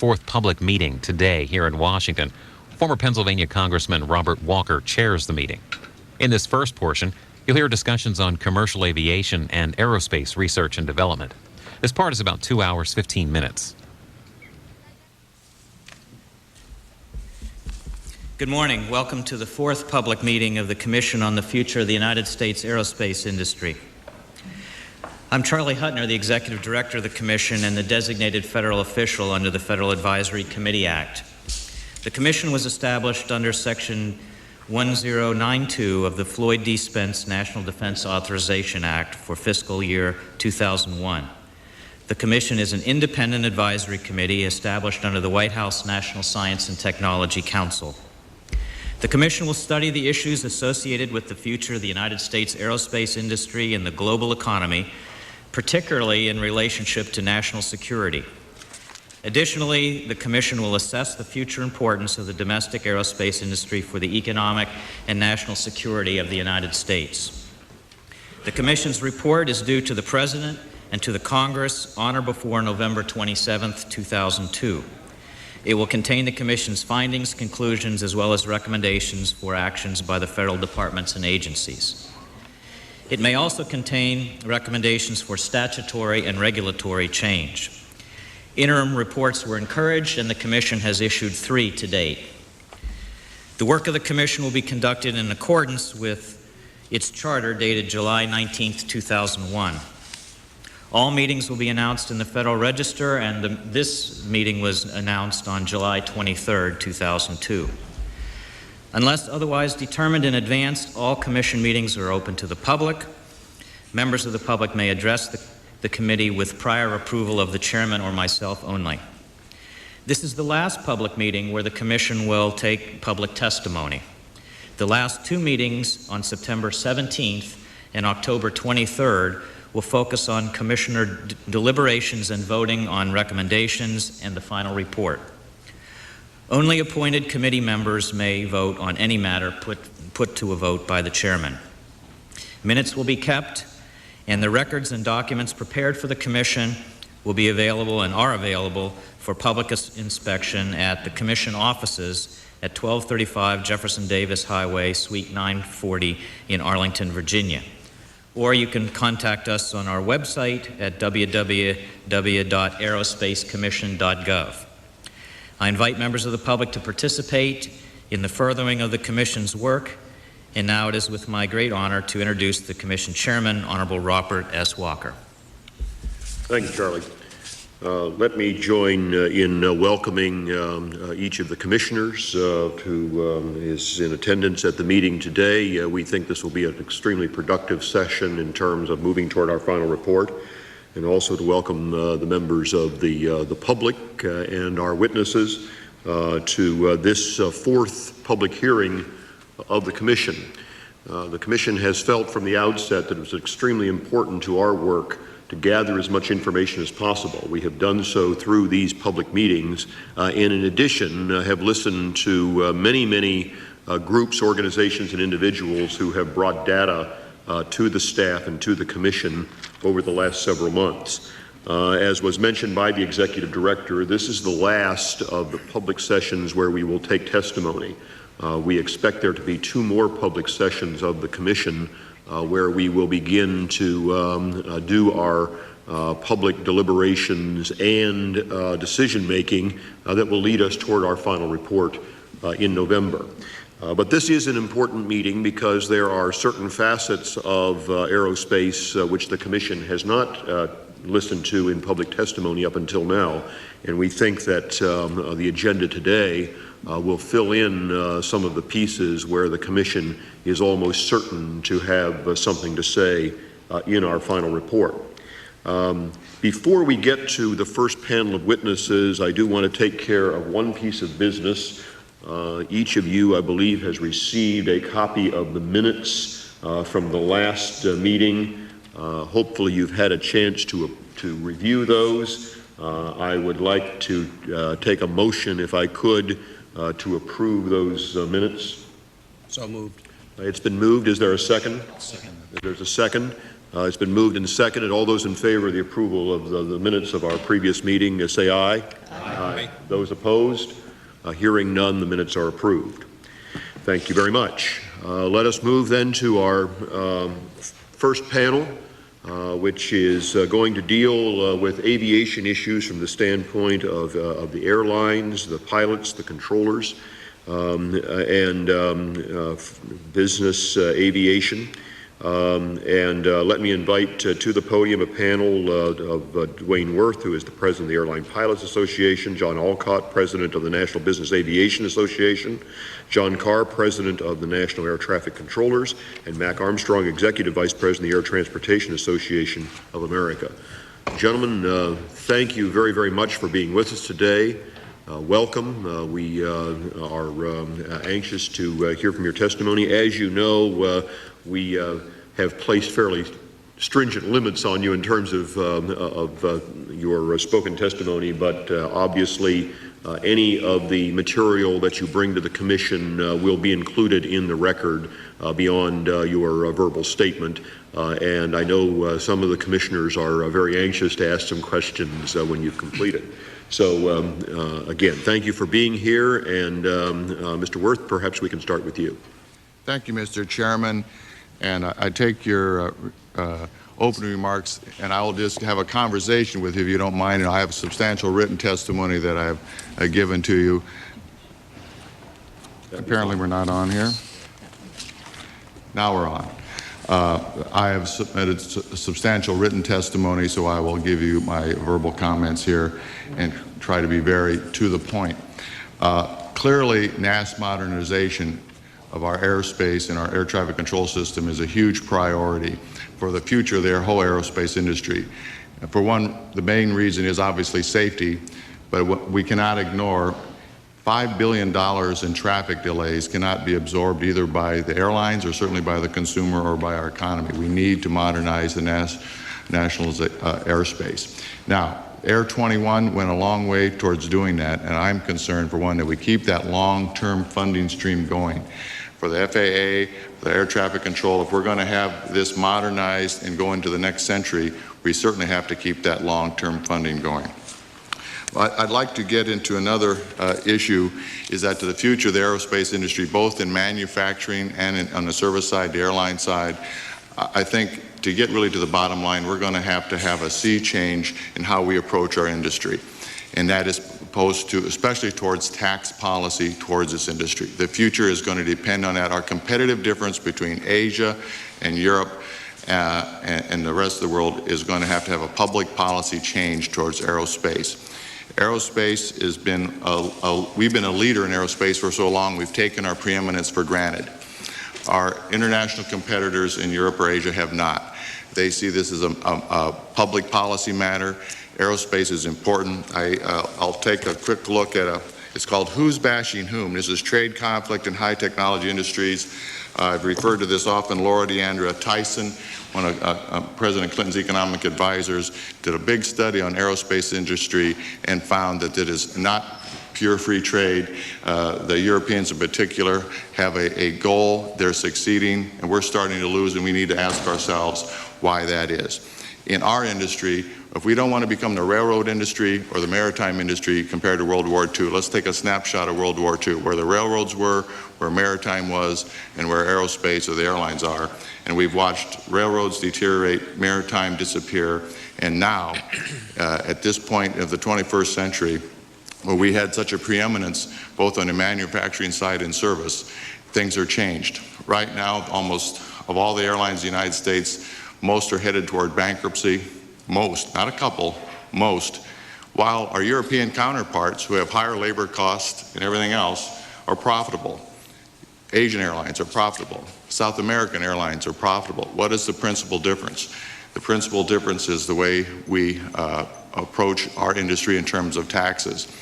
fourth public meeting today here in Washington. Former Pennsylvania Congressman Robert Walker chairs the meeting. In this first portion, you'll hear discussions on commercial aviation and aerospace research and development. This part is about 2 hours, 15 minutes. Good morning. Welcome to the fourth public meeting of the Commission on the Future of the United States Aerospace Industry. I'm Charlie Huttner, the Executive Director of the Commission and the designated federal official under the Federal Advisory Committee Act. The Commission was established under Section 1092 of the Floyd D. Spence National Defense Authorization Act for fiscal year 2001. The Commission is an independent advisory committee established under the White House National Science and Technology Council. The Commission will study the issues associated with the future of the United States aerospace industry and the global economy, particularly in relationship to national security. Additionally, the Commission will assess the future importance of the domestic aerospace industry for the economic and national security of the United States. The Commission's report is due to the President and to the Congress on or before November 27, 2002. It will contain the Commission's findings, conclusions, as well as recommendations for actions by the federal departments and agencies. It may also contain recommendations for statutory and regulatory change. Interim reports were encouraged, and the Commission has issued 3 to date. The work of the Commission will be conducted in accordance with its charter dated July 19, 2001. All meetings will be announced in the Federal Register, and this meeting was announced on July 23, 2002. Unless otherwise determined in advance, all Commission meetings are open to the public. Members of the public may address the committee with prior approval of the chairman or myself only. This is the last public meeting where the Commission will take public testimony. The last 2 meetings on September 17th and October 23rd will focus on Commissioner deliberations and voting on recommendations and the final report. Only appointed committee members may vote on any matter put to a vote by the chairman. Minutes will be kept, and the records and documents prepared for the Commission will be available and are available for public inspection at the Commission offices at 1235 Jefferson Davis Highway, Suite 940 in Arlington, Virginia. Or you can contact us on our website at www.aerosspacecommission.gov. I invite members of the public to participate in the furthering of the Commission's work, and now it is with my great honor to introduce the Commission Chairman, Honorable Robert S. Walker. Thank you, Charlie. Let me join in welcoming each of the commissioners who is in attendance at the meeting today. We think this will be an extremely productive session in terms of moving toward our final report, and also to welcome the members of the public and our witnesses to this fourth public hearing of the Commission. The Commission has felt from the outset that it was extremely important to our work to gather as much information as possible. We have done so through these public meetings, and in addition have listened to many groups, organizations, and individuals who have brought data to the staff and to the Commission over the last several months. As was mentioned by the Executive Director, this is the last of the public sessions where we will take testimony. We expect there to be 2 more public sessions of the Commission where we will begin to do our public deliberations and decision-making that will lead us toward our final report in November. But this is an important meeting because there are certain facets of aerospace which the Commission has not listened to in public testimony up until now, and we think that the agenda today will fill in some of the pieces where the Commission is almost certain to have something to say in our final report. Before we get to the first panel of witnesses, I do want to take care of one piece of business. Each of you, I believe, has received a copy of the minutes from the last meeting. Hopefully you've had a chance to review those. I would like to take a motion, if I could, to approve those minutes. So moved. It's been moved. Is there a second? Second. There's a second. It's been moved and seconded. All those in favor of the approval of the minutes of our previous meeting, say aye. Aye. Those opposed? Hearing none, the minutes are approved. Thank you very much. Let us move then to our first panel, which is going to deal with aviation issues from the standpoint of the airlines, the pilots, the controllers, and business aviation. Let me invite to the podium a panel of Dwayne Worth, who is the president of the Airline Pilots Association, John Alcott, president of the National Business Aviation Association, John Carr, president of the National Air Traffic Controllers, and Mac Armstrong, executive vice president of the Air Transportation Association of America. Gentlemen, thank you very, very much for being with us today. Welcome. We are anxious to hear from your testimony. As you know, we have placed fairly stringent limits on you in terms of your spoken testimony, but obviously any of the material that you bring to the Commission will be included in the record beyond your verbal statement. And I know some of the commissioners are very anxious to ask some questions when you've completed. So again, thank you for being here. And Mr. Worth, perhaps we can start with you. Thank you, Mr. Chairman. And I take your opening remarks, and I will just have a conversation with you if you don't mind. And I have substantial written testimony that I've given to you. Apparently we're not on here. Now we're on. I have submitted substantial written testimony, so I will give you my verbal comments here and try to be very to the point. Clearly, NAS modernization of our airspace and our air traffic control system is a huge priority for the future of the whole aerospace industry. And for one, the main reason is obviously safety, but we cannot ignore $5 billion in traffic delays cannot be absorbed either by the airlines or certainly by the consumer or by our economy. We need to modernize the national airspace. Now, Air 21 went a long way towards doing that, and I'm concerned, for one, that we keep that long-term funding stream going. For the FAA, the air traffic control, if we're going to have this modernized and go into the next century, we certainly have to keep that long-term funding going. I'd like to get into another issue, is that to the future of the aerospace industry, both in manufacturing and on the service side, the airline side, I think to get really to the bottom line, we're going to have a sea change in how we approach our industry. And that is opposed to, especially towards tax policy towards this industry. The future is going to depend on that. Our competitive difference between Asia and Europe and the rest of the world is going to have a public policy change towards aerospace. Aerospace has been, we've been a leader in aerospace for so long, we've taken our preeminence for granted. Our international competitors in Europe or Asia have not. They see this as a public policy matter. Aerospace is important. I'll take a quick look at it's called Who's Bashing Whom? This is trade conflict in high technology industries. I've referred to this often. Laura Deandra Tyson, one of President Clinton's economic advisors, did a big study on aerospace industry and found that it is not pure free trade. The Europeans in particular have a goal. They're succeeding, and we're starting to lose, and we need to ask ourselves why that is. In our industry, if we don't want to become the railroad industry or the maritime industry compared to World War II, let's take a snapshot of World War II, where the railroads were, where maritime was, and where aerospace or the airlines are. And we've watched railroads deteriorate, maritime disappear, and now, at this point of the 21st century, where we had such a preeminence both on the manufacturing side and service, things are changed. Right now, almost of all the airlines in the United States, most are headed toward bankruptcy. Most, not a couple, most. While our European counterparts, who have higher labor costs and everything else, are profitable. Asian airlines are profitable. South American airlines are profitable. What is the principal difference? The principal difference is the way we approach our industry in terms of taxes.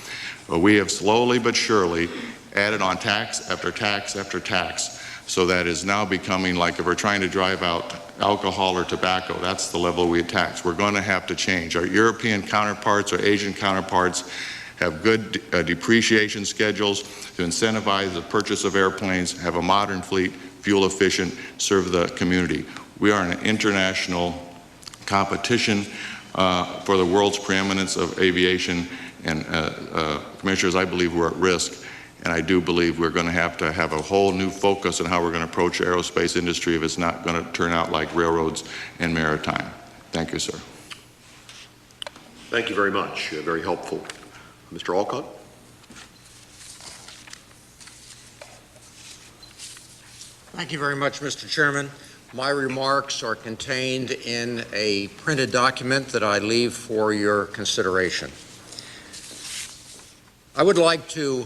We have slowly but surely added on tax after tax after tax, so that is now becoming like if we're trying to drive out alcohol or tobacco, that's the level we tax. We're going to have to change. Our European counterparts, our Asian counterparts have good depreciation schedules to incentivize the purchase of airplanes, have a modern fleet, fuel efficient, serve the community. We are in an international competition for the world's preeminence of aviation, and Commissioners, I believe we're at risk, and I do believe we're going to have a whole new focus on how we're going to approach the aerospace industry if it's not going to turn out like railroads and maritime. Thank you, sir. Thank you very much. Very helpful. Mr. Alcott? Thank you very much, Mr. Chairman. My remarks are contained in a printed document that I leave for your consideration. I would like to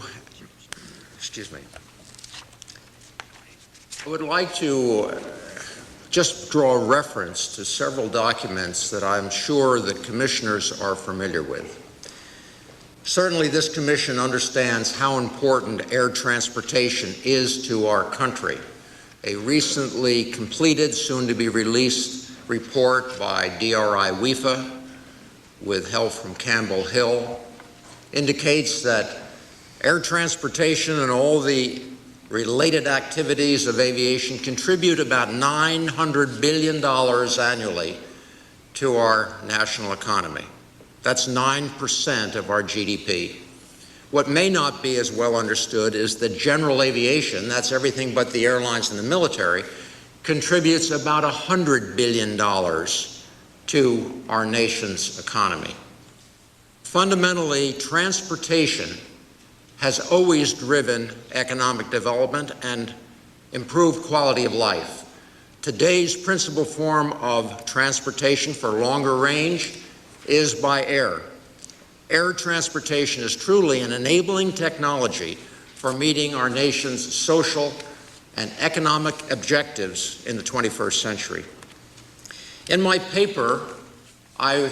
just draw a reference to several documents that I'm sure the commissioners are familiar with. Certainly, this commission understands how important air transportation is to our country. A recently completed, soon-to-be-released report by DRI WEFA, with help from Campbell Hill, indicates that air transportation and all the related activities of aviation contribute about $900 billion annually to our national economy. That's 9% of our GDP. What may not be as well understood is that general aviation, that's everything but the airlines and the military, contributes about $100 billion to our nation's economy. Fundamentally, transportation has always driven economic development and improved quality of life. Today's principal form of transportation for longer range is by air. Air transportation is truly an enabling technology for meeting our nation's social and economic objectives in the 21st century. In my paper, I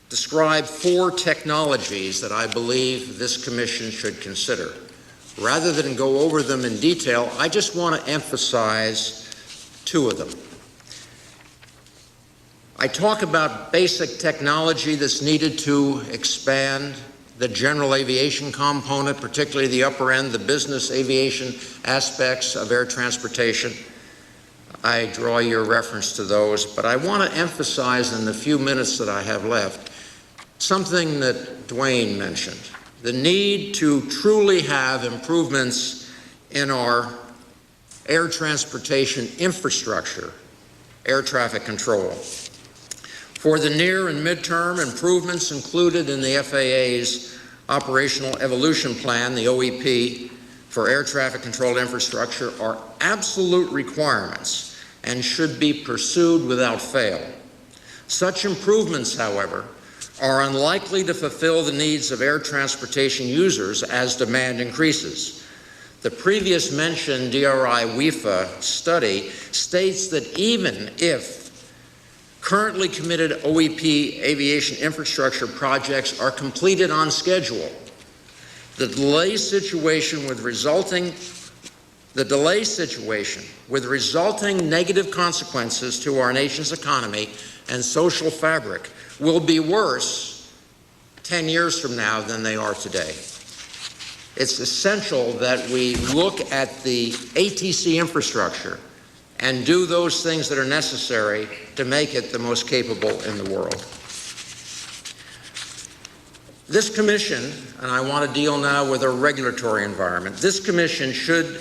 describe 4 technologies that I believe this commission should consider. Rather than go over them in detail, I just want to emphasize 2 of them. I talk about basic technology that's needed to expand the general aviation component, particularly the upper end, the business aviation aspects of air transportation. I draw your reference to those, but I want to emphasize in the few minutes that I have left something that Dwayne mentioned, the need to truly have improvements in our air transportation infrastructure, air traffic control. For the near and midterm, improvements included in the FAA's Operational Evolution Plan, the OEP, for air traffic control infrastructure are absolute requirements and should be pursued without fail. Such improvements, however, are unlikely to fulfill the needs of air transportation users as demand increases. The previous mentioned DRI WEFA study states that even if currently committed OEP aviation infrastructure projects are completed on schedule, the delay situation with resulting negative consequences to our nation's economy and social fabric will be worse 10 years from now than they are today. It's essential that we look at the ATC infrastructure and do those things that are necessary to make it the most capable in the world. This commission, and I want to deal now with a regulatory environment, this commission should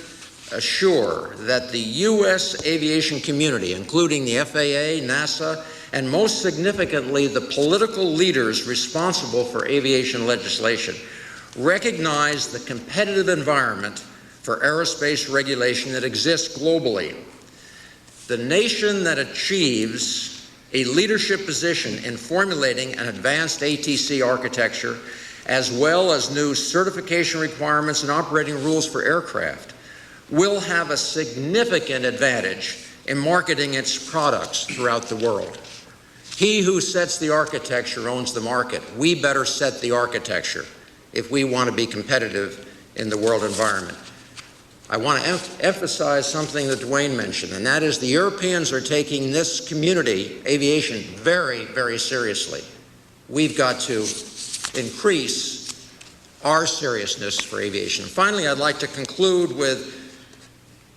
assure that the U.S. aviation community, including the FAA, NASA, and most significantly the political leaders responsible for aviation legislation, recognize the competitive environment for aerospace regulation that exists globally. The nation that achieves a leadership position in formulating an advanced ATC architecture, as well as new certification requirements and operating rules for aircraft, will have a significant advantage in marketing its products throughout the world. He who sets the architecture owns the market. We better set the architecture if we want to be competitive in the world environment. I want to emphasize something that Dwayne mentioned, and that is the Europeans are taking this community, aviation, very, very seriously. We've got to increase our seriousness for aviation. Finally, I'd like to conclude with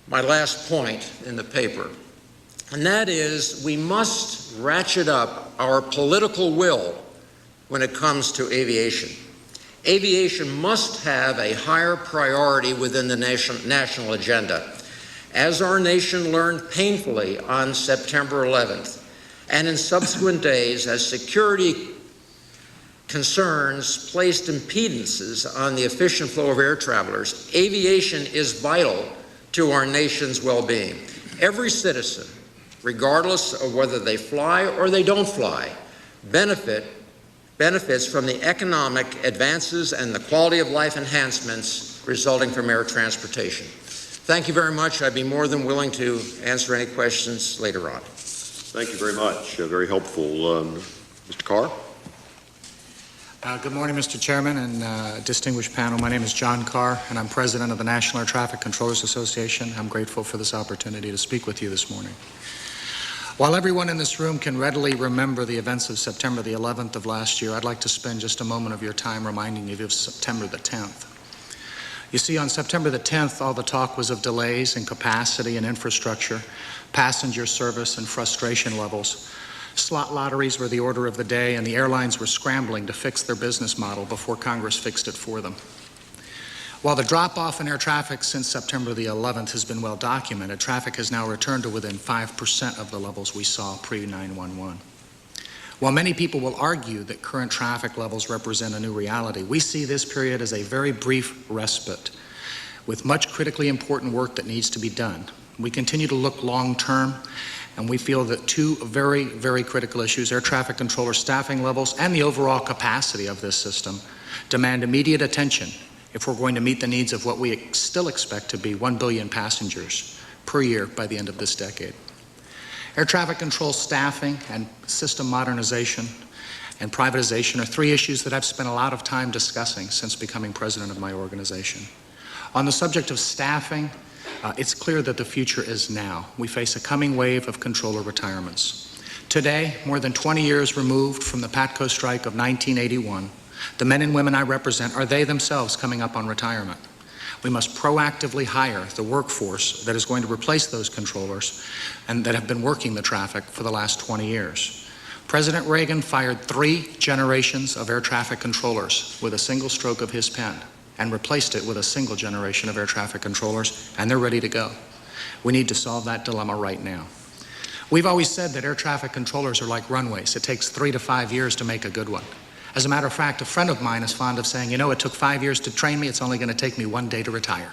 my last point in the paper. and that is we must ratchet up our political will when it comes to aviation. Aviation must have a higher priority within the national agenda, as our nation learned painfully on September 11th, and in subsequent days as security concerns placed impedances on the efficient flow of air travelers. Aviation is vital to our nation's well-being. Every citizen, regardless of whether they fly or they don't fly, benefits from the economic advances and the quality of life enhancements resulting from air transportation. Thank you very much. I'd be more than willing to answer any questions later on. Thank you very much. Very helpful. Mr. Carr? Good morning, Mr. Chairman and distinguished panel. My name is John Carr, and I'm president of the National Air Traffic Controllers Association. I'm grateful for this opportunity to speak with you this morning. While everyone in this room can readily remember the events of September the 11th of last year, I'd like to spend just a moment of your time reminding you of September the 10th. You see, on September the 10th, all the talk was of delays in capacity and infrastructure, passenger service and frustration levels. Slot lotteries were the order of the day, and the airlines were scrambling to fix their business model before Congress fixed it for them. While the drop-off in air traffic since September the 11th has been well documented, traffic has now returned to within 5% of the levels we saw pre-9/11. While many people will argue that current traffic levels represent a new reality, we see this period as a very brief respite with much critically important work that needs to be done. We continue to look long-term, and we feel that two very, very critical issues, air traffic controller staffing levels and the overall capacity of this system, demand immediate attention if we're going to meet the needs of what we still expect to be 1 billion passengers per year by the end of this decade. Air traffic control staffing and system modernization and privatization are three issues that I've spent a lot of time discussing since becoming president of my organization. On the subject of staffing, it's clear that the future is now. We face a coming wave of controller retirements. Today, more than 20 years removed from the PATCO strike of 1981, the men and women I represent are they themselves coming up on retirement. We must proactively hire the workforce that is going to replace those controllers and that have been working the traffic for the last 20 years. President Reagan fired 3 generations of air traffic controllers with a single stroke of his pen and replaced it with a single generation of air traffic controllers, and they're ready to go. We need to solve that dilemma right now. We've always said that air traffic controllers are like runways. It takes 3 to 5 years to make a good one. As a matter of fact, a friend of mine is fond of saying, you know, it took 5 years to train me, it's only going to take me 1 day to retire.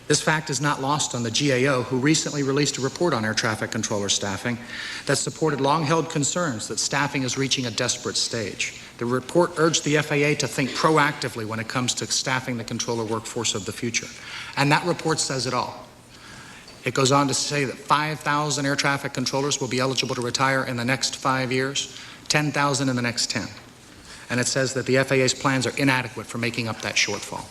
This fact is not lost on the GAO, who recently released a report on air traffic controller staffing that supported long-held concerns that staffing is reaching a desperate stage. The report urged the FAA to think proactively when it comes to staffing the controller workforce of the future. And that report says it all. It goes on to say that 5,000 air traffic controllers will be eligible to retire in the next 5 years, 10,000 in the next 10. And it says that the FAA's plans are inadequate for making up that shortfall.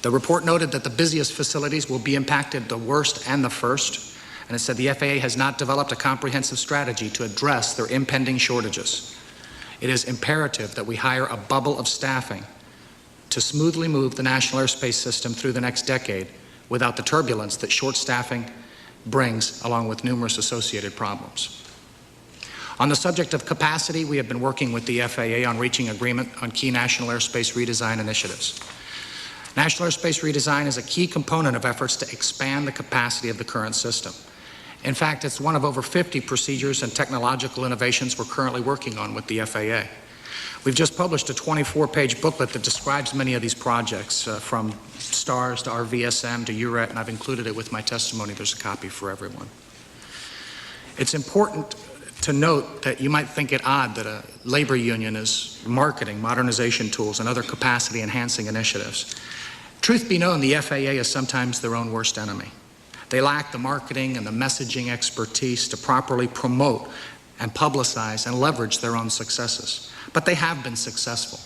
The report noted that the busiest facilities will be impacted the worst and the first, and it said the FAA has not developed a comprehensive strategy to address their impending shortages. It is imperative that we hire a bubble of staffing to smoothly move the national airspace system through the next decade without the turbulence that short staffing brings, along with numerous associated problems. On the subject of capacity, we have been working with the FAA on reaching agreement on key national airspace redesign initiatives. National airspace redesign is a key component of efforts to expand the capacity of the current system. In fact, it's one of over 50 procedures and technological innovations we're currently working on with the FAA. We've just published a 24-page booklet that describes many of these projects, from STARS to RVSM to URET, and I've included it with my testimony. There's a copy for everyone. It's important to note that you might think it odd that a labor union is marketing modernization tools and other capacity-enhancing initiatives. Truth be known, the FAA is sometimes their own worst enemy. They lack the marketing and the messaging expertise to properly promote and publicize and leverage their own successes. But they have been successful,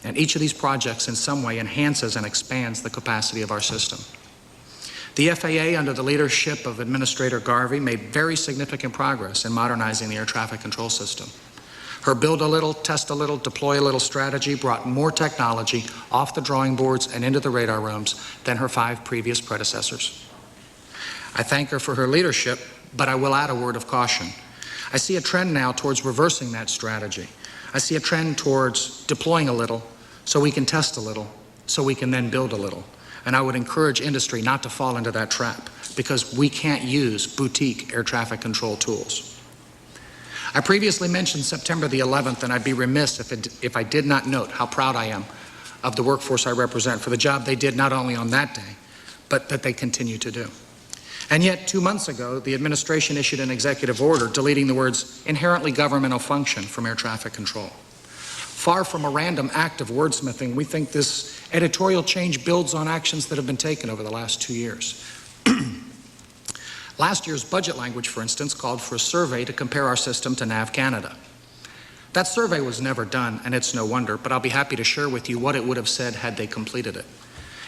and each of these projects in some way enhances and expands the capacity of our system. The FAA, under the leadership of Administrator Garvey, made very significant progress in modernizing the air traffic control system. Her build a little, test a little, deploy a little strategy brought more technology off the drawing boards and into the radar rooms than her 5 previous predecessors. I thank her for her leadership, but I will add a word of caution. I see a trend now towards reversing that strategy. I see a trend towards deploying a little so we can test a little, so we can then build a little. And I would encourage industry not to fall into that trap, because we can't use boutique air traffic control tools. I previously mentioned September the 11th, and I'd be remiss if I did not note how proud I am of the workforce I represent for the job they did not only on that day, but that they continue to do. And yet, 2 months ago, the administration issued an executive order deleting the words inherently governmental function from air traffic control. Far from a random act of wordsmithing, we think this editorial change builds on actions that have been taken over the last 2 years. Last year's budget language, for instance, called for a survey to compare our system to NAV Canada. That survey was never done, and it's no wonder, but I'll be happy to share with you what it would have said had they completed it.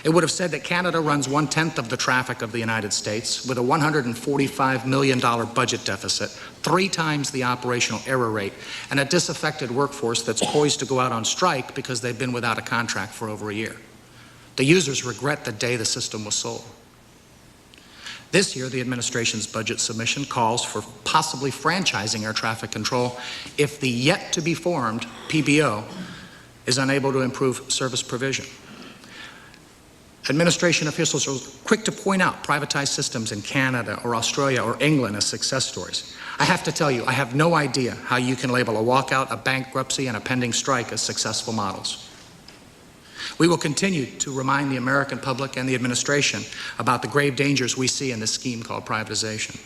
It would have said that Canada runs 1/10 of the traffic of the United States with a $145 million budget deficit, 3 times the operational error rate, and a disaffected workforce that's poised to go out on strike because they've been without a contract for over a year. The users regret the day the system was sold. This year, the administration's budget submission calls for possibly franchising air traffic control if the yet-to-be-formed PBO is unable to improve service provision. Administration officials are quick to point out privatized systems in Canada or Australia or England as success stories. I have to tell you, I have no idea how you can label a walkout, a bankruptcy, and a pending strike as successful models. We will continue to remind the American public and the administration about the grave dangers we see in this scheme called privatization.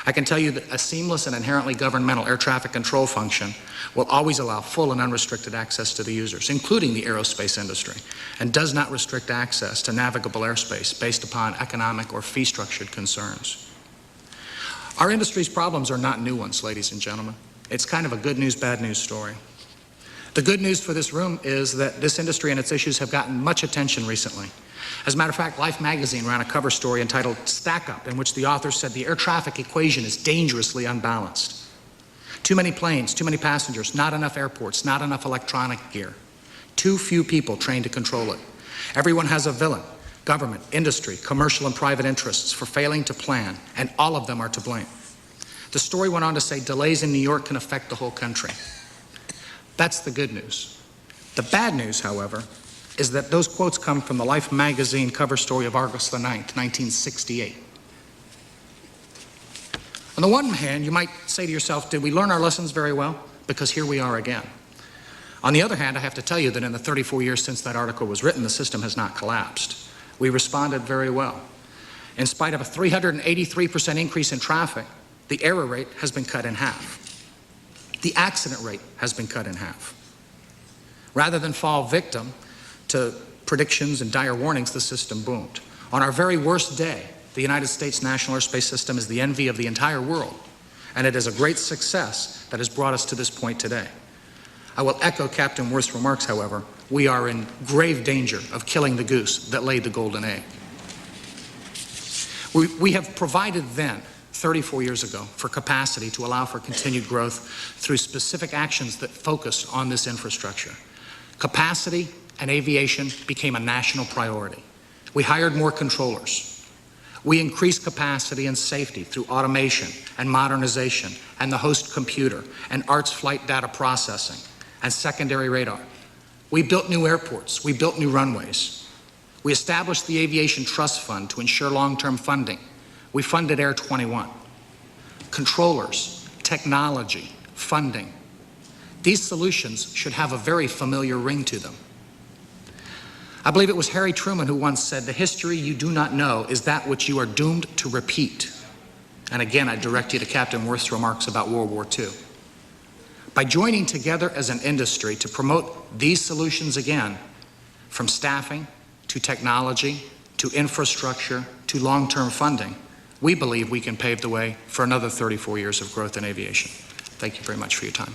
I can tell you that a seamless and inherently governmental air traffic control function will always allow full and unrestricted access to the users, including the aerospace industry, and does not restrict access to navigable airspace based upon economic or fee-structured concerns. Our industry's problems are not new ones, ladies and gentlemen. It's kind of a good news, bad news story. The good news for this room is that this industry and its issues have gotten much attention recently. As a matter of fact, Life magazine ran a cover story entitled Stack Up, in which the author said the air traffic equation is dangerously unbalanced. Too many planes, too many passengers, not enough airports, not enough electronic gear. Too few people trained to control it. Everyone has a villain: government, industry, commercial and private interests for failing to plan, and all of them are to blame. The story went on to say delays in New York can affect the whole country. That's the good news. The bad news, however, is that those quotes come from the Life magazine cover story of August the 9th, 1968. On the one hand, you might say to yourself, did we learn our lessons very well? Because here we are again. On the other hand, I have to tell you that in the 34 years since that article was written, the system has not collapsed. We responded very well. In spite of a 383% increase in traffic, the error rate has been cut in half. The accident rate has been cut in half. Rather than fall victim to predictions and dire warnings, the system boomed. On our very worst day, the United States National Airspace System is the envy of the entire world, and it is a great success that has brought us to this point today. I will echo Captain Worth's remarks, however. We are in grave danger of killing the goose that laid the golden egg. We have provided then, 34 years ago, for capacity to allow for continued growth through specific actions that focused on this infrastructure. Capacity and aviation became a national priority. We hired more controllers. We increased capacity and safety through automation and modernization and the host computer and ARTS flight data processing and secondary radar. We built new airports. We built new runways. We established the Aviation Trust Fund to ensure long-term funding. We funded Air 21. Controllers, technology, funding. These solutions should have a very familiar ring to them. I believe it was Harry Truman who once said, "The history you do not know is that which you are doomed to repeat." And again, I direct you to Captain Worth's remarks about World War II. By joining together as an industry to promote these solutions again, from staffing to technology to infrastructure to long-term funding, we believe we can pave the way for another 34 years of growth in aviation. Thank you very much for your time.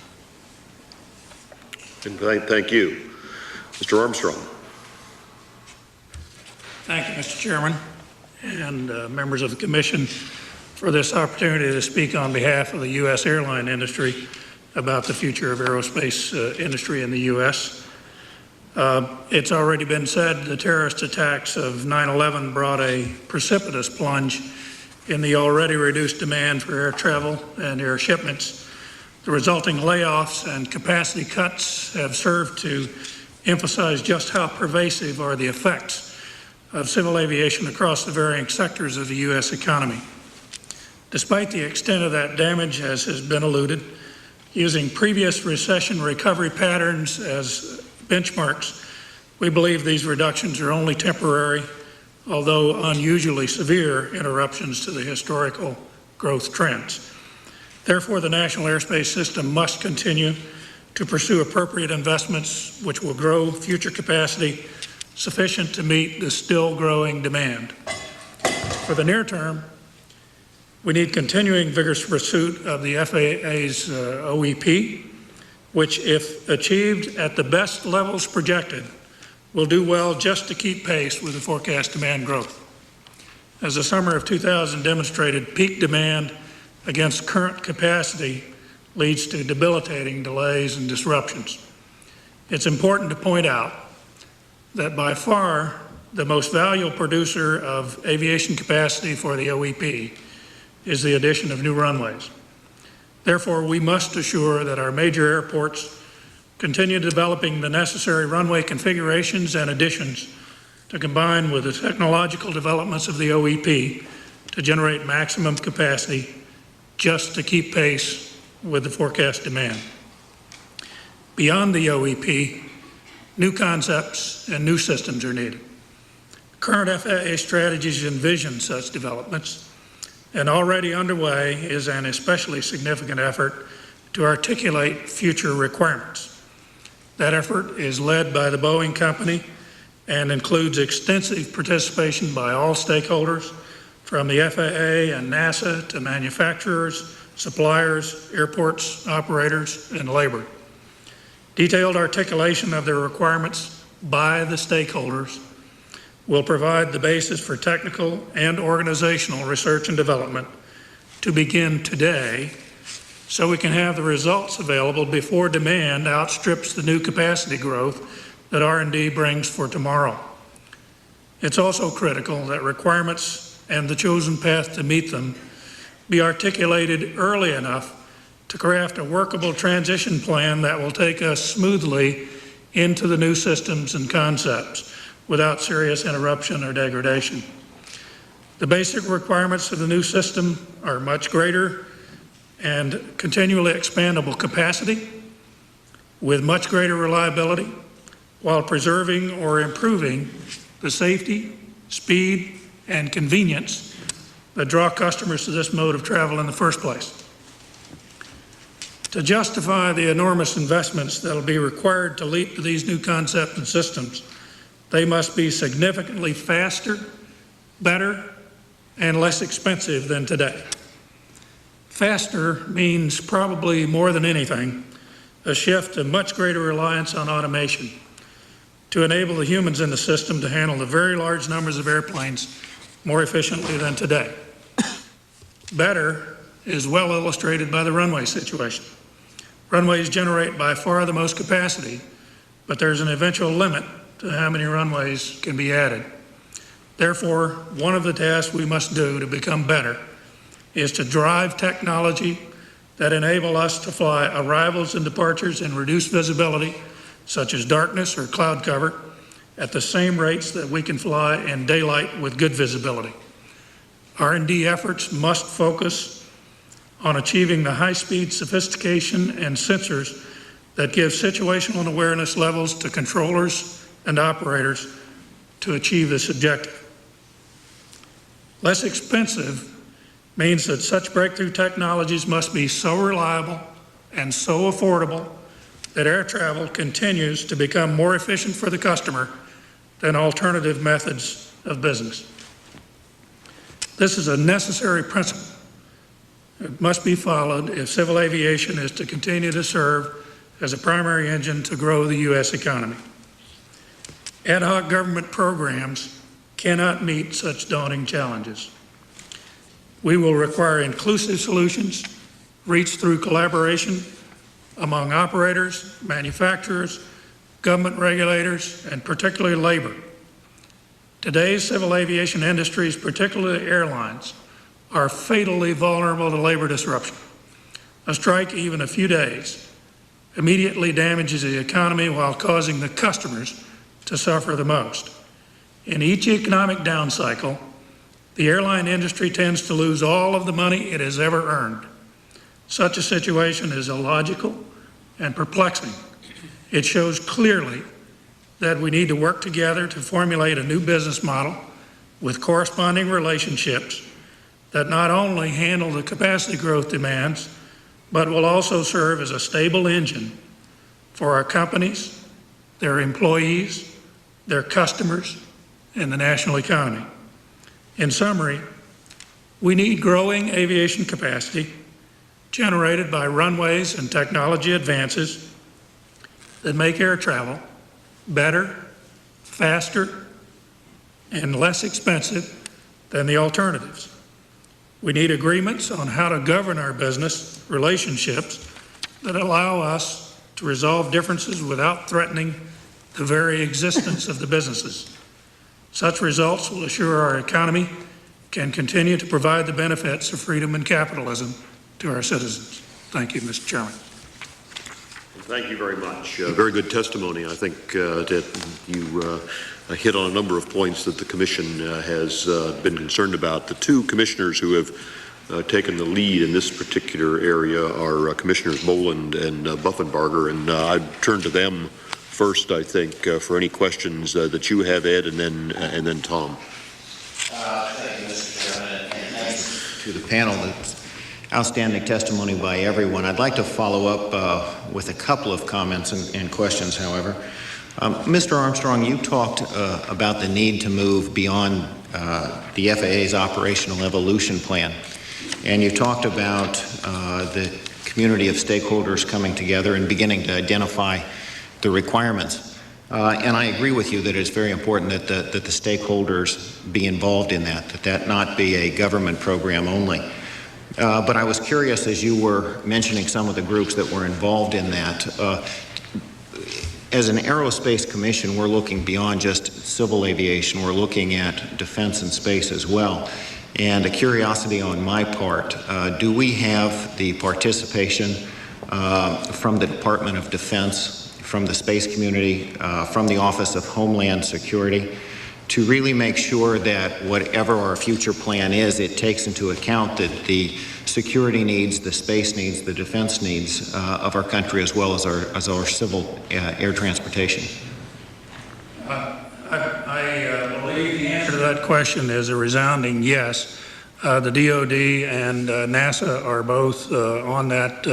And thank you. Mr. Armstrong. Thank you, Mr. Chairman, and members of the Commission for this opportunity to speak on behalf of the U.S. airline industry about the future of aerospace industry in the U.S. It's already been said the terrorist attacks of 9/11 brought a precipitous plunge in the already reduced demand for air travel and air shipments. The resulting layoffs and capacity cuts have served to emphasize just how pervasive are the effects of civil aviation across the varying sectors of the U.S. economy. Despite the extent of that damage, as has been alluded, using previous recession recovery patterns as benchmarks, we believe these reductions are only temporary, although unusually severe interruptions to the historical growth trends. Therefore, the national airspace system must continue to pursue appropriate investments which will grow future capacity sufficient to meet the still growing demand. For the near term, we need continuing vigorous pursuit of the FAA's OEP, which, if achieved at the best levels projected, will do well just to keep pace with the forecast demand growth. As the summer of 2000 demonstrated, peak demand against current capacity leads to debilitating delays and disruptions. It's important to point out that by far the most valuable producer of aviation capacity for the OEP is the addition of new runways. Therefore, we must assure that our major airports continue developing the necessary runway configurations and additions to combine with the technological developments of the OEP to generate maximum capacity just to keep pace with the forecast demand. Beyond the OEP, new concepts and new systems are needed. Current FAA strategies envision such developments, and already underway is an especially significant effort to articulate future requirements. That effort is led by the Boeing Company and includes extensive participation by all stakeholders, from the FAA and NASA to manufacturers, suppliers, airports, operators, and labor. Detailed articulation of their requirements by the stakeholders will provide the basis for technical and organizational research and development to begin today, so we can have the results available before demand outstrips the new capacity growth that R&D brings for tomorrow. It's also critical that requirements and the chosen path to meet them be articulated early enough to craft a workable transition plan that will take us smoothly into the new systems and concepts without serious interruption or degradation. The basic requirements of the new system are much greater and continually expandable capacity with much greater reliability while preserving or improving the safety, speed, and convenience that draw customers to this mode of travel in the first place. To justify the enormous investments that will be required to leap to these new concepts and systems, they must be significantly faster, better, and less expensive than today. Faster means probably more than anything a shift to much greater reliance on automation to enable the humans in the system to handle the very large numbers of airplanes more efficiently than today. Better is well illustrated by the runway situation. Runways generate by far the most capacity, but there's an eventual limit to how many runways can be added. Therefore, one of the tasks we must do to become better is to drive technology that enable us to fly arrivals and departures in reduced visibility, such as darkness or cloud cover, at the same rates that we can fly in daylight with good visibility. R&D efforts must focus on achieving the high-speed sophistication and sensors that give situational awareness levels to controllers and operators to achieve this objective. Less expensive means that such breakthrough technologies must be so reliable and so affordable that air travel continues to become more efficient for the customer than alternative methods of business. This is a necessary principle. It must be followed if civil aviation is to continue to serve as a primary engine to grow the U.S. economy. Ad hoc government programs cannot meet such daunting challenges. We will require inclusive solutions reached through collaboration among operators, manufacturers, government regulators, and particularly labor. Today's civil aviation industries, particularly airlines, are fatally vulnerable to labor disruption. A strike, even a few days, immediately damages the economy while causing the customers to suffer the most. In each economic down cycle, the airline industry tends to lose all of the money it has ever earned. Such a situation is illogical and perplexing. It shows clearly that we need to work together to formulate a new business model with corresponding relationships that not only handle the capacity growth demands, but will also serve as a stable engine for our companies, their employees, their customers, and the national economy. In summary, we need growing aviation capacity generated by runways and technology advances that make air travel better, faster, and less expensive than the alternatives. We need agreements on how to govern our business relationships that allow us to resolve differences without threatening the very existence of the businesses. Such results will assure our economy can continue to provide the benefits of freedom and capitalism to our citizens. Thank you, Mr. Chairman. Thank you very much. Very good testimony. I think that you hit on a number of points that the Commission has been concerned about. The two commissioners who have taken the lead in this particular area are Commissioners Boland and Buffenbarger, and I'd turn to them first, I think, for any questions that you have, Ed, and then Tom. Thank you, Mr. Chairman, and thanks to the panel. It's outstanding testimony by everyone. I'd like to follow up with a couple of comments and questions, however. Mr. Armstrong, you talked about the need to move beyond the FAA's operational evolution plan, and you talked about the community of stakeholders coming together and beginning to identify the requirements. And I agree with you that it's very important that the stakeholders be involved in that not be a government program only. But I was curious, as you were mentioning some of the groups that were involved in that, as an aerospace commission, we're looking beyond just civil aviation. We're looking at defense and space as well. And a curiosity on my part, do we have the participation from the Department of Defense, from the space community, from the Office of Homeland Security, to really make sure that whatever our future plan is, it takes into account that the security needs, the space needs, the defense needs of our country, as well as our civil air transportation? I believe the answer to that question is a resounding yes. The DoD and NASA are both on that,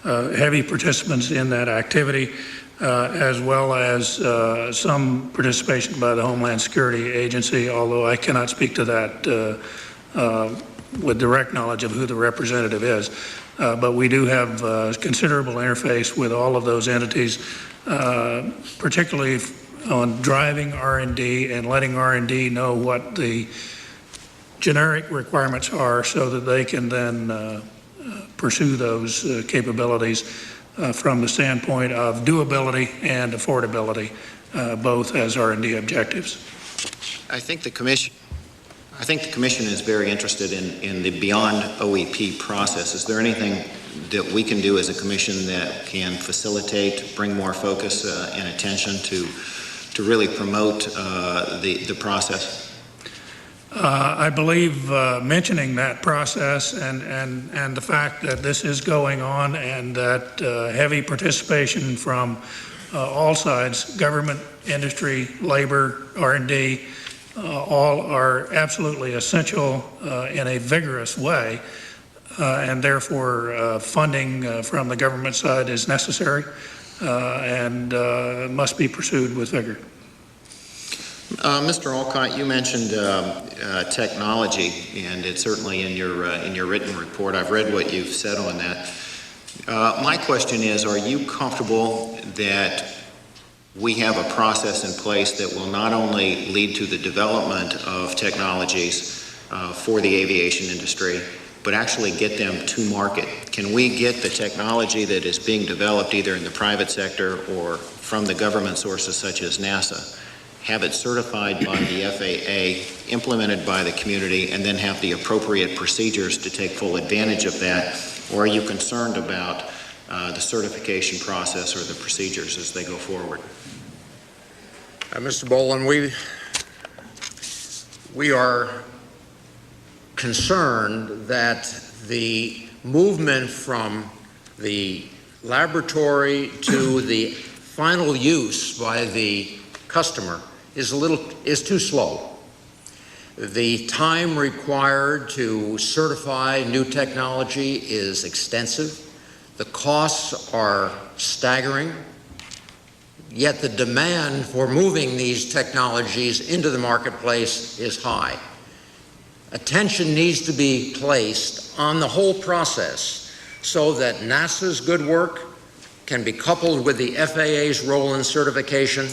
heavy participants in that activity, as well as some participation by the Homeland Security Agency, although I cannot speak to that with direct knowledge of who the representative is. But we do have considerable interface with all of those entities, particularly on driving R&D and letting R&D know what the generic requirements are so that they can then pursue those capabilities from the standpoint of doability and affordability, both as R&D objectives. I think the commission is very interested in the beyond OEP process. Is there anything that we can do as a commission that can facilitate, bring more focus and attention to really promote the process? I believe mentioning that process and the fact that this is going on and that heavy participation from all sides, government, industry, labor, R&D, all are absolutely essential in a vigorous way, and therefore funding from the government side is necessary and must be pursued with vigor. Mr. Olcott, you mentioned technology, and it's certainly in your written report. I've read what you've said on that. My question is, are you comfortable that we have a process in place that will not only lead to the development of technologies for the aviation industry, but actually get them to market? Can we get the technology that is being developed either in the private sector or from the government sources such as NASA have it certified by the FAA, implemented by the community, and then have the appropriate procedures to take full advantage of that? Or are you concerned about the certification process or the procedures as they go forward? Mr. Boland, we are concerned that the movement from the laboratory to the final use by the customer is too slow. The time required to certify new technology is extensive. The costs are staggering. Yet the demand for moving these technologies into the marketplace is high. Attention needs to be placed on the whole process so that NASA's good work can be coupled with the FAA's role in certification,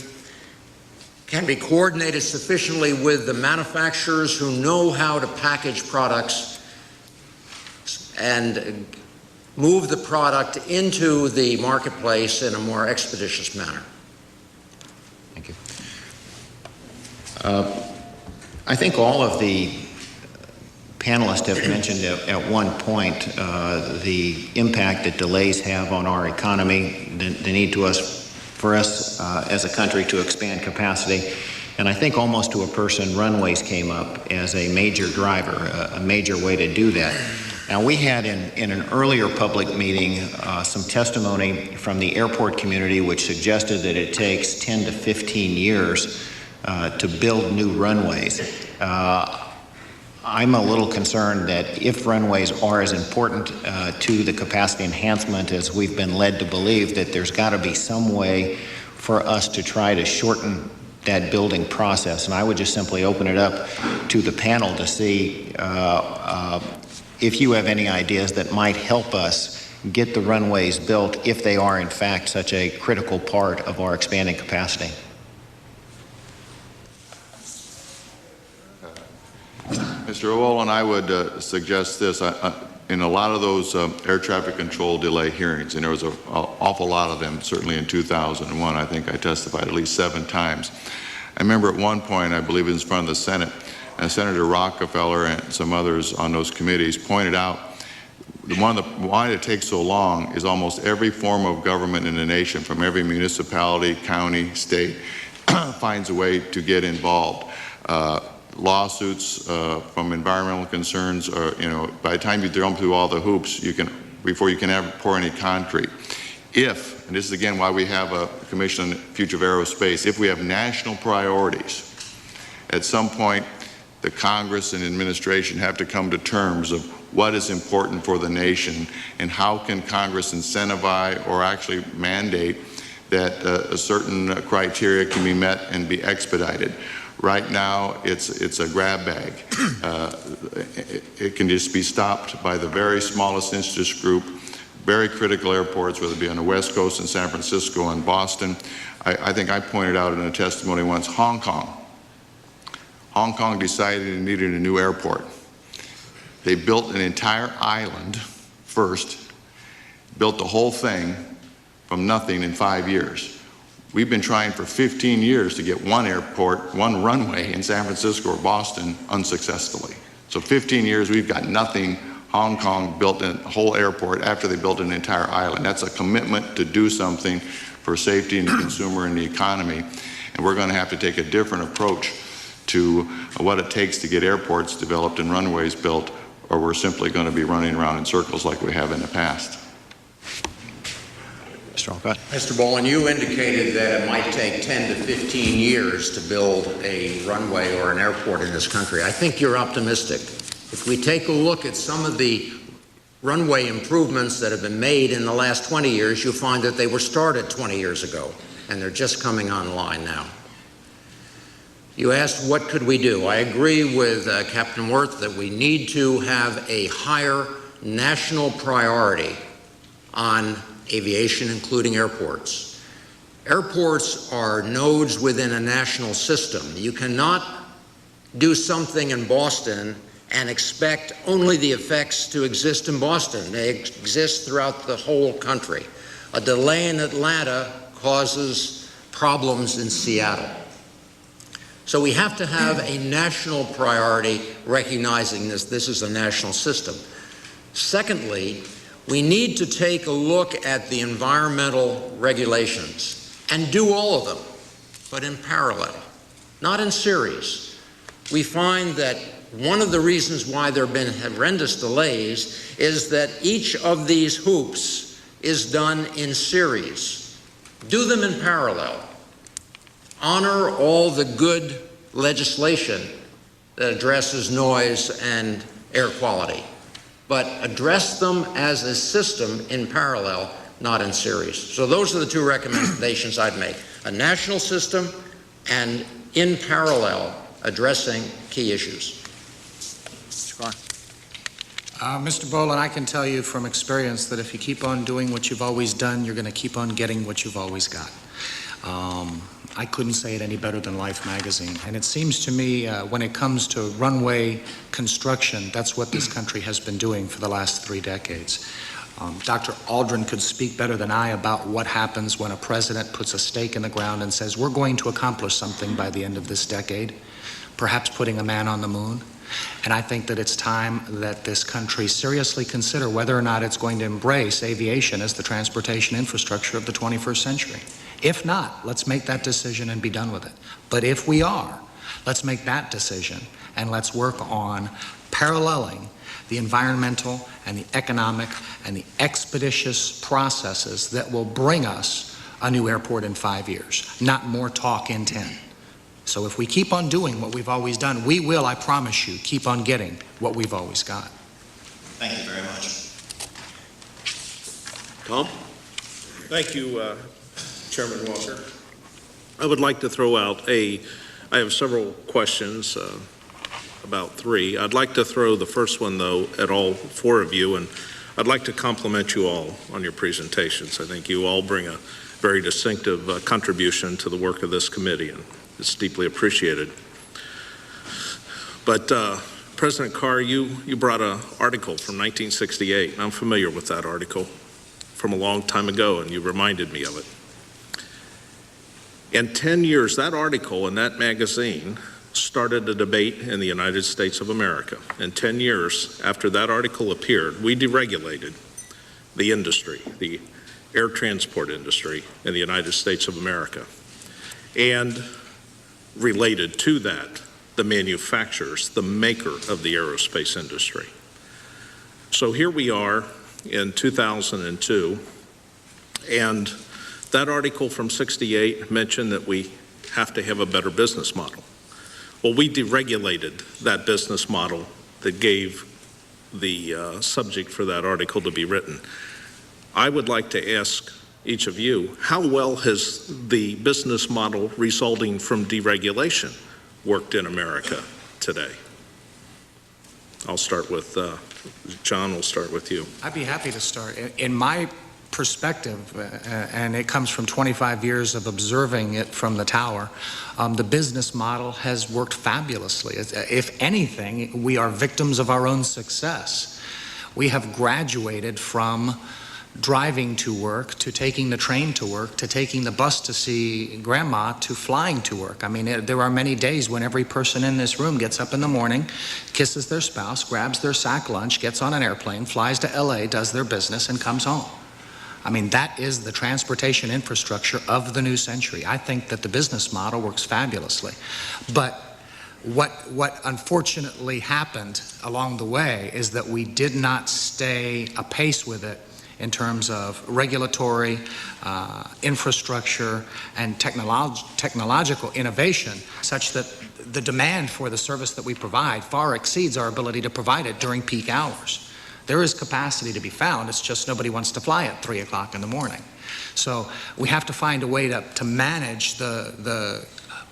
can be coordinated sufficiently with the manufacturers who know how to package products and move the product into the marketplace in a more expeditious manner. Thank you. I think all of the panelists have mentioned at one point the impact that delays have on our economy, the need for us as a country to expand capacity. And I think almost to a person, runways came up as a major driver, a major way to do that. Now, we had in an earlier public meeting some testimony from the airport community which suggested that it takes 10 to 15 years to build new runways. I'm a little concerned that if runways are as important to the capacity enhancement as we've been led to believe, that there's got to be some way for us to try to shorten that building process. And I would just simply open it up to the panel to see if you have any ideas that might help us get the runways built if they are in fact such a critical part of our expanding capacity. Mr. Boland, I would suggest this. In a lot of those air traffic control delay hearings, and there was an awful lot of them, certainly in 2001, I think I testified at least 7 times. I remember at one point, I believe it was in front of the Senate, and Senator Rockefeller and some others on those committees pointed out why it takes so long is almost every form of government in the nation, from every municipality, county, state, finds a way to get involved. Lawsuits from environmental concerns, or by the time you jump through all the hoops, before you can ever pour any concrete. If, and this is again why we have a Commission on the Future of Aerospace, if we have national priorities, at some point the Congress and administration have to come to terms of what is important for the nation and how can Congress incentivize or actually mandate that a certain criteria can be met and be expedited. Right now, it's a grab bag. It can just be stopped by the very smallest interest group, very critical airports, whether it be on the West Coast in San Francisco and Boston. I think I pointed out in a testimony once, Hong Kong. Hong Kong decided it needed a new airport. They built an entire island first, built the whole thing from nothing in 5 years. We've been trying for 15 years to get one airport, one runway in San Francisco or Boston unsuccessfully. So 15 years, we've got nothing. Hong Kong built a whole airport after they built an entire island. That's a commitment to do something for safety and the consumer and the economy. And we're going to have to take a different approach to what it takes to get airports developed and runways built, or we're simply going to be running around in circles like we have in the past. Mr. Boland, you indicated that it might take 10 to 15 years to build a runway or an airport in this country. I think you're optimistic. If we take a look at some of the runway improvements that have been made in the last 20 years, you'll find that they were started 20 years ago, and they're just coming online now. You asked, what could we do? I agree with Captain Worth that we need to have a higher national priority on aviation, including airports. Airports are nodes within a national system. You cannot do something in Boston and expect only the effects to exist in Boston. They exist throughout the whole country. A delay in Atlanta causes problems in Seattle. So we have to have a national priority recognizing this is a national system. Secondly, we need to take a look at the environmental regulations and do all of them, but in parallel, not in series. We find that one of the reasons why there have been horrendous delays is that each of these hoops is done in series. Do them in parallel. Honor all the good legislation that addresses noise and air quality, but address them as a system in parallel, not in series. So those are the two recommendations I'd make. A national system and in parallel addressing key issues. Mr. Boland, I can tell you from experience that if you keep on doing what you've always done, you're going to keep on getting what you've always got. I couldn't say it any better than Life magazine. And it seems to me when it comes to runway construction, that's what this country has been doing for the last 3 decades. Dr. Aldrin could speak better than I about what happens when a president puts a stake in the ground and says, we're going to accomplish something by the end of this decade, perhaps putting a man on the moon. And I think that it's time that this country seriously consider whether or not it's going to embrace aviation as the transportation infrastructure of the 21st century. If not, let's make that decision and be done with it. But if we are, let's make that decision and let's work on paralleling the environmental and the economic and the expeditious processes that will bring us a new airport in 5 years, not more talk in 10. So if we keep on doing what we've always done, we will, I promise you, keep on getting what we've always got. Thank you very much. Tom? Thank you, Chairman Walker. I would like to throw out I have several questions, about 3. I'd like to throw the first one, though, at all 4 of you, and I'd like to compliment you all on your presentations. I think you all bring a very distinctive contribution to the work of this committee, and it's deeply appreciated. But President Carr, you brought an article from 1968, and I'm familiar with that article from a long time ago, and you reminded me of it. In 10 years, that article in that magazine started a debate in the United States of America. In 10 years after that article appeared, we deregulated the industry, the air transport industry in the United States of America. And related to that, the manufacturers, the maker of the aerospace industry. So here we are in 2002, and that article from 68 mentioned that we have to have a better business model. Well, we deregulated that business model that gave the subject for that article to be written. I would like to ask each of you, how well has the business model resulting from deregulation worked in America today? I'll start with John. We'll start with you. I'd be happy to start. In my perspective, and it comes from 25 years of observing it from the tower, the business model has worked fabulously. If anything, we are victims of our own success. We have graduated from driving to work, to taking the train to work, to taking the bus to see grandma, to flying to work. I mean, there are many days when every person in this room gets up in the morning, kisses their spouse, grabs their sack lunch, gets on an airplane, flies to LA, does their business, and comes home. I mean, that is the transportation infrastructure of the new century. I think that the business model works fabulously. But what unfortunately happened along the way is that we did not stay apace with it in terms of regulatory, infrastructure, and technological innovation, such that the demand for the service that we provide far exceeds our ability to provide it during peak hours. There is capacity to be found, it's just nobody wants to fly at 3 o'clock in the morning. So we have to find a way to manage the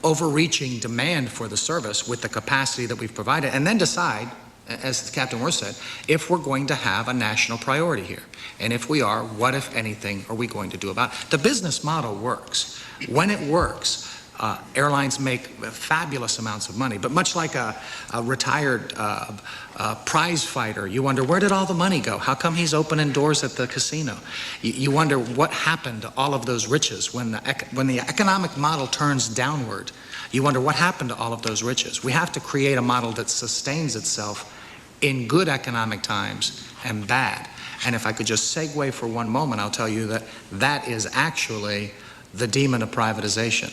overreaching demand for the service with the capacity that we've provided, and then decide, as Captain Worth said, if we're going to have a national priority here. And if we are, what, if anything, are we going to do about it? The business model works. When it works, airlines make fabulous amounts of money. But much like a retired prize fighter, you wonder, where did all the money go? How come he's opening doors at the casino? You wonder what happened to all of those riches when the economic model turns downward. You wonder what happened to all of those riches. We have to create a model that sustains itself in good economic times and bad. And if I could just segue for one moment, I'll tell you that that is actually the demon of privatization.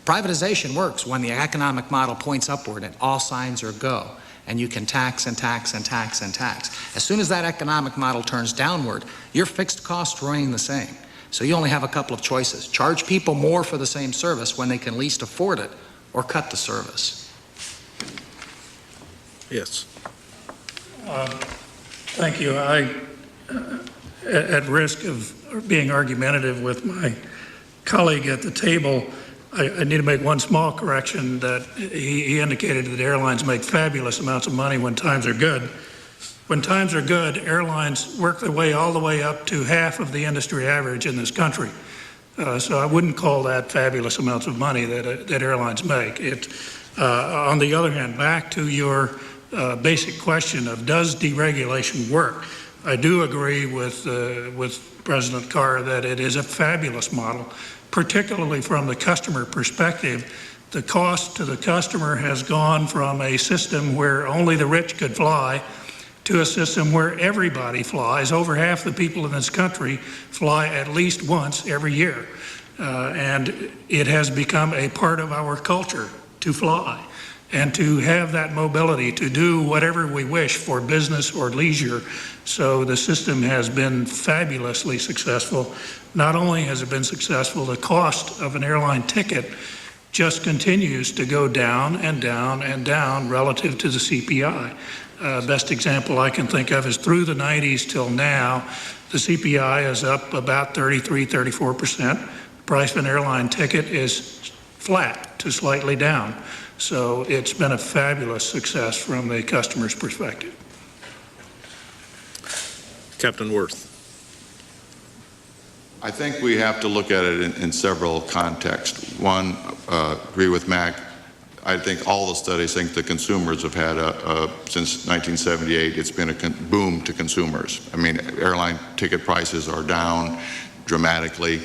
Privatization works when the economic model points upward and all signs are go, and you can tax and tax and tax and tax. As soon as that economic model turns downward, your fixed costs remain the same. So you only have a couple of choices. Charge people more for the same service when they can least afford it, or cut the service. Yes. Thank you. At risk of being argumentative with my colleague at the table, I need to make one small correction that he indicated that airlines make fabulous amounts of money when times are good. When times are good, airlines work their way all the way up to half of the industry average in this country. So I wouldn't call that fabulous amounts of money that airlines make. On the other hand, back to your basic question of does deregulation work? I do agree with President Carr that it is a fabulous model, particularly from the customer perspective. The cost to the customer has gone from a system where only the rich could fly to a system where everybody flies. Over half the people in this country fly at least once every year. And it has become a part of our culture to fly and to have that mobility to do whatever we wish for business or leisure. So the system has been fabulously successful. Not only has it been successful, the cost of an airline ticket just continues to go down and down and down relative to the CPI. Best example I can think of is through the 90s till now, the CPI is up about 33, 34%. The price of an airline ticket is flat to slightly down. So it's been a fabulous success from the customer's perspective. Captain Worth. I think we have to look at it in several contexts. One, agree with Mac. I think all the studies think the consumers have had since 1978, it's been a boom to consumers. I mean, airline ticket prices are down dramatically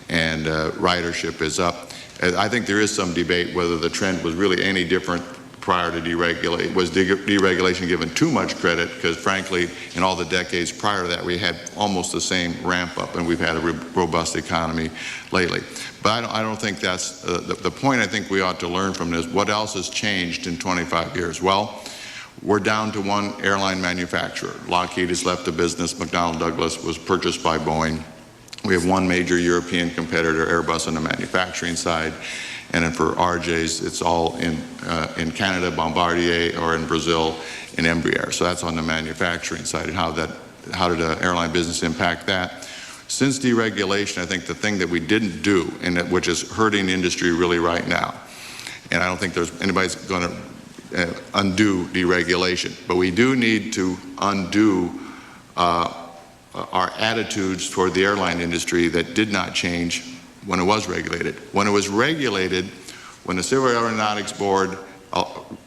and ridership is up. I think there is some debate whether the trend was really any different prior to deregulation. Was deregulation given too much credit? Because frankly, in all the decades prior to that, we had almost the same ramp up and we've had a robust economy lately. But I don't think that's the point. I think we ought to learn from this. What else has changed in 25 years? Well, we're down to one airline manufacturer. Lockheed has left the business. McDonnell Douglas was purchased by Boeing. We have one major European competitor, Airbus, on the manufacturing side. And then for RJs, it's all in Canada, Bombardier, or in Brazil, in Embraer. So that's on the manufacturing side. And how did the airline business impact that? Since deregulation, I think the thing that we didn't do, and which is hurting the industry really right now, and I don't think there's anybody's going to undo deregulation, but we do need to undo our attitudes toward the airline industry that did not change when it was regulated. When it was regulated, when the Civil Aeronautics Board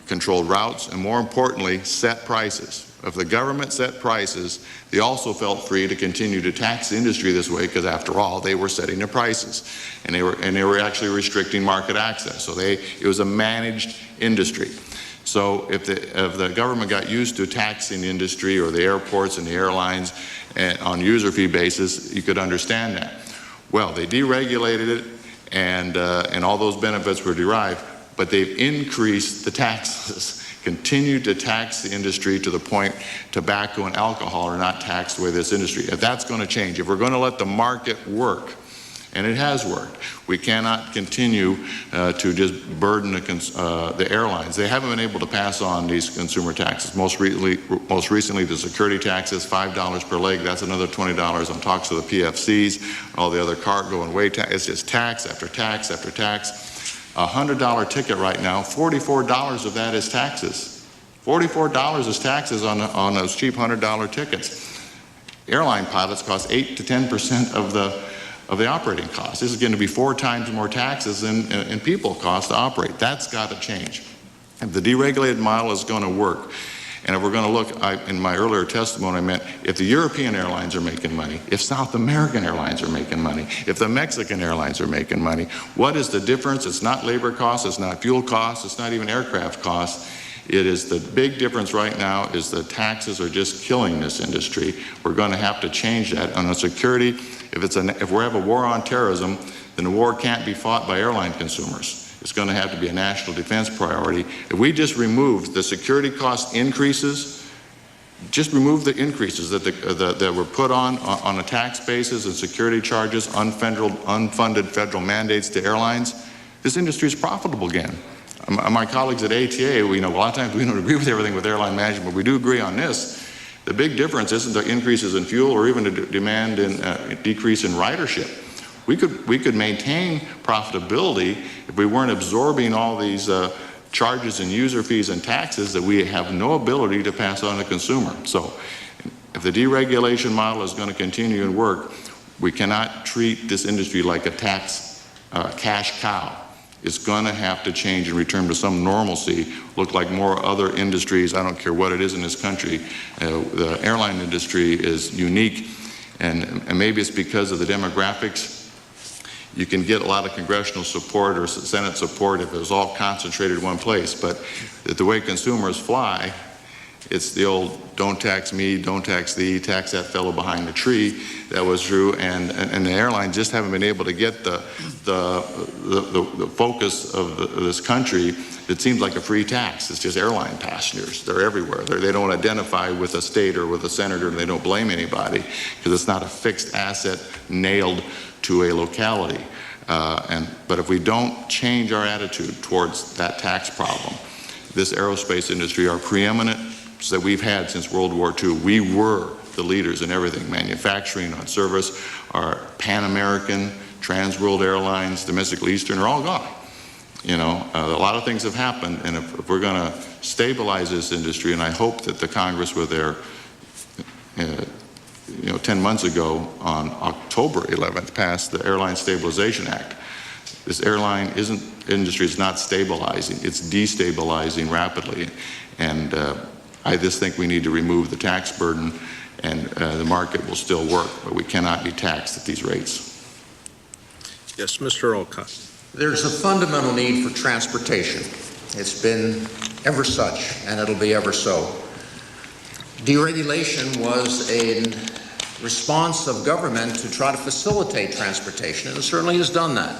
controlled routes and, more importantly, set prices. If the government set prices, they also felt free to continue to tax the industry this way because, after all, they were setting the prices, and they were actually restricting market access. So it was a managed industry. So if the government got used to taxing the industry or the airports and the airlines on user fee basis, you could understand that. Well, they deregulated it, and all those benefits were derived, but they've increased the taxes, continued to tax the industry to the point tobacco and alcohol are not taxed the way this industry. If that's going to change, if we're going to let the market work, and it has worked, we cannot continue to just burden the airlines. They haven't been able to pass on these consumer taxes. Most recently, the security taxes, $5 per leg. That's another $20 on talks of the PFCs, all the other cargo and weight tax. It's just tax after tax after tax. A $100 ticket right now, $44 of that is taxes. $44 is taxes on those cheap $100 tickets. Airline pilots cost 8 to 10% of the operating costs. This is going to be 4 times more taxes than people cost to operate. That's got to change. If the deregulated model is going to work, And if we're going to look, in my earlier testimony, I meant if the European airlines are making money, if South American airlines are making money, if the Mexican airlines are making money, what is the difference? It's not labor costs, it's not fuel costs, it's not even aircraft costs. It is the big difference right now is the taxes are just killing this industry. We're going to have to change that. On security, if we have a war on terrorism, then the war can't be fought by airline consumers. It's going to have to be a national defense priority. If we just remove the security cost increases, just remove the increases that were put on a tax basis and security charges, unfunded federal mandates to airlines, this industry is profitable again. My colleagues at ATA, a lot of times we don't agree with everything with airline management, but we do agree on this. The big difference isn't the increases in fuel or even the demand and decrease in ridership. We could maintain profitability if we weren't absorbing all these charges and user fees and taxes that we have no ability to pass on to the consumer. So if the deregulation model is going to continue and work, we cannot treat this industry like a tax cash cow. It's going to have to change and return to some normalcy, look like more other industries. I don't care what it is in this country. The airline industry is unique, and maybe it's because of the demographics. You can get a lot of congressional support or Senate support if it was all concentrated in one place, but the way consumers fly, it's the old don't tax me, don't tax thee, tax that fellow behind the tree. That was true, and the airlines just haven't been able to get the focus of this country. It seems like a free tax. It's just airline passengers. They're everywhere. They don't identify with a state or with a senator, and they don't blame anybody because it's not a fixed asset nailed to a locality. But if we don't change our attitude towards that tax problem, this aerospace industry, our preeminent that we've had since World War II, we were the leaders in everything, manufacturing, on service, our Pan-American, Trans-World Airlines, domestic Eastern are all gone. A lot of things have happened, and if we're going to stabilize this industry, and I hope that the Congress with their 10 months ago on October 11th passed the Airline Stabilization Act. This airline industry is not stabilizing, it's destabilizing rapidly. And I just think we need to remove the tax burden, and the market will still work, but we cannot be taxed at these rates. Yes, Mr. Olcott. There's a fundamental need for transportation. It's been ever such, and it'll be ever so. Deregulation was a response of government to try to facilitate transportation, and it certainly has done that.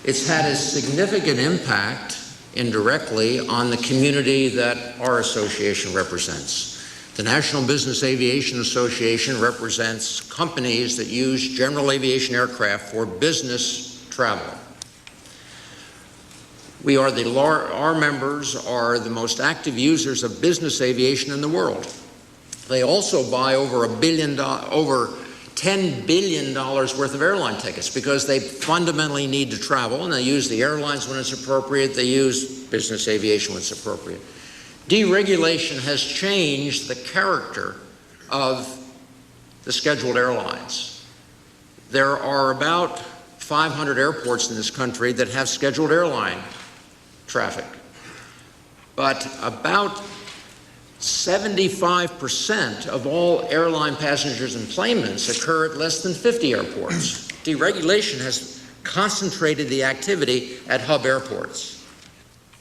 It's had a significant impact indirectly on the community that our association represents. The National Business Aviation Association represents companies that use general aviation aircraft for business travel. Our members are the most active users of business aviation in the world. They also buy over $10 billion worth of airline tickets because they fundamentally need to travel, and they use the airlines when it's appropriate. They use business aviation when it's appropriate. Deregulation has changed the character of the scheduled airlines. There are about 500 airports in this country that have scheduled airline traffic, but about 75% of all airline passengers and enplanements occur at less than 50 airports. Deregulation has concentrated the activity at hub airports.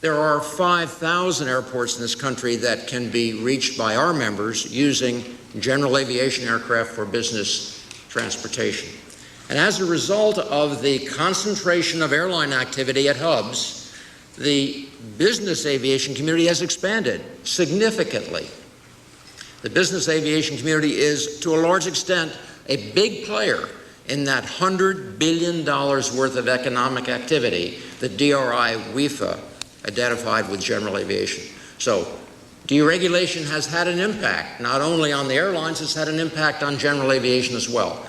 There are 5,000 airports in this country that can be reached by our members using general aviation aircraft for business transportation. And as a result of the concentration of airline activity at hubs, the business aviation community has expanded significantly. The business aviation community is, to a large extent, a big player in that $100 billion worth of economic activity that DRI WIFA identified with general aviation. So deregulation has had an impact, not only on the airlines, it's had an impact on general aviation as well.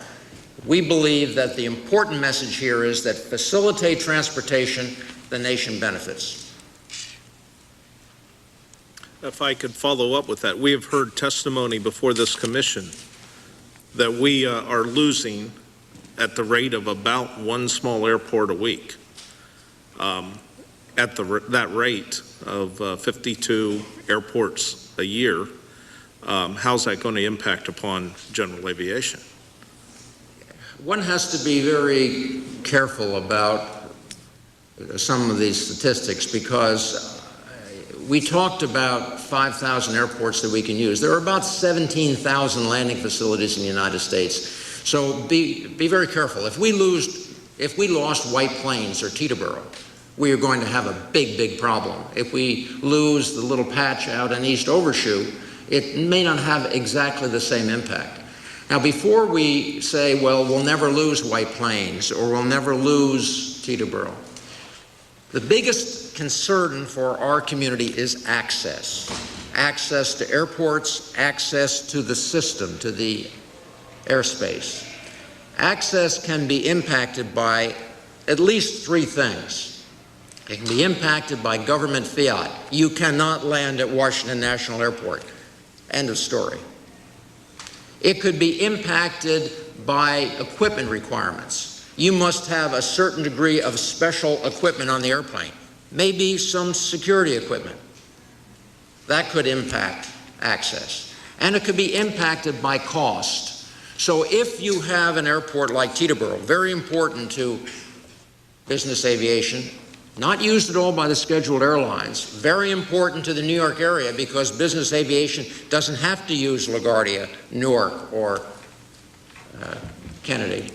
We believe that the important message here is that facilitate transportation, the nation benefits. If I could follow up with that, we have heard testimony before this commission that we are losing at the rate of about one small airport a week. At that rate of 52 airports a year, how's that going to impact upon general aviation? One has to be very careful about some of these statistics because we talked about 5,000 airports that we can use. There are about 17,000 landing facilities in the United States. So be very careful. If we lost White Plains or Teterboro, we are going to have a big problem. If we lose the little patch out in East Overshoe, it may not have exactly the same impact. Now, before we say, well, we'll never lose White Plains or we'll never lose Teterboro, the biggest concern for our community is access. Access to airports, access to the system, to the airspace. Access can be impacted by at least three things. It can be impacted by government fiat. You cannot land at Washington National Airport. End of story. It could be impacted by equipment requirements. You must have a certain degree of special equipment on the airplane, maybe some security equipment. That could impact access. And it could be impacted by cost. So if you have an airport like Teterboro, very important to business aviation, not used at all by the scheduled airlines, very important to the New York area because business aviation doesn't have to use LaGuardia, Newark, or Kennedy.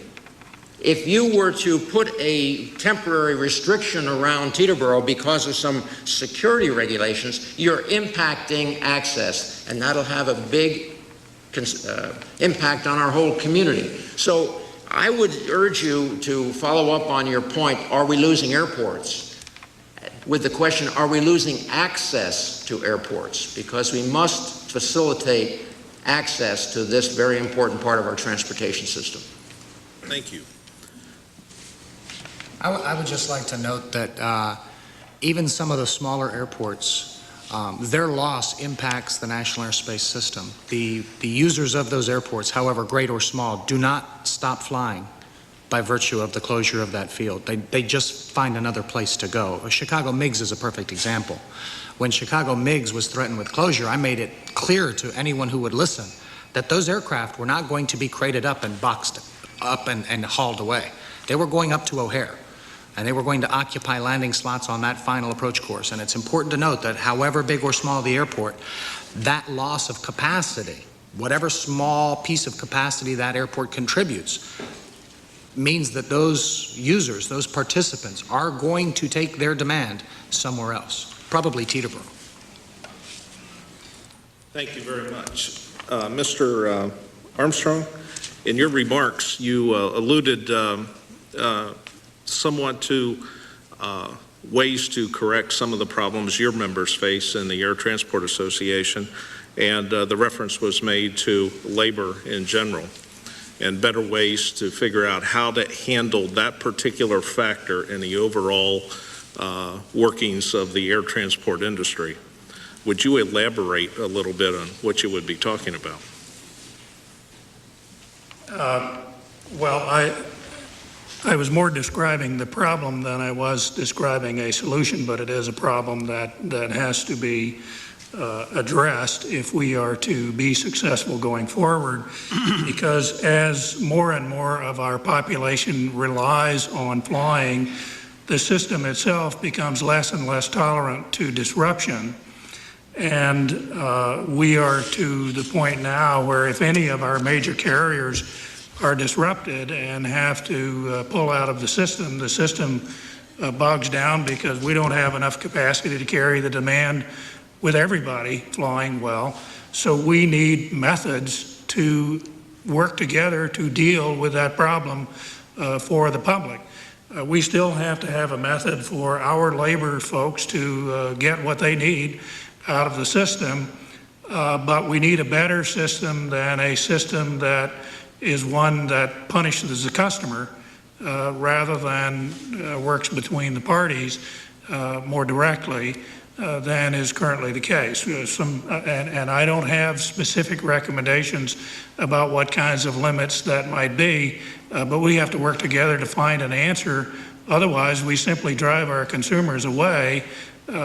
If you were to put a temporary restriction around Teterboro because of some security regulations, you're impacting access, and that'll have a big impact on our whole community. So I would urge you to follow up on your point, are we losing airports? With the question, are we losing access to airports? Because we must facilitate access to this very important part of our transportation system. Thank you. I would just like to note that even some of the smaller airports, their loss impacts the national airspace system. The users of those airports, however great or small, do not stop flying by virtue of the closure of that field. They just find another place to go. Chicago MiGs is a perfect example. When Chicago MiGs was threatened with closure, I made it clear to anyone who would listen that those aircraft were not going to be crated up and boxed up and hauled away. They were going up to O'Hare, and they were going to occupy landing slots on that final approach course. And it's important to note that however big or small the airport, that loss of capacity, whatever small piece of capacity that airport contributes, means that those users, those participants, are going to take their demand somewhere else, probably Teterboro. Thank you very much. Mr. Armstrong, in your remarks, you alluded somewhat to ways to correct some of the problems your members face in the Air Transport Association, and the reference was made to labor in general and better ways to figure out how to handle that particular factor in the overall workings of the air transport industry. Would you elaborate a little bit on what you would be talking about? Well, I was more describing the problem than I was describing a solution, but it is a problem that has to be addressed if we are to be successful going forward, because as more and more of our population relies on flying, the system itself becomes less and less tolerant to disruption. And we are to the point now where if any of our major carriers are disrupted and have to pull out of the system bogs down because we don't have enough capacity to carry the demand with everybody flying well. So we need methods to work together to deal with that problem for the public. We still have to have a method for our labor folks to get what they need out of the system, but we need a better system than a system that is one that punishes the customer rather than works between the parties more directly than is currently the case. And I don't have specific recommendations about what kinds of limits that might be, but we have to work together to find an answer. Otherwise, we simply drive our consumers away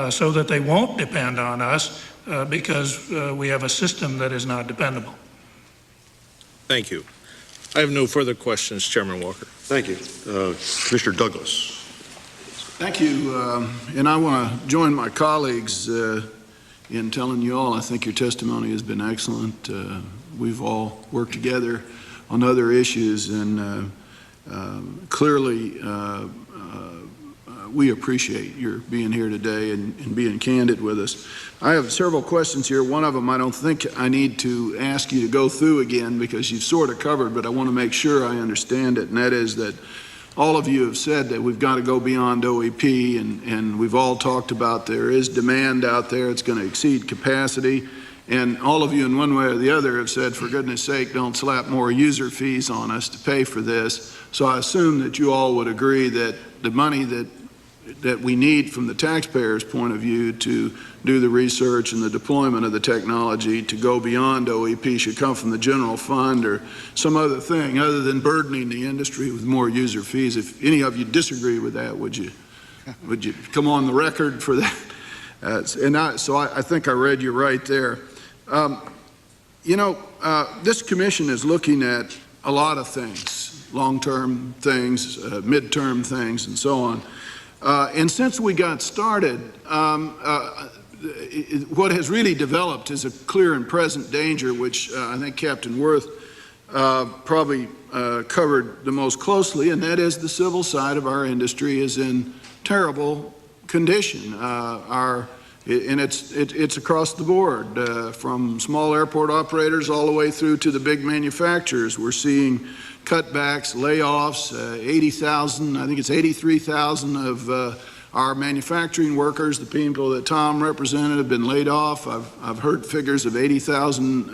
so that they won't depend on us because we have a system that is not dependable. Thank you. I have no further questions, Chairman Walker. Thank you. Commissioner Douglas. Thank you, and I want to join my colleagues in telling you all I think your testimony has been excellent. We've all worked together on other issues, and clearly we appreciate your being here today and being candid with us. I have several questions here. One of them I don't think I need to ask you to go through again because you've sort of covered, but I want to make sure I understand it, and that is that all of you have said that we've got to go beyond OEP, and we've all talked about there is demand out there. It's going to exceed capacity. And all of you in one way or the other have said, for goodness sake, don't slap more user fees on us to pay for this. So I assume that you all would agree that the money that we need from the taxpayer's point of view to do the research and the deployment of the technology to go beyond OEP should come from the general fund or some other thing other than burdening the industry with more user fees. If any of you disagree with that, would you come on the record for that? So I think I read you right there. This commission is looking at a lot of things, long-term things, mid-term things, and so on. And since we got started, what has really developed is a clear and present danger, which I think Captain Worth probably covered the most closely, and that is the civil side of our industry is in terrible condition. And it's across the board, from small airport operators all the way through to the big manufacturers. We're seeing cutbacks, layoffs, 80,000, I think it's 83,000 of our manufacturing workers, the people that Tom represented, have been laid off. I've heard figures of 80,000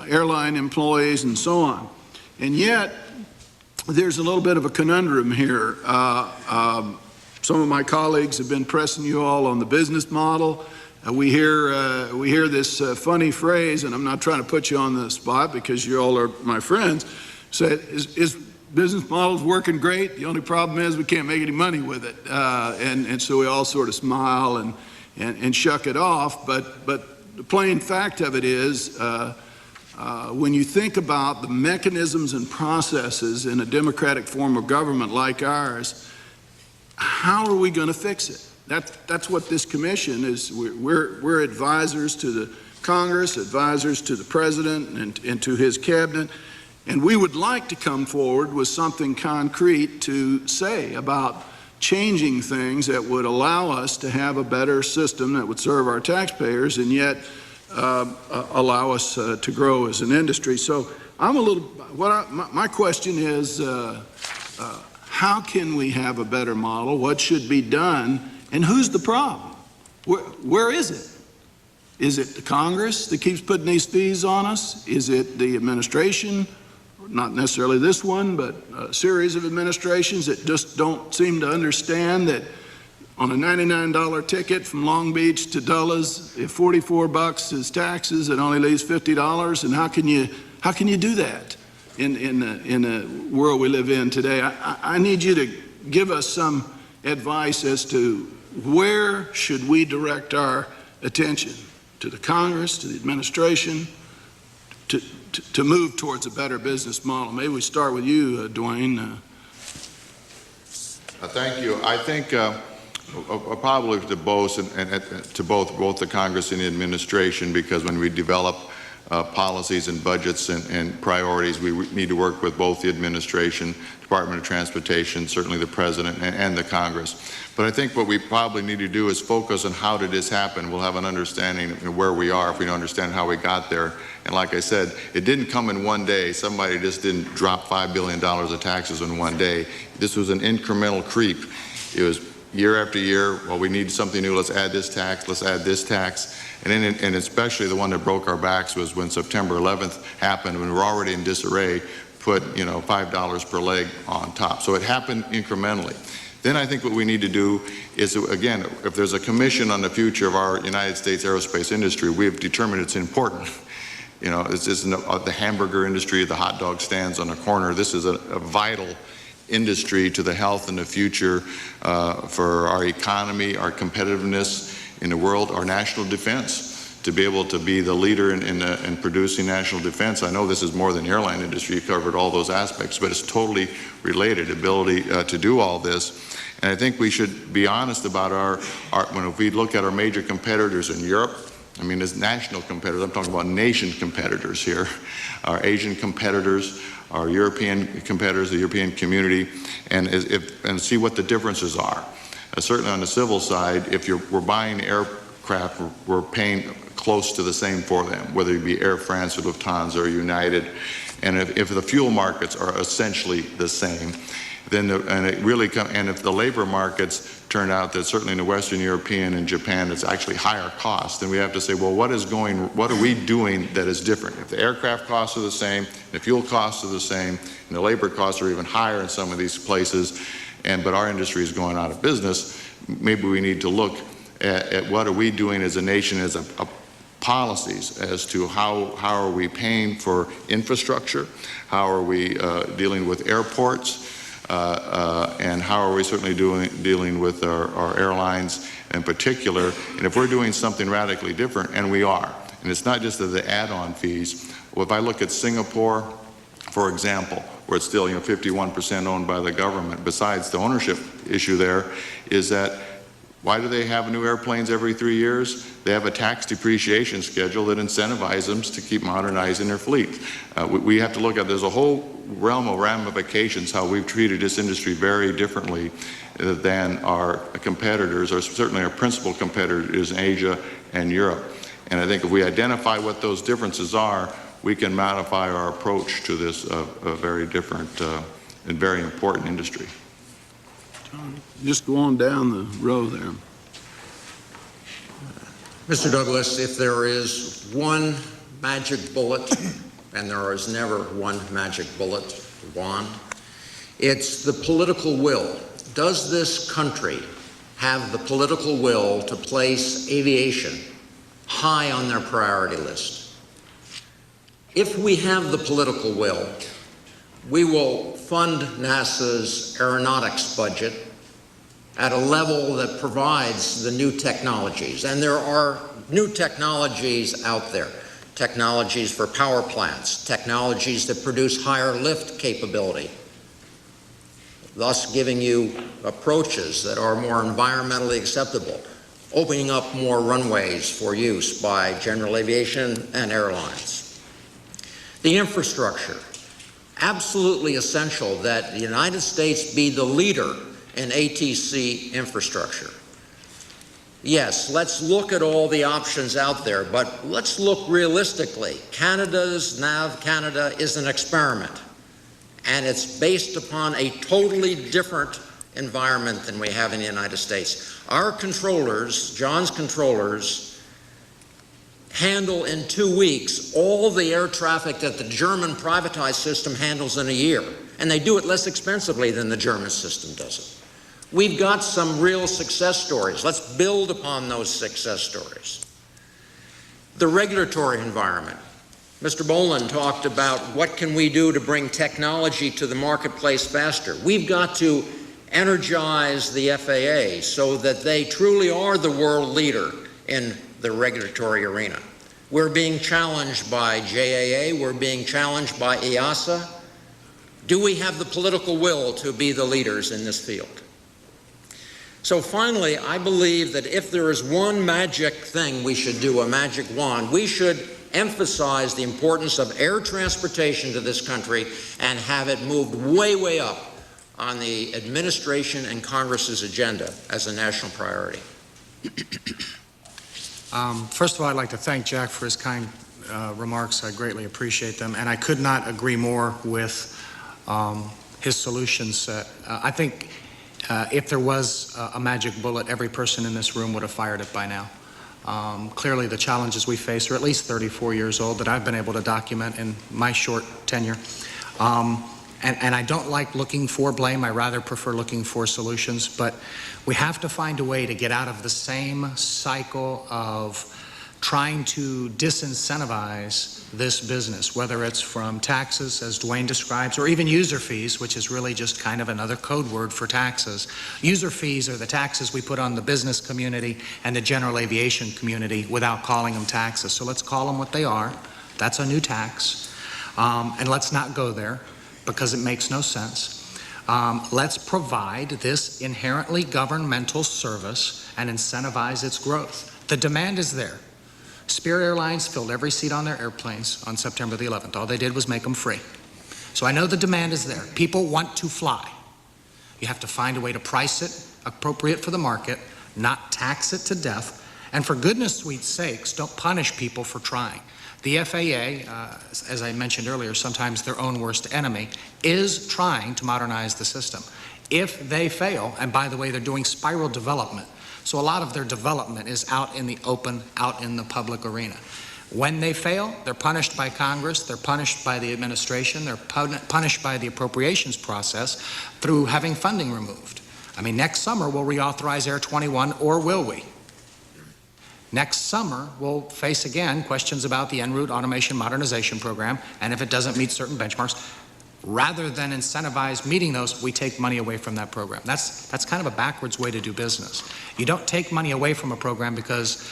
airline employees and so on. And yet, there's a little bit of a conundrum here. Some of my colleagues have been pressing you all on the business model. We hear this funny phrase, and I'm not trying to put you on the spot because you all are my friends, say, is business model's working great? The only problem is we can't make any money with it. And so we all sort of smile and shuck it off. But the plain fact of it is, when you think about the mechanisms and processes in a democratic form of government like ours, how are we going to fix it? That's what this commission is. We're advisors to the Congress, advisors to the President and to his cabinet, and we would like to come forward with something concrete to say about changing things that would allow us to have a better system that would serve our taxpayers and yet allow us to grow as an industry. So I'm my question is, how can we have a better model? What should be done? And who's the problem? Where is it? Is it the Congress that keeps putting these fees on us? Is it the administration? Not necessarily this one, but a series of administrations that just don't seem to understand that on a $99 ticket from Long Beach to Dulles, if $44 is taxes, it only leaves $50. And how can you do that in the world we live in today? I need you to give us some advice as to where should we direct our attention, to the Congress, to the administration, to move towards a better business model. Maybe we start with you, Dwayne. Thank you. I think probably to both both the Congress and the administration, because when we develop policies and budgets and priorities, we need to work with both the administration, Department of Transportation, certainly the President, and the Congress. But I think what we probably need to do is focus on how did this happen. We'll have an understanding of where we are if we don't understand how we got there. And like I said, it didn't come in one day. Somebody just didn't drop $5 billion of taxes in one day. This was an incremental creep. It was year after year. Well, we need something new. Let's add this tax. Let's add this tax. And especially the one that broke our backs was when September 11th happened, when we were already in disarray, put $5 per leg on top. So it happened incrementally. Then I think what we need to do is, again, if there's a commission on the future of our United States aerospace industry, we've determined it's important. This isn't the hamburger industry, the hot dog stands on a corner. This is a vital industry to the health and the future for our economy, our competitiveness, in the world are national defense. To be able to be the leader in producing national defense. I know this is more than the airline industry. You covered all those aspects, but it's totally related, ability to do all this. And I think we should be honest about if we look at our major competitors in Europe, I mean, as national competitors, I'm talking about nation competitors here, our Asian competitors, our European competitors, the European community, and see what the differences are. Certainly on the civil side, if we're buying aircraft, we're paying close to the same for them, whether it be Air France or Lufthansa or United. And if the fuel markets are essentially the same, then if the labor markets turn out that certainly in the Western European and Japan it's actually higher cost, then we have to say, well, what are we doing that is different? If the aircraft costs are the same, the fuel costs are the same, and the labor costs are even higher in some of these places, but our industry is going out of business, maybe we need to look at what are we doing as a nation, as a policies as to how are we paying for infrastructure, how are we dealing with airports, and how are we certainly dealing with our airlines in particular. And if we're doing something radically different, and we are, and it's not just the add-on fees. Well, if I look at Singapore, for example, where it's still 51% owned by the government, besides the ownership issue there, is that why do they have new airplanes every 3 years? They have a tax depreciation schedule that incentivizes them to keep modernizing their fleet. We have to look at, there's a whole realm of ramifications how we've treated this industry very differently than our competitors, or certainly our principal competitors in Asia and Europe. And I think if we identify what those differences are, we can modify our approach to this very different and very important industry. Just go on down the row there. Mr. Douglas, if there is one magic bullet, and there is never one magic bullet, wand, it's the political will. Does this country have the political will to place aviation high on their priority list? If we have the political will, we will fund NASA's aeronautics budget at a level that provides the new technologies. And there are new technologies out there. Technologies for power plants, technologies that produce higher lift capability, thus giving you approaches that are more environmentally acceptable, opening up more runways for use by general aviation and airlines. The infrastructure, absolutely essential that the United States be the leader in ATC infrastructure. Yes, let's look at all the options out there, but let's look realistically. Canada's NAV Canada is an experiment, and it's based upon a totally different environment than we have in the United States. Our controllers, John's controllers, handle in 2 weeks all the air traffic that the German privatized system handles in a year, and they do it less expensively than the German system does it. We've got some real success stories. Let's build upon those success stories. The regulatory environment. Mr. Boland talked about what can we do to bring technology to the marketplace faster. We've got to energize the FAA so that they truly are the world leader in the regulatory arena. We're being challenged by JAA, we're being challenged by EASA. Do we have the political will to be the leaders in this field? So finally, I believe that if there is one magic thing we should do, a magic wand, we should emphasize the importance of air transportation to this country and have it moved way, way up on the administration and Congress's agenda as a national priority. First of all, I'd like to thank Jack for his kind remarks. I greatly appreciate them, and I could not agree more with his solution set. I think if there was a magic bullet, every person in this room would have fired it by now. Clearly, the challenges we face are at least 34 years old that I've been able to document in my short tenure. And I don't like looking for blame. I rather prefer looking for solutions. But we have to find a way to get out of the same cycle of trying to disincentivize this business, whether it's from taxes, as Dwayne describes, or even user fees, which is really just kind of another code word for taxes. User fees are the taxes we put on the business community and the general aviation community without calling them taxes. So let's call them what they are. That's a new tax. And let's not go there because it makes no sense. Let's provide this inherently governmental service and incentivize its growth. The demand is there. Spirit Airlines filled every seat on their airplanes on September the 11th. All they did was make them free. So I know the demand is there. People want to fly. You have to find a way to price it appropriate for the market, not tax it to death, and for goodness sweet sakes, don't punish people for trying. The FAA, as I mentioned earlier, sometimes their own worst enemy, is trying to modernize the system. If they fail, and by the way, they're doing spiral development, so a lot of their development is out in the open, out in the public arena. When they fail, they're punished by Congress, they're punished by the administration, they're punished by the appropriations process through having funding removed. I mean, next summer we'll reauthorize Air 21, or will we? Next summer, we'll face again questions about the en route automation modernization program, and if it doesn't meet certain benchmarks, rather than incentivize meeting those, we take money away from that program. That's kind of a backwards way to do business. You don't take money away from a program because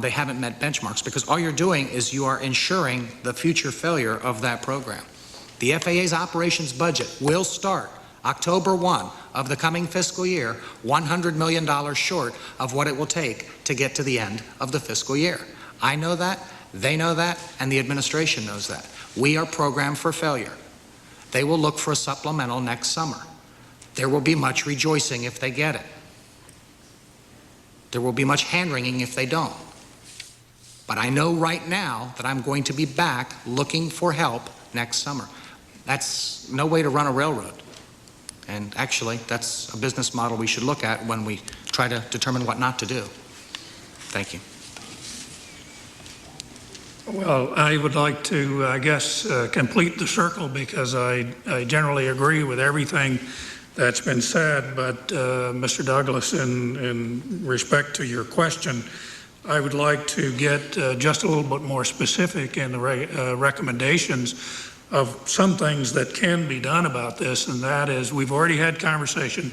they haven't met benchmarks, because all you're doing is you are ensuring the future failure of that program. The FAA's operations budget will start October 1 of the coming fiscal year, $100 million short of what it will take to get to the end of the fiscal year. I know that, they know that, and the administration knows that. We are programmed for failure. They will look for a supplemental next summer. There will be much rejoicing if they get it. There will be much hand-wringing if they don't. But I know right now that I'm going to be back looking for help next summer. That's no way to run a railroad. And actually, that's a business model we should look at when we try to determine what not to do. Thank you. Well, I would like to, I guess, complete the circle, because I generally agree with everything that's been said, but Mr. Douglas, in respect to your question, I would like to get just a little bit more specific in the recommendations of some things that can be done about this, and that is, we've already had conversation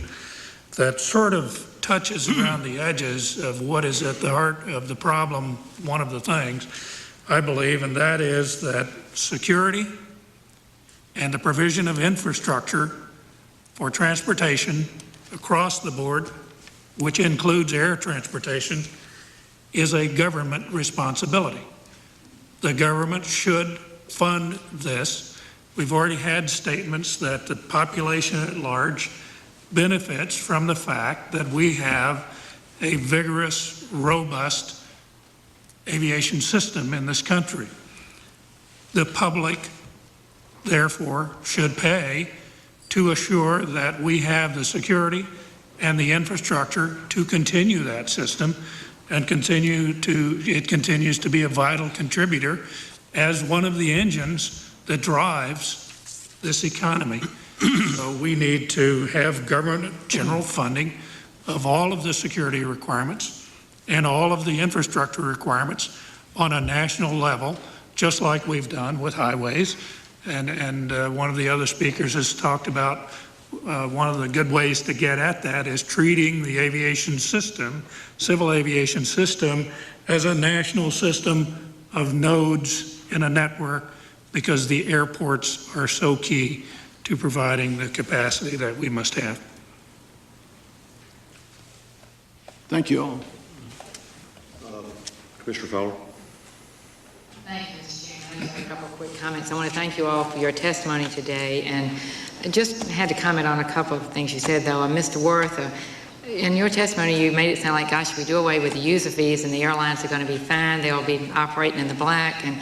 that sort of touches around the edges of what is at the heart of the problem. One of the things I believe, and that is that security and the provision of infrastructure for transportation across the board, which includes air transportation, is a government responsibility. The government should fund this. We've already had statements that the population at large benefits from the fact that we have a vigorous, robust aviation system in this country. The public, therefore, should pay to assure that we have the security and the infrastructure to continue that system and it continues to be a vital contributor as one of the engines that drives this economy. So we need to have government general funding of all of the security requirements and all of the infrastructure requirements on a national level, just like we've done with highways. And one of the other speakers has talked about one of the good ways to get at that is treating the aviation system, civil aviation system, as a national system of nodes in a network, because the airports are so key to providing the capacity that we must have. Thank you all. Commissioner Fowler. Thank you, Mr. Chairman. I have a couple of quick comments. I want to thank you all for your testimony today, and I just had to comment on a couple of things you said, though. Mr. Worth, in your testimony, you made it sound like, gosh, if we do away with the user fees and the airlines are going to be fine, they'll be operating in the black, and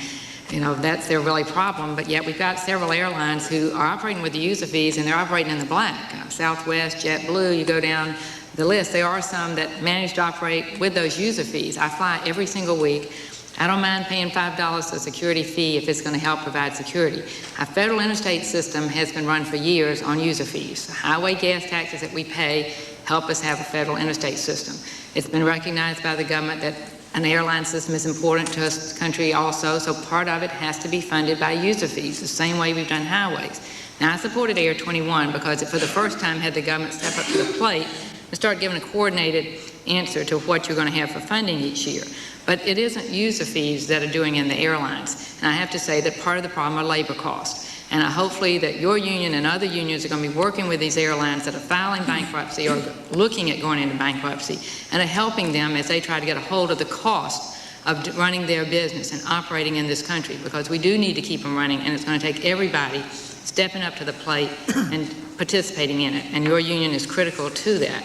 you know, that's their really problem. But yet we've got several airlines who are operating with the user fees and they're operating in the black. Southwest, JetBlue, you go down the list. There are some that manage to operate with those user fees. I fly every single week. I don't mind paying $5 a security fee if it's going to help provide security. Our federal interstate system has been run for years on user fees. The highway gas taxes that we pay help us have a federal interstate system. It's been recognized by the government that an airline system is important to this country also, so part of it has to be funded by user fees, the same way we've done highways. Now, I supported Air 21 because it, for the first time, had the government step up to the plate and start giving a coordinated answer to what you're going to have for funding each year. But it isn't user fees that are doing in the airlines. And I have to say that part of the problem are labor costs. And hopefully that your union and other unions are going to be working with these airlines that are filing bankruptcy or looking at going into bankruptcy and are helping them as they try to get a hold of the cost of running their business and operating in this country, because we do need to keep them running, and it's going to take everybody stepping up to the plate and participating in it. And your union is critical to that.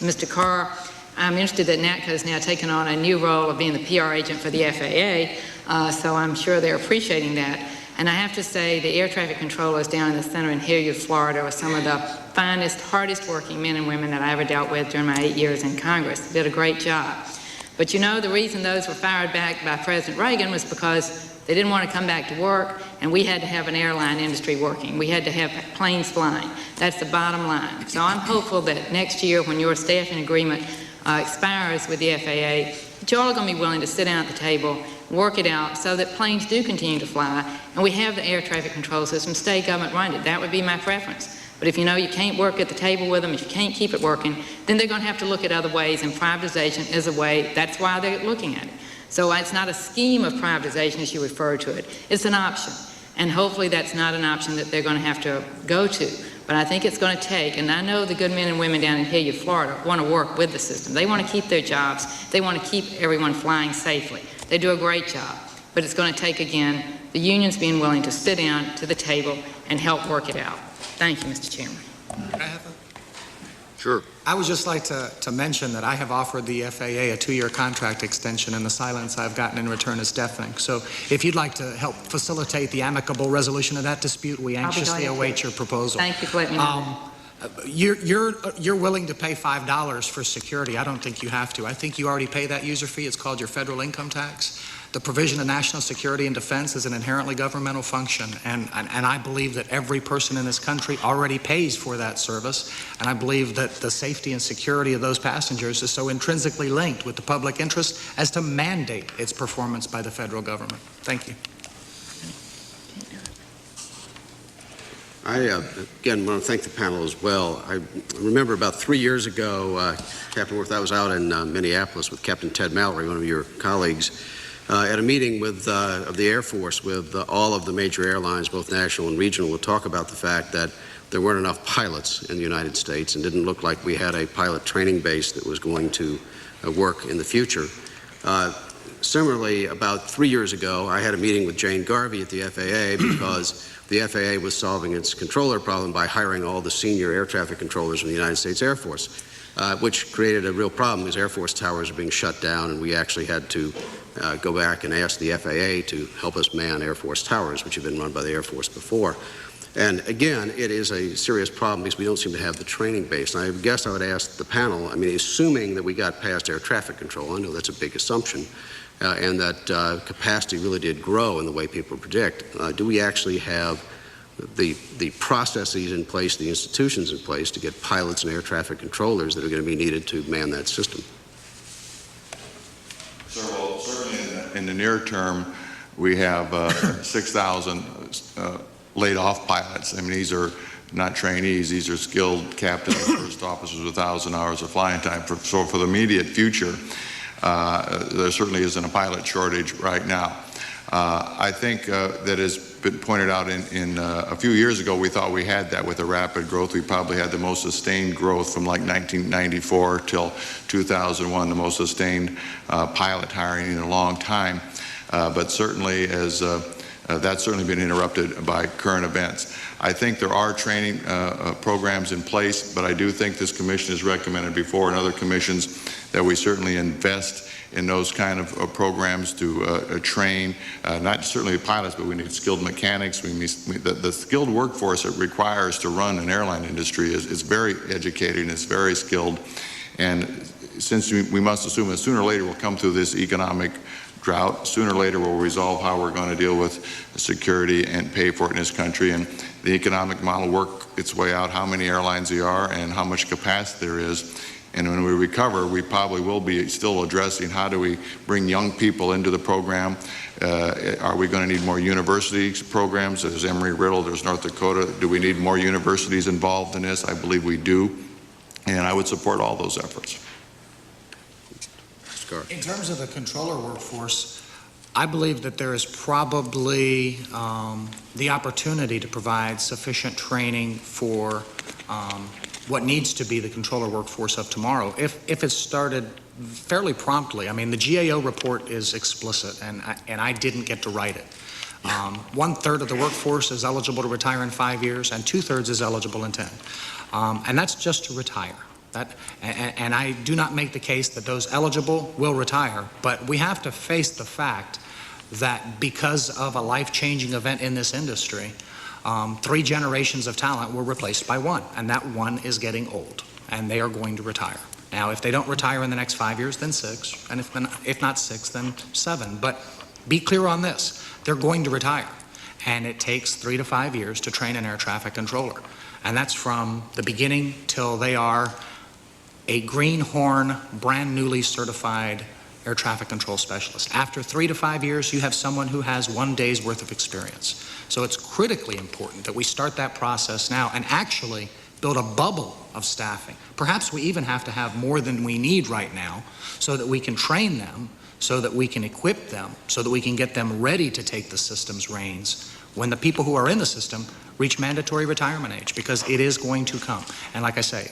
Mr. Carr, I'm interested that NATCA has now taken on a new role of being the PR agent for the FAA, so I'm sure they're appreciating that. And I have to say, the air traffic controllers down in the center in Hilliard, Florida, are some of the finest, hardest working men and women that I ever dealt with during my 8 years in Congress. They did a great job. But you know, the reason those were fired back by President Reagan was because they didn't want to come back to work, and we had to have an airline industry working. We had to have planes flying. That's the bottom line. So I'm hopeful that next year, when your staffing agreement expires with the FAA, that you all are going to be willing to sit down at the table, work it out so that planes do continue to fly, and we have the air traffic control system stay government run. That would be my preference. But if you know you can't work at the table with them, if you can't keep it working, then they're going to have to look at other ways, and privatization is a way. That's why they're looking at it. So it's not a scheme of privatization as you refer to it. It's an option. And hopefully that's not an option that they're going to have to go to. But I think it's going to take, and I know the good men and women down in Hilliard, Florida, want to work with the system. They want to keep their jobs. They want to keep everyone flying safely. They do a great job. But it's going to take, again, the unions being willing to sit down to the table and help work it out. Thank you, Mr. Chairman. Can I have a... Sure. I would just like to mention that I have offered the FAA a 2-year contract extension, and the silence I've gotten in return is deafening. So if you'd like to help facilitate the amicable resolution of that dispute, we anxiously await your proposal. Thank you for letting me know. You're willing to pay $5 for security. I don't think you have to. I think you already pay that user fee. It's called your federal income tax. The provision of national security and defense is an inherently governmental function, and I believe that every person in this country already pays for that service, and I believe that the safety and security of those passengers is so intrinsically linked with the public interest as to mandate its performance by the federal government. Thank you. I, again, want to thank the panel as well. I remember about 3 years ago, Captain Worth, I was out in Minneapolis with Captain Ted Mallory, one of your colleagues, at a meeting with, of the Air Force with all of the major airlines, both national and regional, to talk about the fact that there weren't enough pilots in the United States and didn't look like we had a pilot training base that was going to work in the future. Similarly, about 3 years ago, I had a meeting with Jane Garvey at the FAA because the FAA was solving its controller problem by hiring all the senior air traffic controllers in the United States Air Force, which created a real problem because Air Force towers are being shut down, and we actually had to go back and ask the FAA to help us man Air Force towers, which have been run by the Air Force before. And again, it is a serious problem because we don't seem to have the training base. And I guess I would ask the panel, I mean, assuming that we got past air traffic control, I know that's a big assumption, and that capacity really did grow in the way people predict, do we actually have the processes in place, the institutions in place to get pilots and air traffic controllers that are going to be needed to man that system? Sir, well, certainly in the near term, we have 6,000 laid-off pilots. I mean, these are not trainees. These are skilled captains, first officers with 1,000 hours of flying time. So for the immediate future, there certainly isn't a pilot shortage right now. I think that has been pointed out in a few years ago, we thought we had that with the rapid growth. We probably had the most sustained growth from like 1994 till 2001, the most sustained pilot hiring in a long time. But certainly as that's certainly been interrupted by current events. I think there are training programs in place, but I do think this commission has recommended before and other commissions that we certainly invest in those kind of programs to train, not certainly pilots, but we need skilled mechanics. The skilled workforce it requires to run an airline industry is very educated and it's very skilled. And since we must assume that sooner or later we'll come through this economic drought, sooner or later we'll resolve how we're going to deal with security and pay for it in this country, and the economic model work its way out, how many airlines there are and how much capacity there is. And when we recover, we probably will be still addressing how do we bring young people into the program. Are we going to need more university programs? There's Emory-Riddle, there's North Dakota. Do we need more universities involved in this? I believe we do. And I would support all those efforts. In terms of the controller workforce, I believe that there is probably the opportunity to provide sufficient training for what needs to be the controller workforce of tomorrow, if it's started fairly promptly. I mean, the GAO report is explicit, and I didn't get to write it. 1/3 of the workforce is eligible to retire in 5 years, and 2/3 is eligible in 10. And that's just to retire. And I do not make the case that those eligible will retire, but we have to face the fact that because of a life-changing event in this industry, 3 generations of talent were replaced by 1, and that 1 is getting old, and they are going to retire. Now, if they don't retire in the next 5 years, then 6, and if not 6, then 7. But be clear on this, they're going to retire, and it takes 3 to 5 years to train an air traffic controller, and that's from the beginning till they are a greenhorn, brand newly certified air traffic control specialist. After 3 to 5 years, you have someone who has 1 day's worth of experience. So it's critically important that we start that process now and actually build a bubble of staffing. Perhaps we even have to have more than we need right now so that we can train them, so that we can equip them, so that we can get them ready to take the system's reins when the people who are in the system reach mandatory retirement age, because it is going to come. And like I say,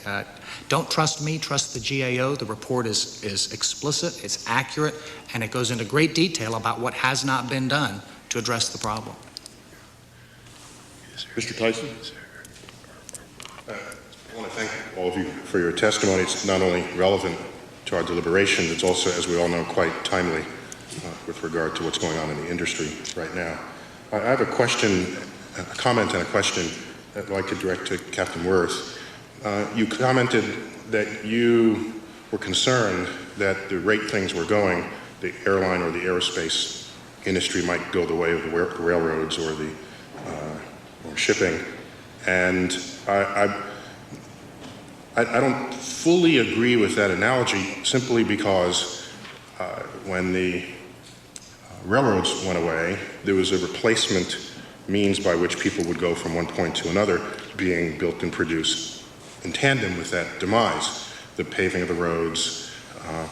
don't trust me, trust the GAO. The report is explicit, it's accurate, and it goes into great detail about what has not been done to address the problem. Mr. Tyson? I want to thank all of you for your testimony. It's not only relevant to our deliberations, it's also, as we all know, quite timely with regard to what's going on in the industry right now. I have a question, a comment and a question that I'd like to direct to Captain Worth. You commented that you were concerned that the rate things were going, the airline or the aerospace industry might go the way of the railroads or the or shipping. And I don't fully agree with that analogy, simply because when the railroads went away, there was a replacement means by which people would go from one point to another being built and produced in tandem with that demise, the paving of the roads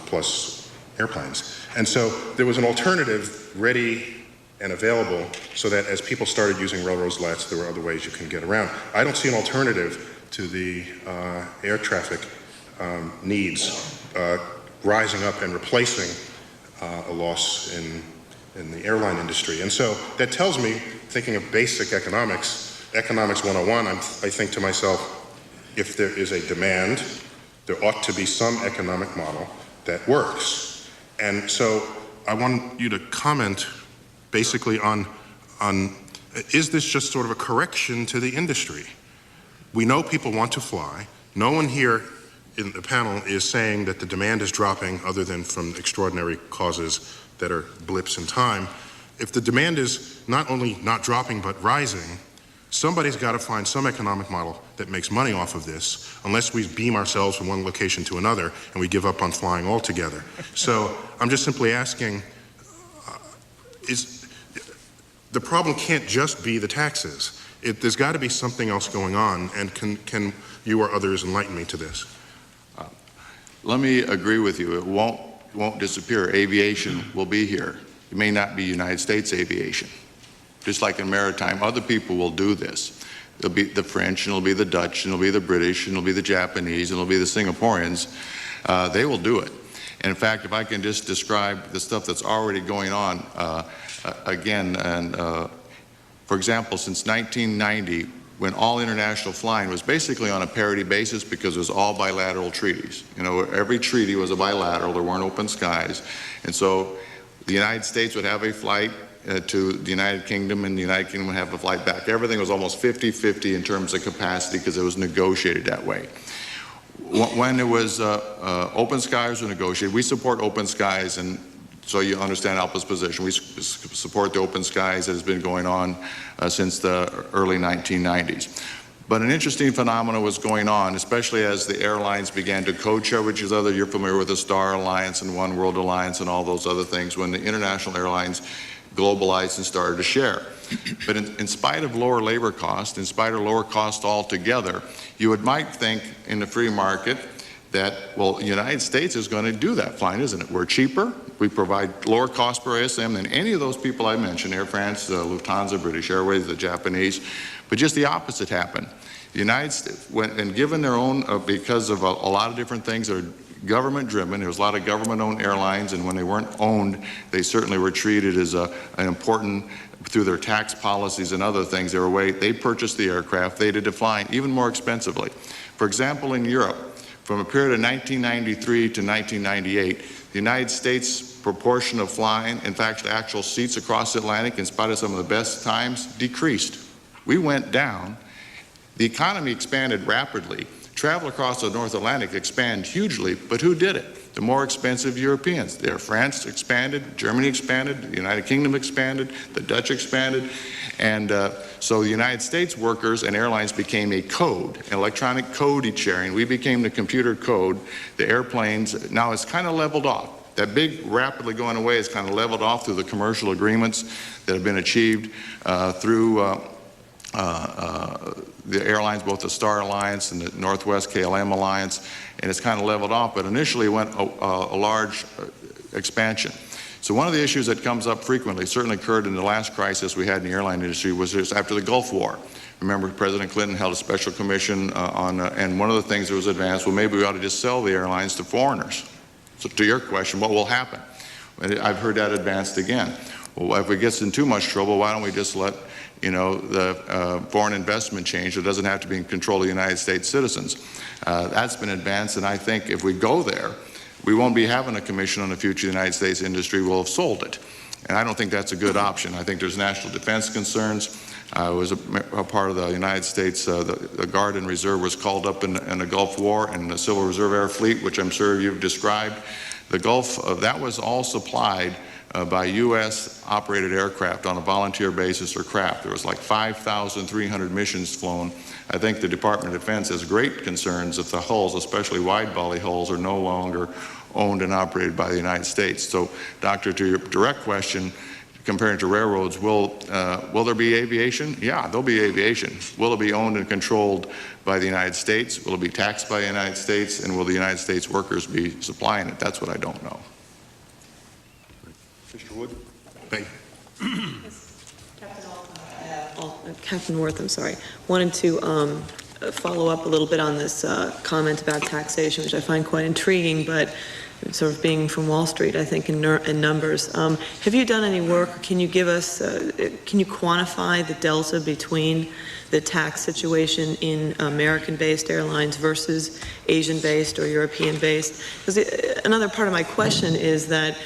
plus airplanes. And so there was an alternative ready and available so that as people started using railroads less, there were other ways you can get around. I don't see an alternative to the air traffic needs rising up and replacing a loss in the airline industry. And so that tells me, thinking of basic economics 101, I think to myself, if there is a demand, there ought to be some economic model that works. And so I want you to comment basically on is this just sort of a correction to the industry? We know people want to fly. No one here in the panel is saying that the demand is dropping other than from extraordinary causes that are blips in time. If the demand is not only not dropping but rising, somebody's got to find some economic model that makes money off of this, unless we beam ourselves from one location to another and we give up on flying altogether. So I'm just simply asking, the problem can't just be the taxes. There's got to be something else going on, and can you or others enlighten me to this? Let me agree with you. It won't disappear. Aviation will be here. It may not be United States aviation. Just like in maritime, other people will do this. It'll be the French, and it'll be the Dutch, and it'll be the British, and it'll be the Japanese, and it'll be the Singaporeans. They will do it. And in fact, if I can just describe the stuff that's already going on again, and for example, since 1990, when all international flying was basically on a parity basis because it was all bilateral treaties. You know, every treaty was a bilateral, there weren't open skies. And so the United States would have a flight to the United Kingdom, and the United Kingdom would have a flight back. Everything was almost 50-50 in terms of capacity because it was negotiated that way. When it was open skies were negotiated, we support open skies, and so you understand ALPA's position. We support the open skies that has been going on since the early 1990s. But an interesting phenomenon was going on, especially as the airlines began to code-share with each other. You're familiar with the Star Alliance and One World Alliance and all those other things, when the international airlines globalized and started to share. But in spite of lower labor costs, in spite of lower costs altogether, you might think in the free market that, well, the United States is going to do that flying, isn't it? We're cheaper. We provide lower cost per ASM than any of those people I mentioned, Air France, Lufthansa, British Airways, the Japanese. But just the opposite happened. The United States, and given their own, because of a lot of different things that are government-driven, there was a lot of government-owned airlines, and when they weren't owned, they certainly were treated as an important, through their tax policies and other things, they purchased the aircraft, they did the flying even more expensively. For example, in Europe, from a period of 1993 to 1998, the United States proportion of flying, in fact, the actual seats across the Atlantic, in spite of some of the best times, decreased. We went down. The economy expanded rapidly. Travel across the North Atlantic expanded hugely, but who did it? The more expensive Europeans. Air France expanded, Germany expanded, the United Kingdom expanded, the Dutch expanded, and so the United States workers and airlines became a code, an electronic code sharing. We became the computer code. The airplanes, now it's kind of leveled off. That big rapidly going away is kind of leveled off through the commercial agreements that have been achieved through the airlines, both the Star Alliance and the Northwest KLM Alliance, and it's kind of leveled off, but initially went a large expansion. So one of the issues that comes up frequently, certainly occurred in the last crisis we had in the airline industry, was just after the Gulf War. Remember, President Clinton held a special commission and one of the things that was advanced, well, maybe we ought to just sell the airlines to foreigners. So to your question, what will happen? I've heard that advanced again. Well, if it gets in too much trouble, why don't we just let the foreign investment change? It doesn't have to be in control of the United States citizens. That's been advanced, and I think if we go there, we won't be having a commission on the future of the United States industry. We'll have sold it. And I don't think that's a good option. I think there's national defense concerns. I was a part of the United States, the Guard and Reserve was called up in the Gulf War, and the Civil Reserve Air Fleet, which I'm sure you've described. The Gulf, that was all supplied by U.S. operated aircraft on a volunteer basis or craft. There was like 5,300 missions flown. I think the Department of Defense has great concerns if the hulls, especially wide-body hulls, are no longer owned and operated by the United States. So, Doctor, to your direct question, comparing to railroads, will there be aviation? Yeah, there'll be aviation. Will it be owned and controlled by the United States? Will it be taxed by the United States? And will the United States workers be supplying it? That's what I don't know. Mr. Wood? Thank you. Captain Worth, I'm sorry. Wanted to follow up a little bit on this comment about taxation, which I find quite intriguing, but sort of being from Wall Street, I think, in numbers. Have you done any work? Can you give us, can you quantify the delta between the tax situation in American-based airlines versus Asian-based or European-based? Because another part of my question is that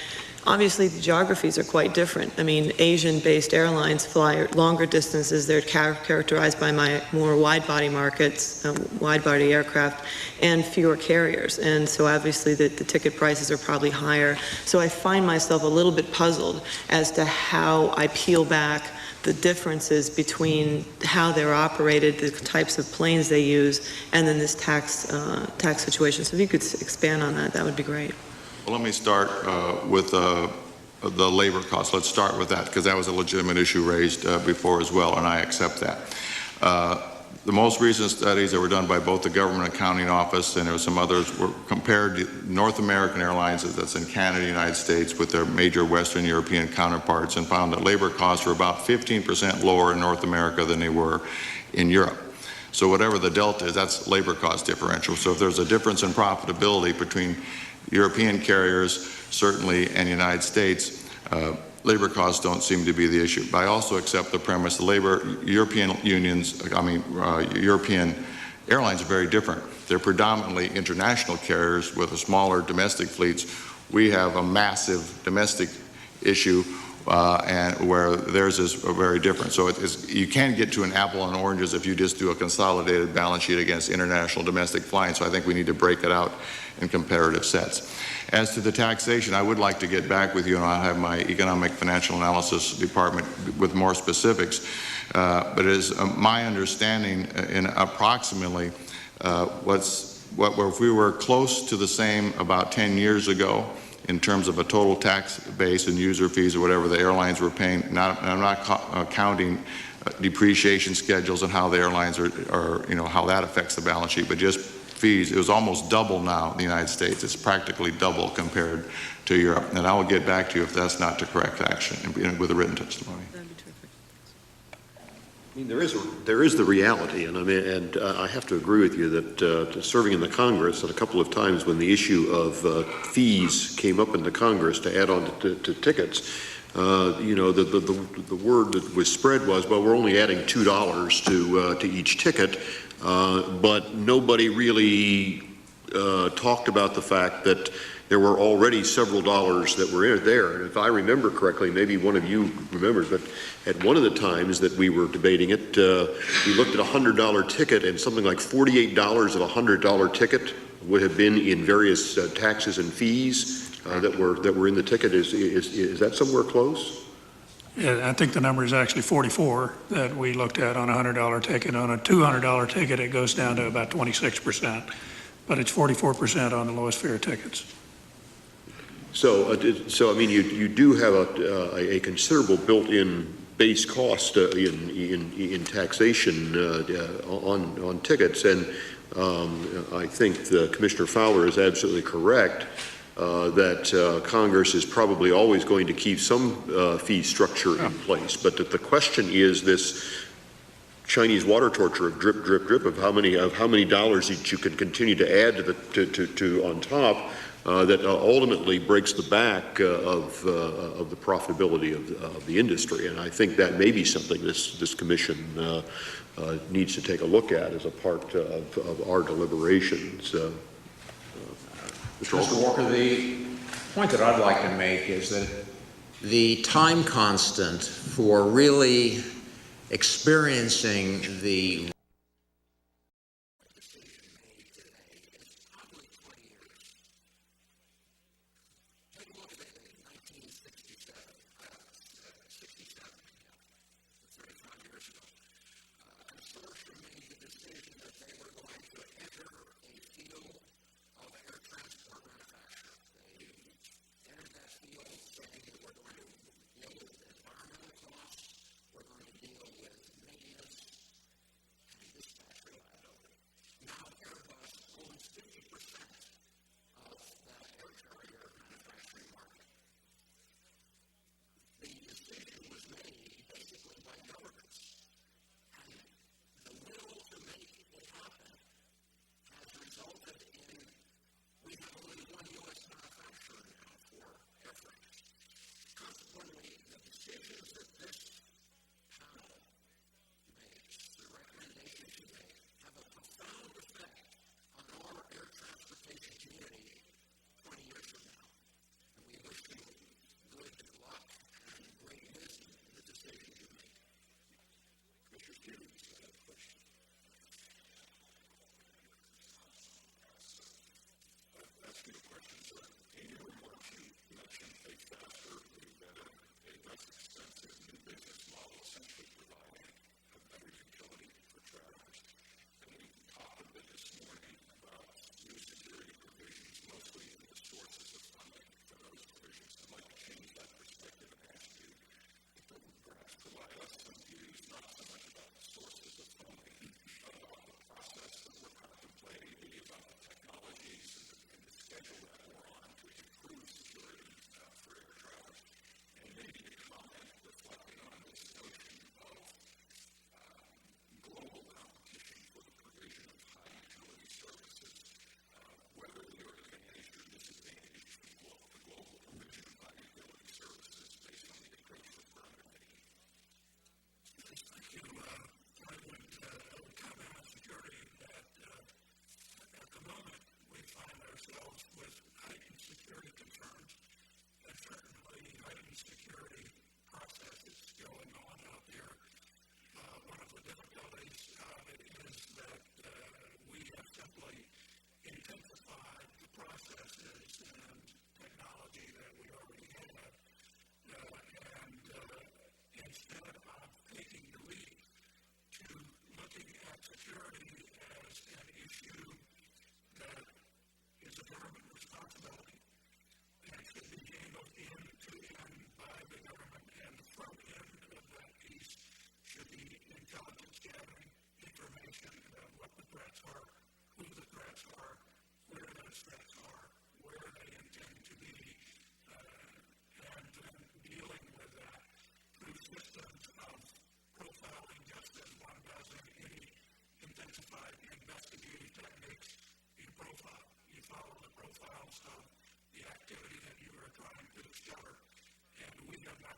obviously the geographies are quite different. I mean, Asian-based airlines fly longer distances. They're characterized by more wide-body markets, wide-body aircraft, and fewer carriers. And so obviously the ticket prices are probably higher. So I find myself a little bit puzzled as to how I peel back the differences between how they're operated, the types of planes they use, and then this tax situation. So if you could expand on that, that would be great. Well, let me start with the labor costs. Let's start with that, because that was a legitimate issue raised before as well, and I accept that. The most recent studies that were done by both the Government Accounting Office and there were some others were compared North American airlines, that's in Canada, United States, with their major Western European counterparts, and found that labor costs were about 15% lower in North America than they were in Europe. So whatever the delta is, that's labor cost differential. So if there's a difference in profitability between European carriers, certainly, and United States, labor costs don't seem to be the issue. But I also accept the premise the European airlines are very different. They're predominantly international carriers with a smaller domestic fleets. We have a massive domestic issue and where theirs is very different. So you can't get to an apple and oranges if you just do a consolidated balance sheet against international domestic flying. So I think we need to break it out in comparative sets. As to the taxation, I would like to get back with you, and I'll have my economic financial analysis department with more specifics. But it is my understanding in approximately if we were close to the same about 10 years ago in terms of a total tax base and user fees or whatever the airlines were paying. I'm not counting depreciation schedules and how the airlines are, how that affects the balance sheet, but just fees. It was almost double now in the United States. It's practically double compared to Europe. And I will get back to you if that's not the correct action with a written testimony. I mean, there is the reality, and I have to agree with you that serving in the Congress, at a couple of times when the issue of fees came up in the Congress to add on to tickets, the word that was spread was, well, we're only adding $2 to each ticket, but nobody really talked about the fact that there were already several dollars that were there. And if I remember correctly, maybe one of you remembers, but at one of the times that we were debating it, we looked at a $100 ticket, and something like $48 of a $100 ticket would have been in various taxes and fees that were in the ticket. Is that somewhere close? Yeah, I think the number is actually 44 that we looked at on a $100 ticket. On a $200 ticket, it goes down to about 26%, but it's 44% on the lowest fare tickets. So I mean, you do have a considerable built-in base cost in taxation on tickets, and I think Commissioner Fowler is absolutely correct that Congress is probably always going to keep some fee structure in place, but that the question is this Chinese water torture of drip, drip, drip of how many dollars each you can continue to add to on top. That ultimately breaks the back of the profitability of the industry, and I think that may be something this commission needs to take a look at as a part of our deliberations. Mr. Walker, the point that I'd like to make is that the time constant for really experiencing the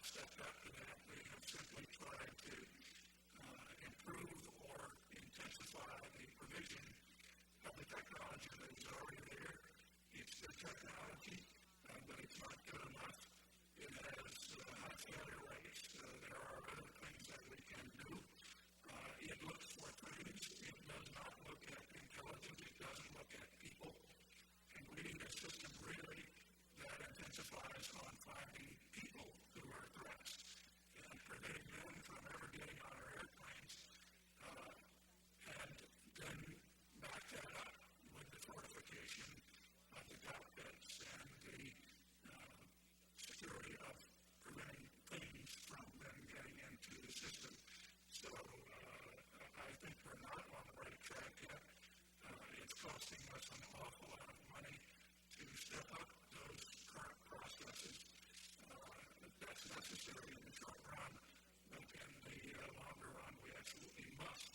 stepped up to that. We have simply tried to improve or intensify the provision of the technology that is already there. It's the technology, but it's not good enough. It has high failure rates. There are other things that we can do. It looks for things. It does not look at intelligence. It doesn't look at people. And we need a system really that intensifies on finding people who are threats and preventing them from ever getting on our airplanes. And then back that up with the fortification of the cockpits and the security of preventing things from them getting into the system. So I think we're not on the right track yet. It's costing us an awful lot of money to step up those current processes. That's necessary in the short run, but in the longer run, we absolutely must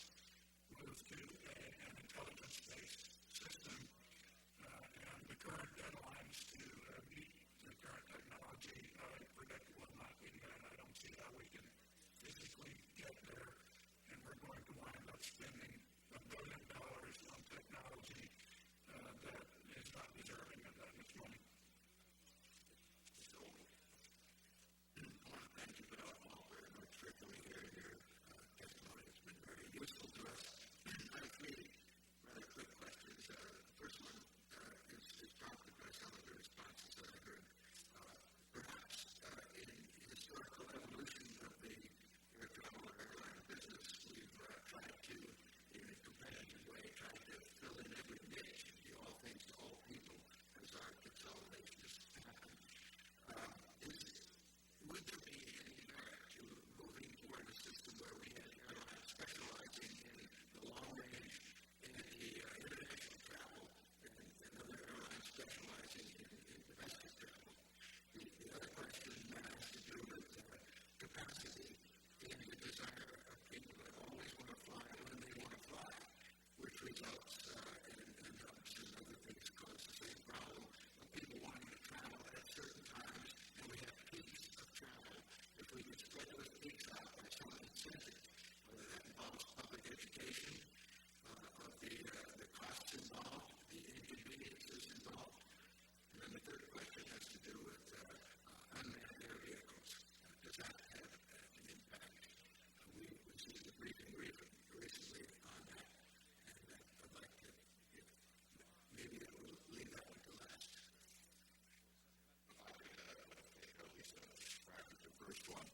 move to an intelligence-based system. And the current deadlines to meet the current technology, I predict will not be met. I don't see how we can physically get there, and we're going to wind up spending $1 billion on technology that is not deserving of that much money. So, I want to thank you all very much for coming here. Your testimony has been very useful to us. I have three rather quick questions. The first one is prompted by some of the responses that I heard. Perhaps in historical evolution of the air travel or airline business, we've tried to, in a competitive way, tried to fill in every niche and do all things to all people as our consolidation has happened. Would there be any merit to moving toward a system where we had airlines specializing in the long range and the international travel and other airlines specializing in domestic travel? The other question has to do with capacity and the desire of people that always want to fly when they want to fly, which results in hubs and other things cause the same problem of people wanting to travel at certain times, and we have peaks of travel. If we could spread those peaks out by some incentive, whether that involves public education, of the costs involved, the inconveniences involved. And then the third question has to do with unmanned air vehicles. Does that have an impact? We've seen the briefing recently on that, and I'd like to, maybe we'll leave that one to last. At least describe the first one.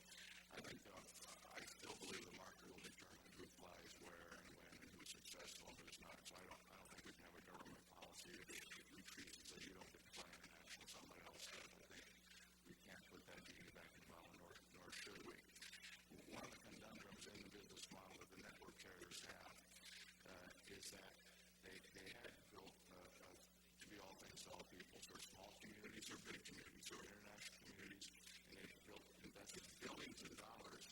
I think I still believe the market will determine who flies where and when and who's successful and who's not. So I don't think we can have a government policy that retreats and says you don't get to fly international, somebody else does. I think we can't put that genie back in the well, nor should we. One of the conundrums in the business model that the network carriers have is that they had built to be all things to all people, so small communities or big communities or international communities, and they've invested billions of dollars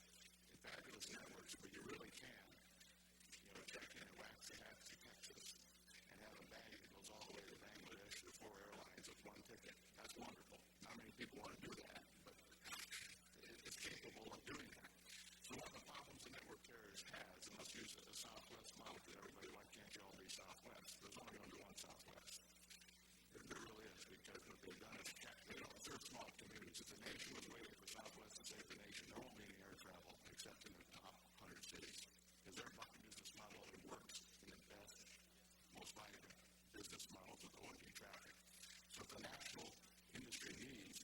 in fabulous networks, but you really can, check in at Waxahachie, Texas, and have a bag that goes all the way to Bangladesh to 4 airlines with one ticket. That's wonderful. Not many people want to do that, but it's capable of doing that. So one of the problems the network carriers has, and let's use a Southwest model for everybody, why can't you all be Southwest? There's only going to be one Southwest. There really is, because what they've done is they don't serve small communities. If the nation was waiting for Southwest to save the nation, there won't be any air travel except in the top 100 cities. Because their business model only works in the best, most vibrant business models with O&D traffic. So if the national industry needs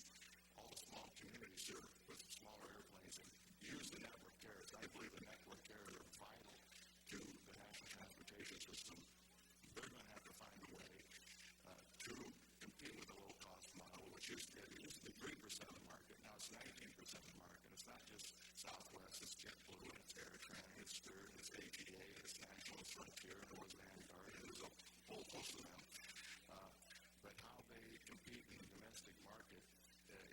all the small communities served with smaller airplanes and use the network carriers, I believe the network carriers are vital to the national transportation system. They're going to have to find a way to compete with the low-cost model, which used to be 3% of the market. Now it's 19% of the market. It's not just Southwest, it's JetBlue, and it's AirTran, it's Spirit, it's ATA, it's National, it's Frontier, and it was Vanguard, and there's a whole host of them. But how they compete in the domestic market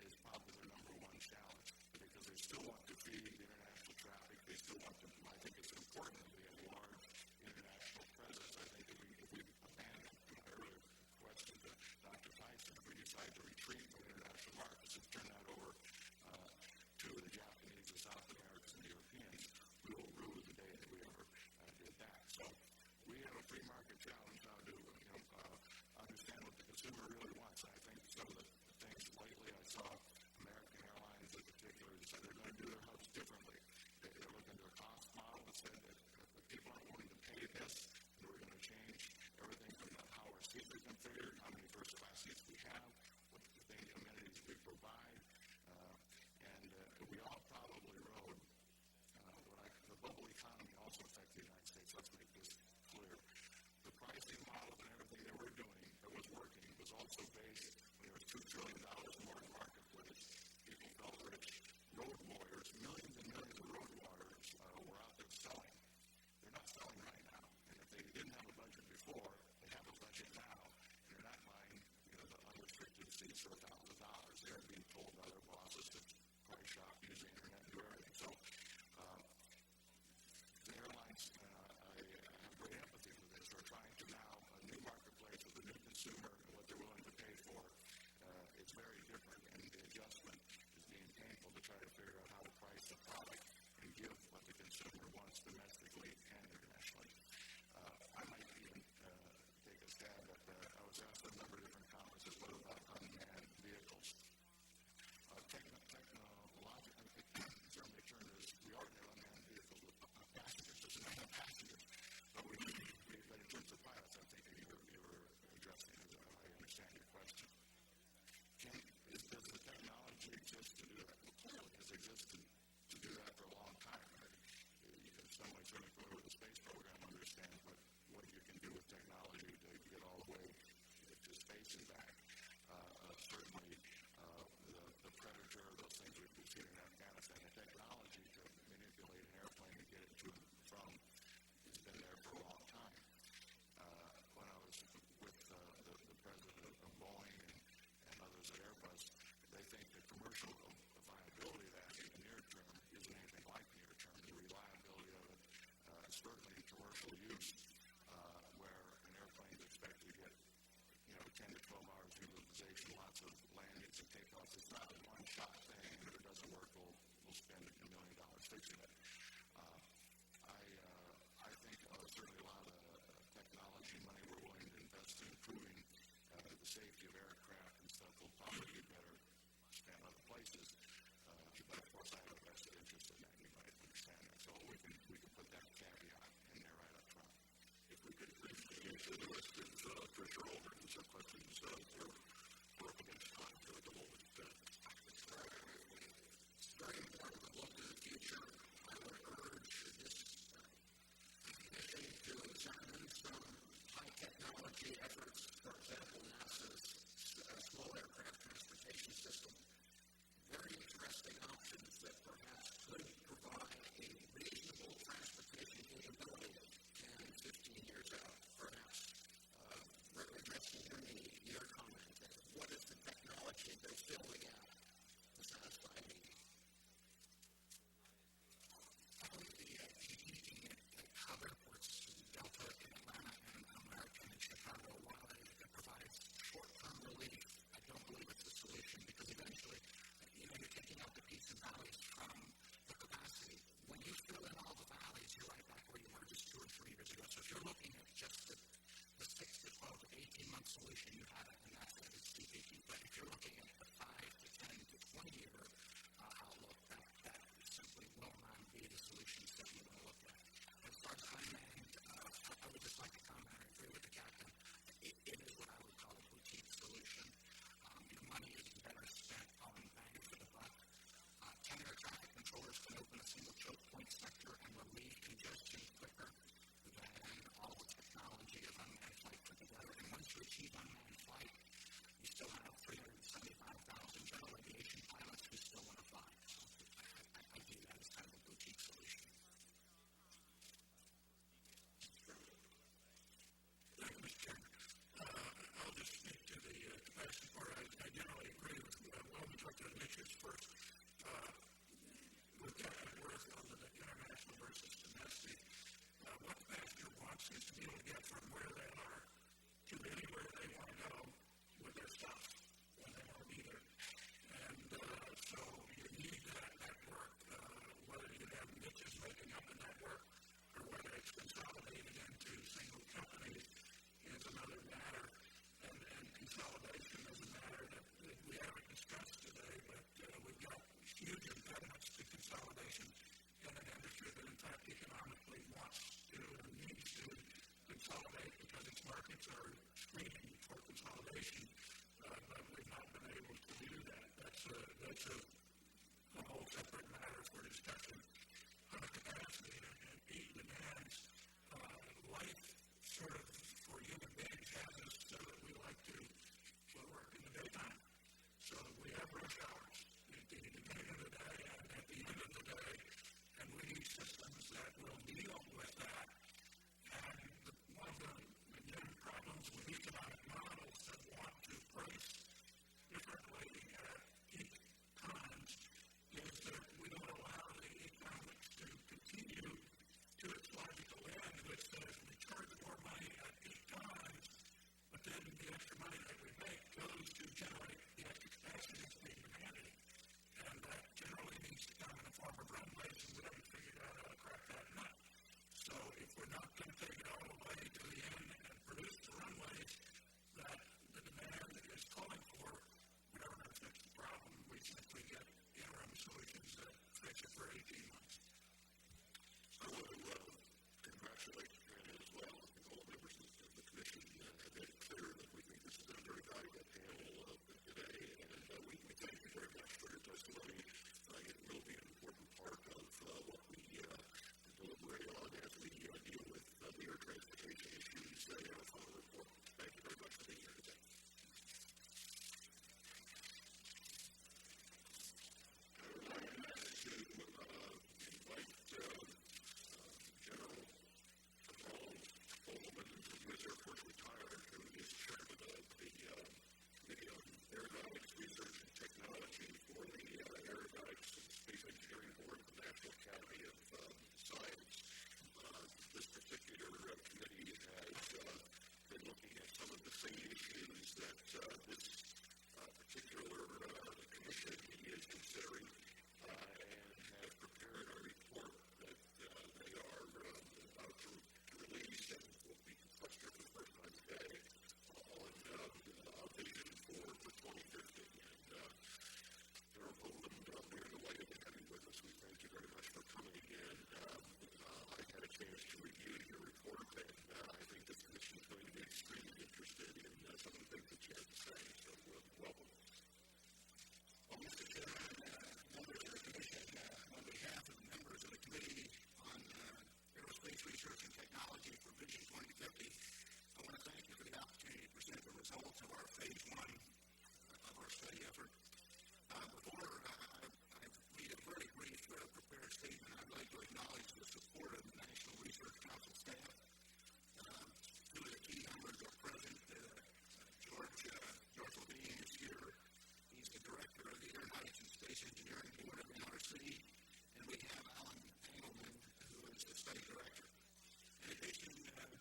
is probably their number one challenge, because they still want to feed the international traffic. They still want to, I think it's important that we have a large international presence. I think let's make this clear. The pricing model and everything that we're doing that was working was also based when there was $2 trillion more in the marketplace. People felt rich. Road warriors, millions and millions of road warriors were out there selling. They're not selling right now. And if they didn't have a budget before, they have a budget now. And they're not buying, the unrestricted seats for $1,000. They're being told by their bosses to price shop, use the internet, and do everything. So the airlines, I have great empathy for this. We're trying to now, a new marketplace with a new consumer and what they're willing to pay for. It's very different, and the adjustment is being painful to try to figure out how to price the product and give what the consumer wants domestically and internationally. I might even take a stab at I was asked a number of different comments what about unmanned vehicles. Technologically, certainly turned as we already have unmanned vehicles with passengers, just not passengers. But in terms of pilots, I think you were addressing, I understand your question. Does the technology exist to do that? Well, clearly it has existed to do that for a long time. Someone certainly familiar with the space program understands what you can do with technology to get all the way to space and back. Certainly, the Predator, those things we've seen in Afghanistan, the technology to manipulate an airplane and get it to and from has been there for a long time. When I was with the president of Boeing and others at Airbus, they think the commercial viability of that in the near term isn't anything like near term. The reliability of it, certainly in commercial use, where an airplane is expected to get 10 to 12 hours utilization, lots of landings and takeoffs. It's not a one-shot thing, and if it doesn't work, we'll spend $1 million fixing it. I think certainly a lot of technology money we're willing to invest in improving the safety of aircraft and stuff will probably be better spent other places. But of course, I have a vested interest in that. You might understand that. So we can put that caveat in there right up front. If we could briefly answer the rest of Commissioner Holder's questions, we're up against time here at the moment. It's very important to look to the future. I would urge this commission to examine some high technology efforts, for example, NASA's small aircraft transportation system. Very interesting options that perhaps could provide a reasonable transportation capability 10, 15 years out, perhaps. Addressing your comment, what is the technology that's building out to satisfy me? The hub airports, Delta in Atlanta and American in Chicago, while it provides short-term relief, I don't believe it's a solution because eventually, you're taking out the peaks and valleys from the capacity. When you fill in all the valleys, you're right back where you were just 2 or 3 years ago. So if you're looking at just the 6 to 12 to 18-month solution, you have it, and that's what it's speaking. But if you're looking at the 5 to 10 to 20-year outlook, that simply will not be the solution that you want to look at. As far as unmanned, I would just like to comment, I agree with the captain. It is what I would call a boutique solution. Your money is better spent on bang for the buck. 10 air traffic controllers can open a single choke point sector and relieve congestion quicker than all the technology of unmanned flight put together. And once you achieve unmanned flight, you still have 375,000 general aviation pilots who still want to fly. So I view that as kind of a boutique solution. Thank you, Mr. Chairman. I'll just speak to the capacity part. I generally agree with well, we talked to the niches first. With Captain Worth on the international versus domestic, what the passenger wants is to be able to get from where they are to anywhere they want to go with their stuff when they want to be there. And so you need that network, whether you have niches making up a network or whether it's consolidated into single companies is another matter. And consolidation is a matter that we haven't discussed today, but we've got huge impediments to consolidation in an industry that in fact economically wants to and needs to consolidate because its markets are screaming for consolidation, but we've not been able to do that. That's a whole separate matter for discussion. Capacity and demands the daytime. So we have rush hours at the beginning of the day and at the end of the day, and we need systems that will deal with that. And one of the problems with economic models that want to price differently at peak times is that we don't allow the economics to continue to its logical end, which says we charge more money at peak times, but then the extra money that we make goes to generate the extra capacity that's being demanded. And that generally needs to come in the form of runways, and we haven't figured out how to crack that nut. So if we're not going to take it all the way to the end and produce the runways that the demand is calling for, we're never going to fix the problem. We simply get interim solutions that fix it for 18 months. I want to congratulate the panel as well. I think all members of the commission have made it clear that we think this has been a very valuable panel today, and we thank you very much for your testimony. It will be an important part of what we deliberate on as we deal with the air transportation issues in our final report. Thank you very much for being here today. I would like to invite General Coleman, who is Air Force retired, who is chairman of the Committee on Aeronautics Research and Technology for the Aeronautics and Space Engineering Board of the National Academy of Science. This particular committee has been looking at some of the same issues that this particular commission is considering, and have prepared a report that they are about to release and will be discussed here for the first time today on a vision for 2050. And General Coleman, we're delighted to have you with us. We thank you very much for coming in. I had a chance to review your report, and I think this commission is going to be extremely interested in some of the things that you have to say. So welcome. Well, Mr. Chairman, members of the Commission, on behalf of the members of the Committee on Aerospace Research and Technology for Vision 2050, I want to thank you for the opportunity to present the results of our Phase 1 of our study effort. Before I read a very brief prepared statement, I'd like to acknowledge the support of the National Research Council staff. Two of the key members are present. George Levine is here. He's the director of the Aeronautics and Space Engineering Board of NRC, and we have Alan Engelman, who is the study director. In addition,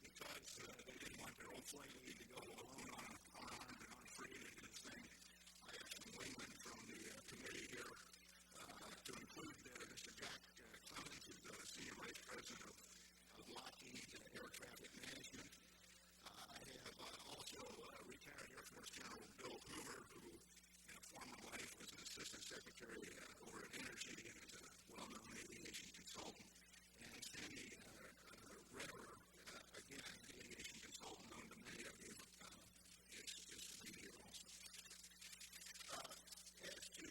because they didn't want their own flight lead to go alone unarmed and unafraid to do this thing, I have some wingmen from the committee here to include Mr. Jack Clemens, who's the Senior Vice President of Lockheed Air Traffic Management. I have also retired Air Force General Bill Hoover, who in a former life was an Assistant Secretary over at Energy and is a well-known aviation consultant. And Sandy Redder, again, an aviation consultant known to many of you, is here also. As to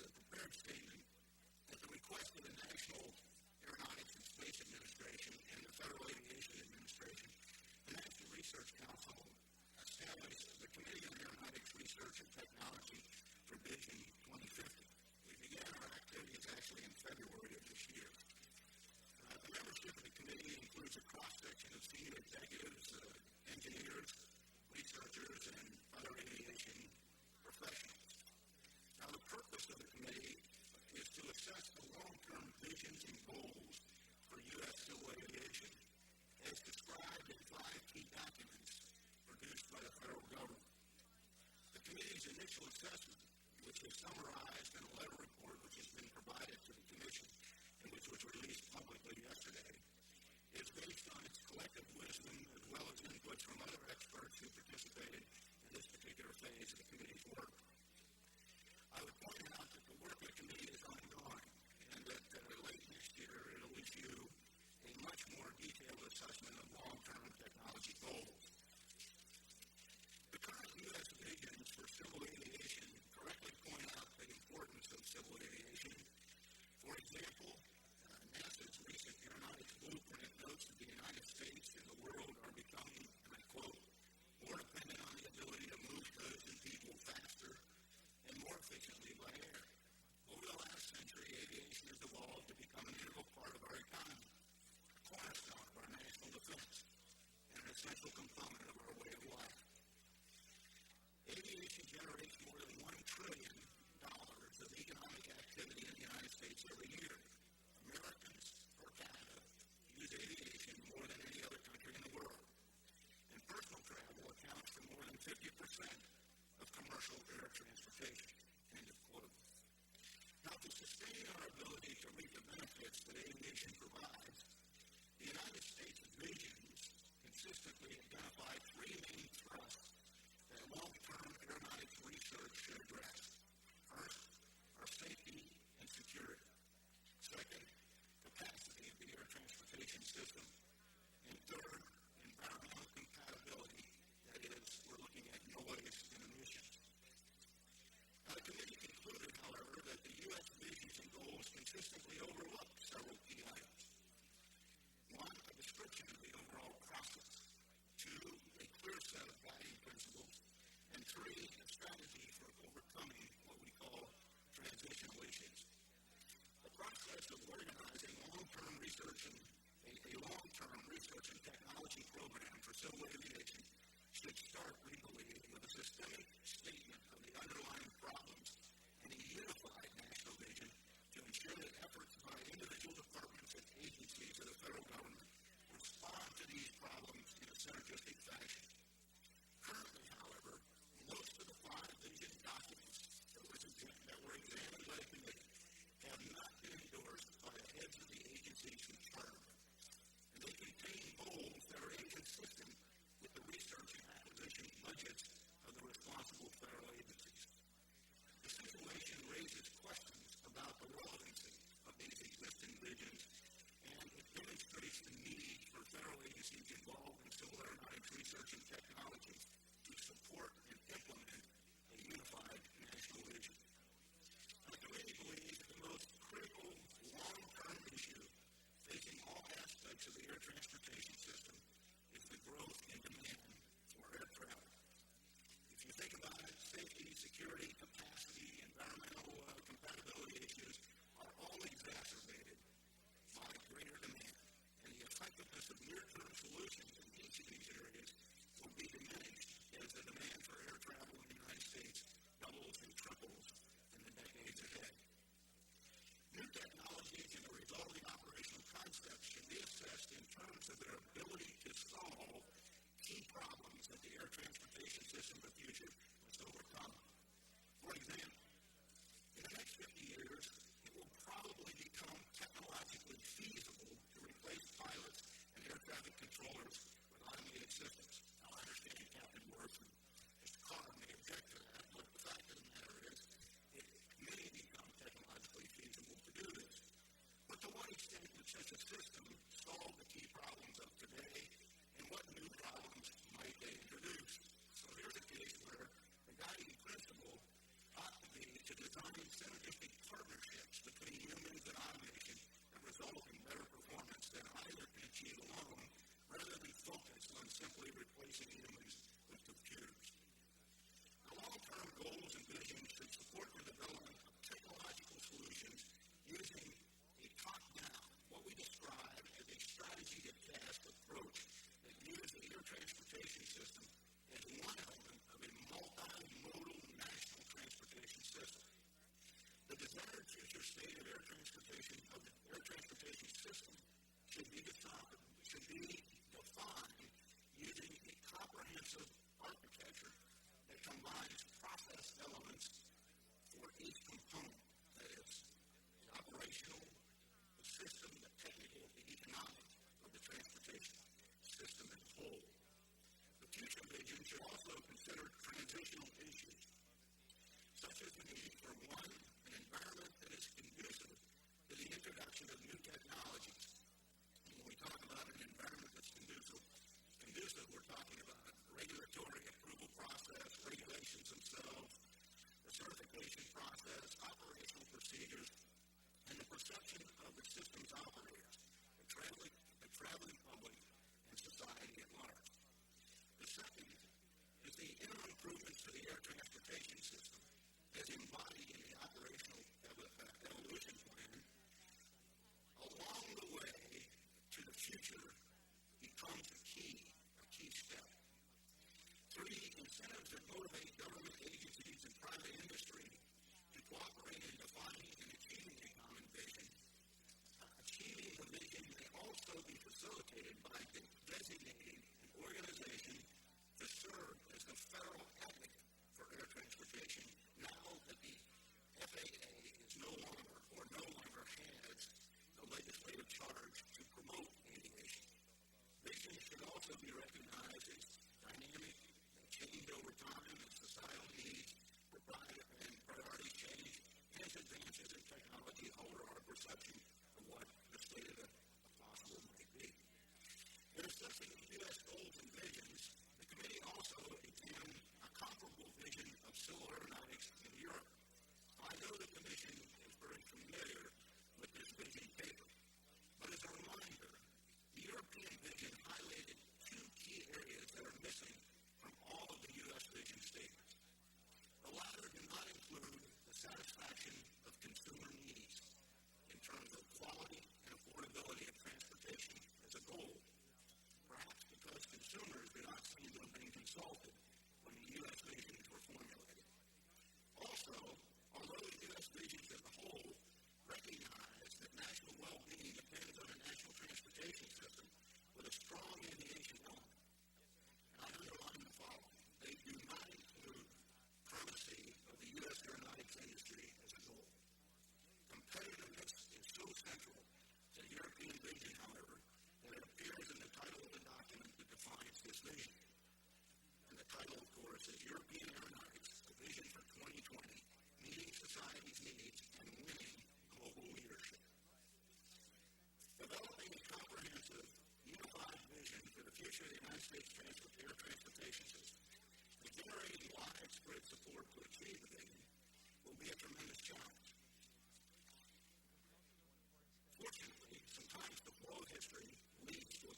the prepared statement, at the request of the National Aeronautics and Space Administration and the Federal Aviation Administration, the National Research Council established the Committee on Aeronautics Research and Technology for Vision 2050. We began our activities actually in February of this year. The membership of the committee includes a cross-section of senior executives, engineers, researchers, and other aviation professionals. Now, the purpose of the committee is to assess the long-term visions and goals for U.S. civil aviation as described in 5 key documents produced by the federal government. The committee's initial assessment, which was summarized in a letter report which has been provided to the Commission and which was released publicly yesterday, is based on its collective wisdom as well as inputs from other experts who participated in this particular phase of the committee's work. I would point out that the work of the committee is ongoing and that late next year it will issue a much more detailed assessment of long-term technology goals. The current U.S. visions for civil aviation correctly point out the importance every year. Americans per capita use aviation more than any other country in the world. And personal travel accounts for more than 50% of commercial air transportation. End of quote. Now, to sustain our ability to reap the benefits that aviation provides, the United States visions consistently identify three main thrusts that long-term aeronautics research should address. First, our safety and security. Second, capacity of the air transportation system. And third, environmental compatibility. That is, we're looking at noise and emissions. Now, the committee concluded, however, that the U.S. visions and goals consistently overlook several key items. One, a description of the overall process. Two, a clear set of guiding principles. And three, a strategy for overcoming what we call transitional issues. The process of organizing long-term research and a long-term research and technology program for civil aviation should start, we believe, with a systemic statement of the underlying problems and a unified national vision to ensure that efforts by individual departments and agencies of the federal government respond to these problems in a synergistic fashion. Currently, however, most of the 5 vision documents that were examined by the committee have not been endorsed by the heads of the agencies who charter them, and they contain goals that are inconsistent with the research and acquisition budgets of the responsible federal agencies.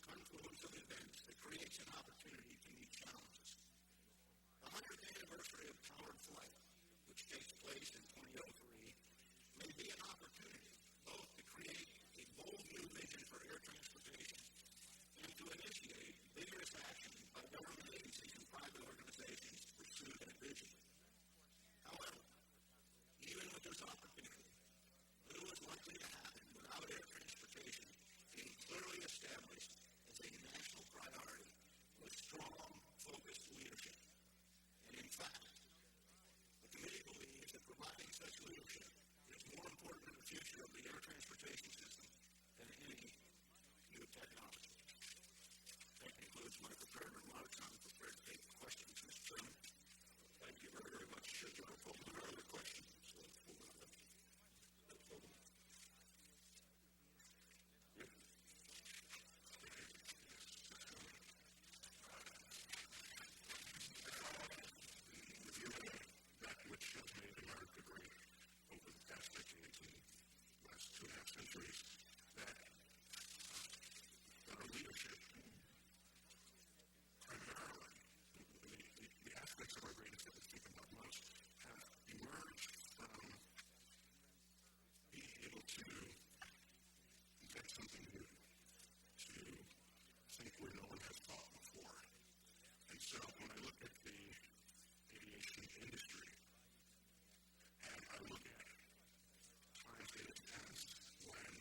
confluence of events that creates an opportunity to meet challenges. The 100th anniversary of powered flight, which takes place in 2003, may be an opportunity both to create a bold new vision for air transportation and to initiate vigorous action by government agencies and private organizations to pursue that vision. However, even with this opportunity, little is likely to happen without air transportation being clearly established as a national priority with strong, focused leadership. And in fact, the committee believes that providing such leadership is more important in the future of the air transportation system than any new technology. That concludes my prepared remarks. I'm prepared to take questions, Mr. Chairman. Thank you very, very much. Should you have other questions? That which has made America great over the past decades and last 2.5 centuries, that our leadership, primarily, the aspects of our greatness that we think about most, have emerged from being able to invent something new, to think where no one has thought before. And so when I look at the aviation industry, and I look at times in its past when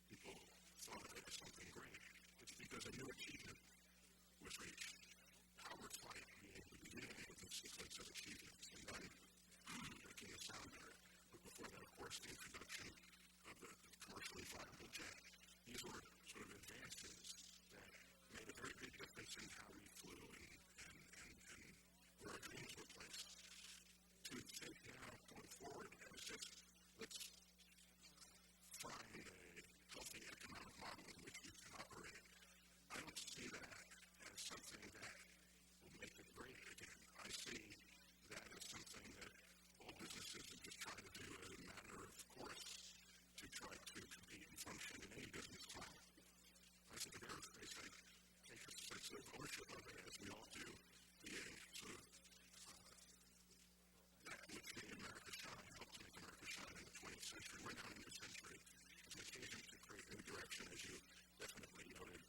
people thought it was something great, it's because a new achievement was reached. Powered flight being the beginning of the sequence of achievements, and then making the sound better. But before that, of course, the introduction of the commercially viable jet. These were sort of advances that made a very big difference in how we flew and where our dreams were placed. To think now, going forward, as just let's find a healthy economic model in which we can operate, I don't see that as something that will make it great again. I see that as something that all businesses are just trying to do as a matter of course to try to compete and function in any business climate. I think of aerospace, I take a sense of ownership of it, as we all do, being sort of that which made America shine, helped to make America shine in the 20th century. We're now in the new century. It's an occasion to create new direction, as you definitely noted,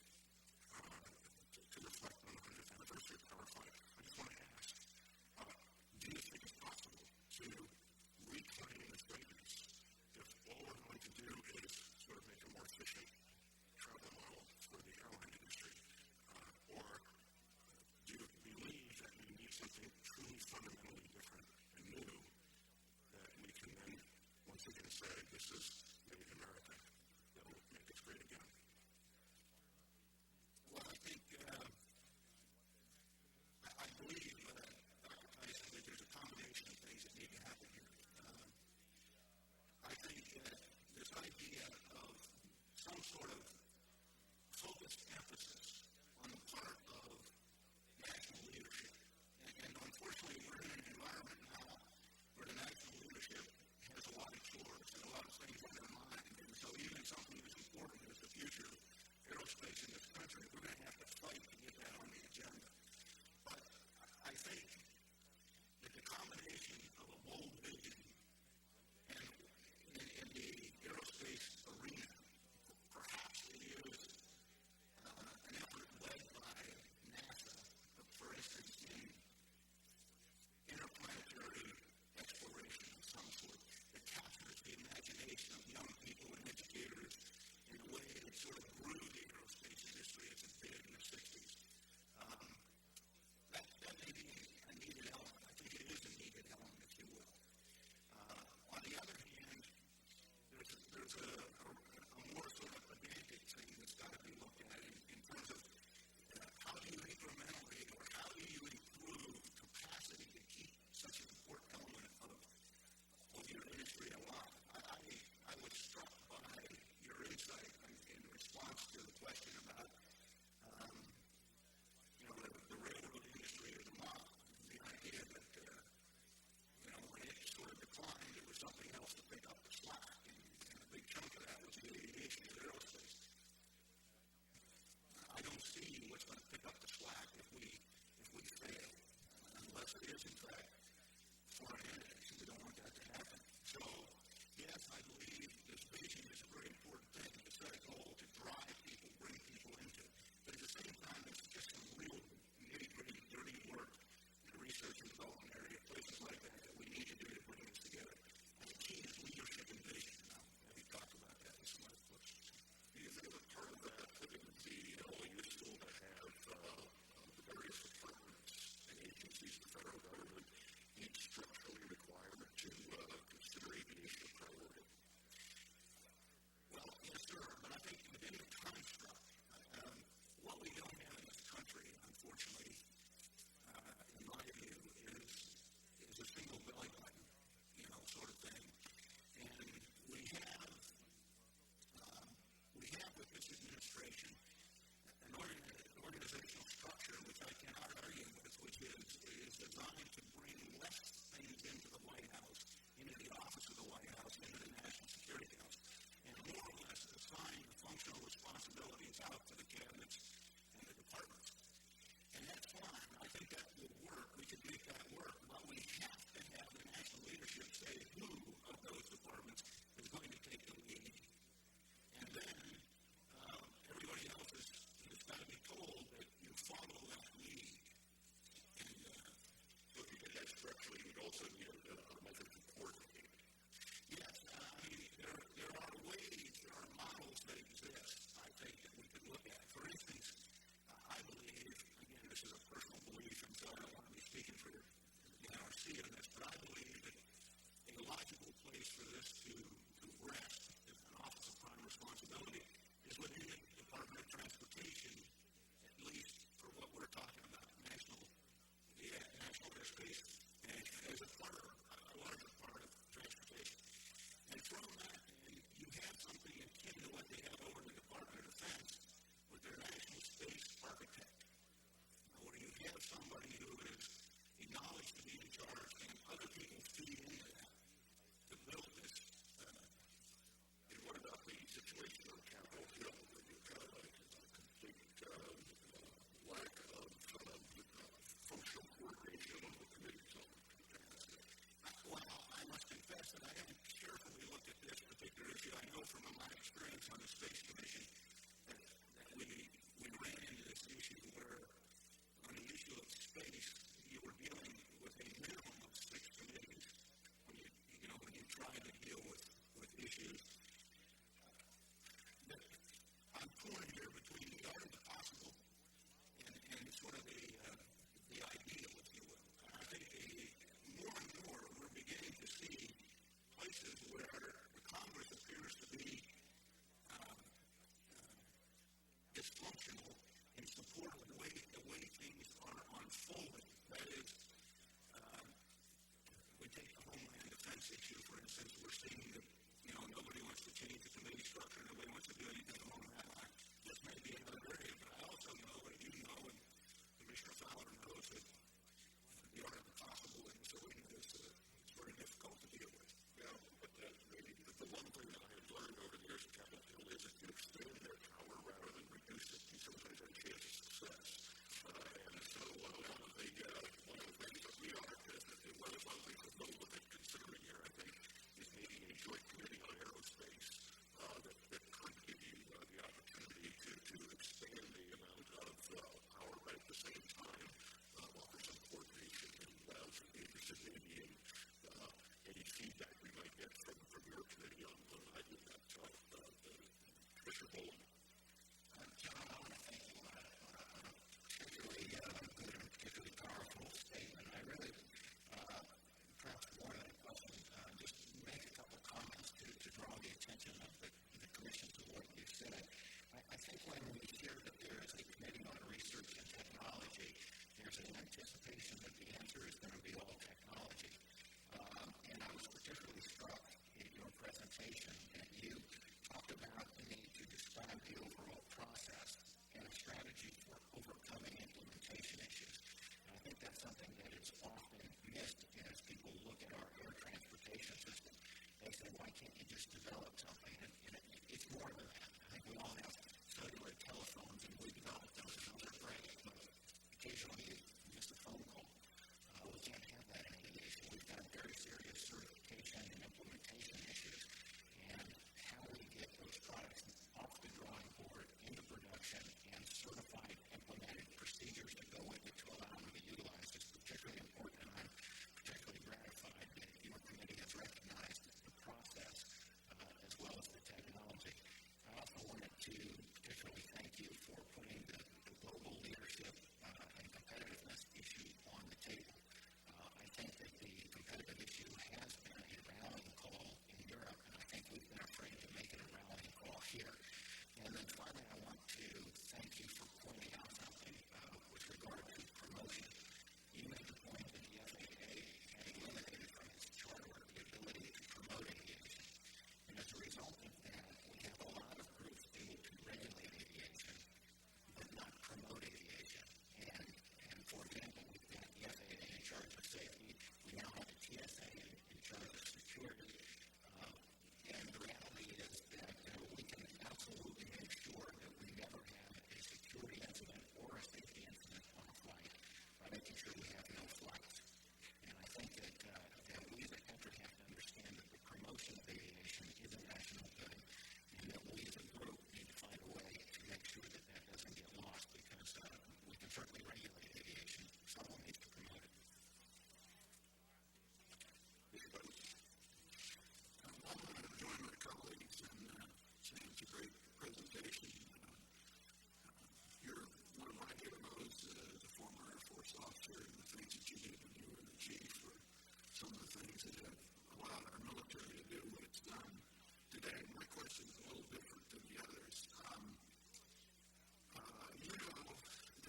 to reflect on the 100th anniversary of power flight. I just want to ask, do you think it's possible to reclaim this greatness if all we're going to do is sort of make a more efficient travel model for the airline industry? Or do you believe that we need something truly fundamentally different and new that we can then once again say, this is made in America, that will make us great again? Well, I think, I believe, Dr. Tyson, that there's a combination of things that need to happen here. I think this idea of some sort of focused emphasis on the part of national leadership. And unfortunately, we're in an environment now where the national leadership has a lot of chores and a lot of things on their future hold. John, I want to thank you on a particularly good and particularly powerful statement. I really, perhaps more than a question, just make a couple of comments to draw the attention of the Commission to what you said. I think when we hear that there is a committee on research and technology, there's an anticipation that the answer is going to be all technology. And I was particularly struck in your presentation that you talked about the need to describe the overall process and a strategy for overcoming implementation issues. And I think that's something that is often missed as people look at our air transportation system. They say, why can't you just develop something? And it's more than that. I think we all have cellular telephones and we develop those and those are great, but occasionally you miss a phone call. We can't have that in aviation. We've got very serious certification and implementation issues. And how we get those products off the drawing board into production and certified implemented procedures to go with it to allow them to be utilized is particularly important. And I'm particularly gratified that your committee has recognized the process as well as the technology. I also wanted to particularly thank you for putting the global leadership and competitiveness issue on the table. I think that the competitive issue has been a rallying call in Europe, and I think we've been afraid to make it a rallying call here. And then finally, I want to thank you for pointing out something with regard to promotion. You made the point that the FAA had eliminated from its charter the ability to promote aviation. And as a result of that, we have a lot of groups able to regulate aviation, but not promote aviation. And for example, we've got the FAA in charge of safety. We now have the TSA in charge of security. And the reality is that we can absolutely make sure that we never have a security incident or a safety incident on a flight by making sure we have no flights. And I think that we as a country have to understand that the promotion of aviation is a national good, and that we as a group need to find a way to make sure that that doesn't get lost, because we can certainly regulate aviation. Someone needs to promote it. I want to join my colleagues in saying it's a great presentation. You're one of my heroes as a former Air Force officer, and the things that you did when you were the chief are some of the things that have allowed our military to do what it's done. Today, my question is a little different than the others. You know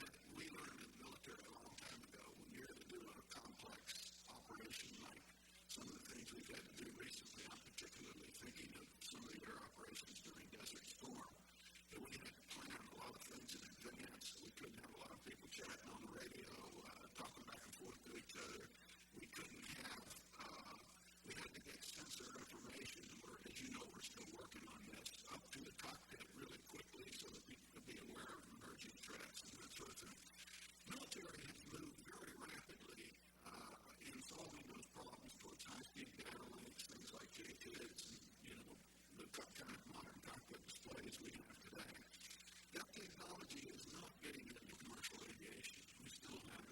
that we learned in the military a long time ago when you're to do a complex operation like some of the things we've had to do recently. I'm particularly thinking of some of the air operations during Desert Storm, that we had to plan a lot of things in advance. We couldn't have a lot of people chatting on the radio, talking back and forth to each other. We couldn't have, we had to get sensor information, or as you know, we're still working on this, up to the cockpit really quickly so that people could be aware of emerging threats and that sort of thing. Military has moved very rapidly in solving those problems towards high-speed data links, things like JPIDs, and, you know, the kind of modern cockpit displays we have today. That technology is not getting into commercial aviation. We still have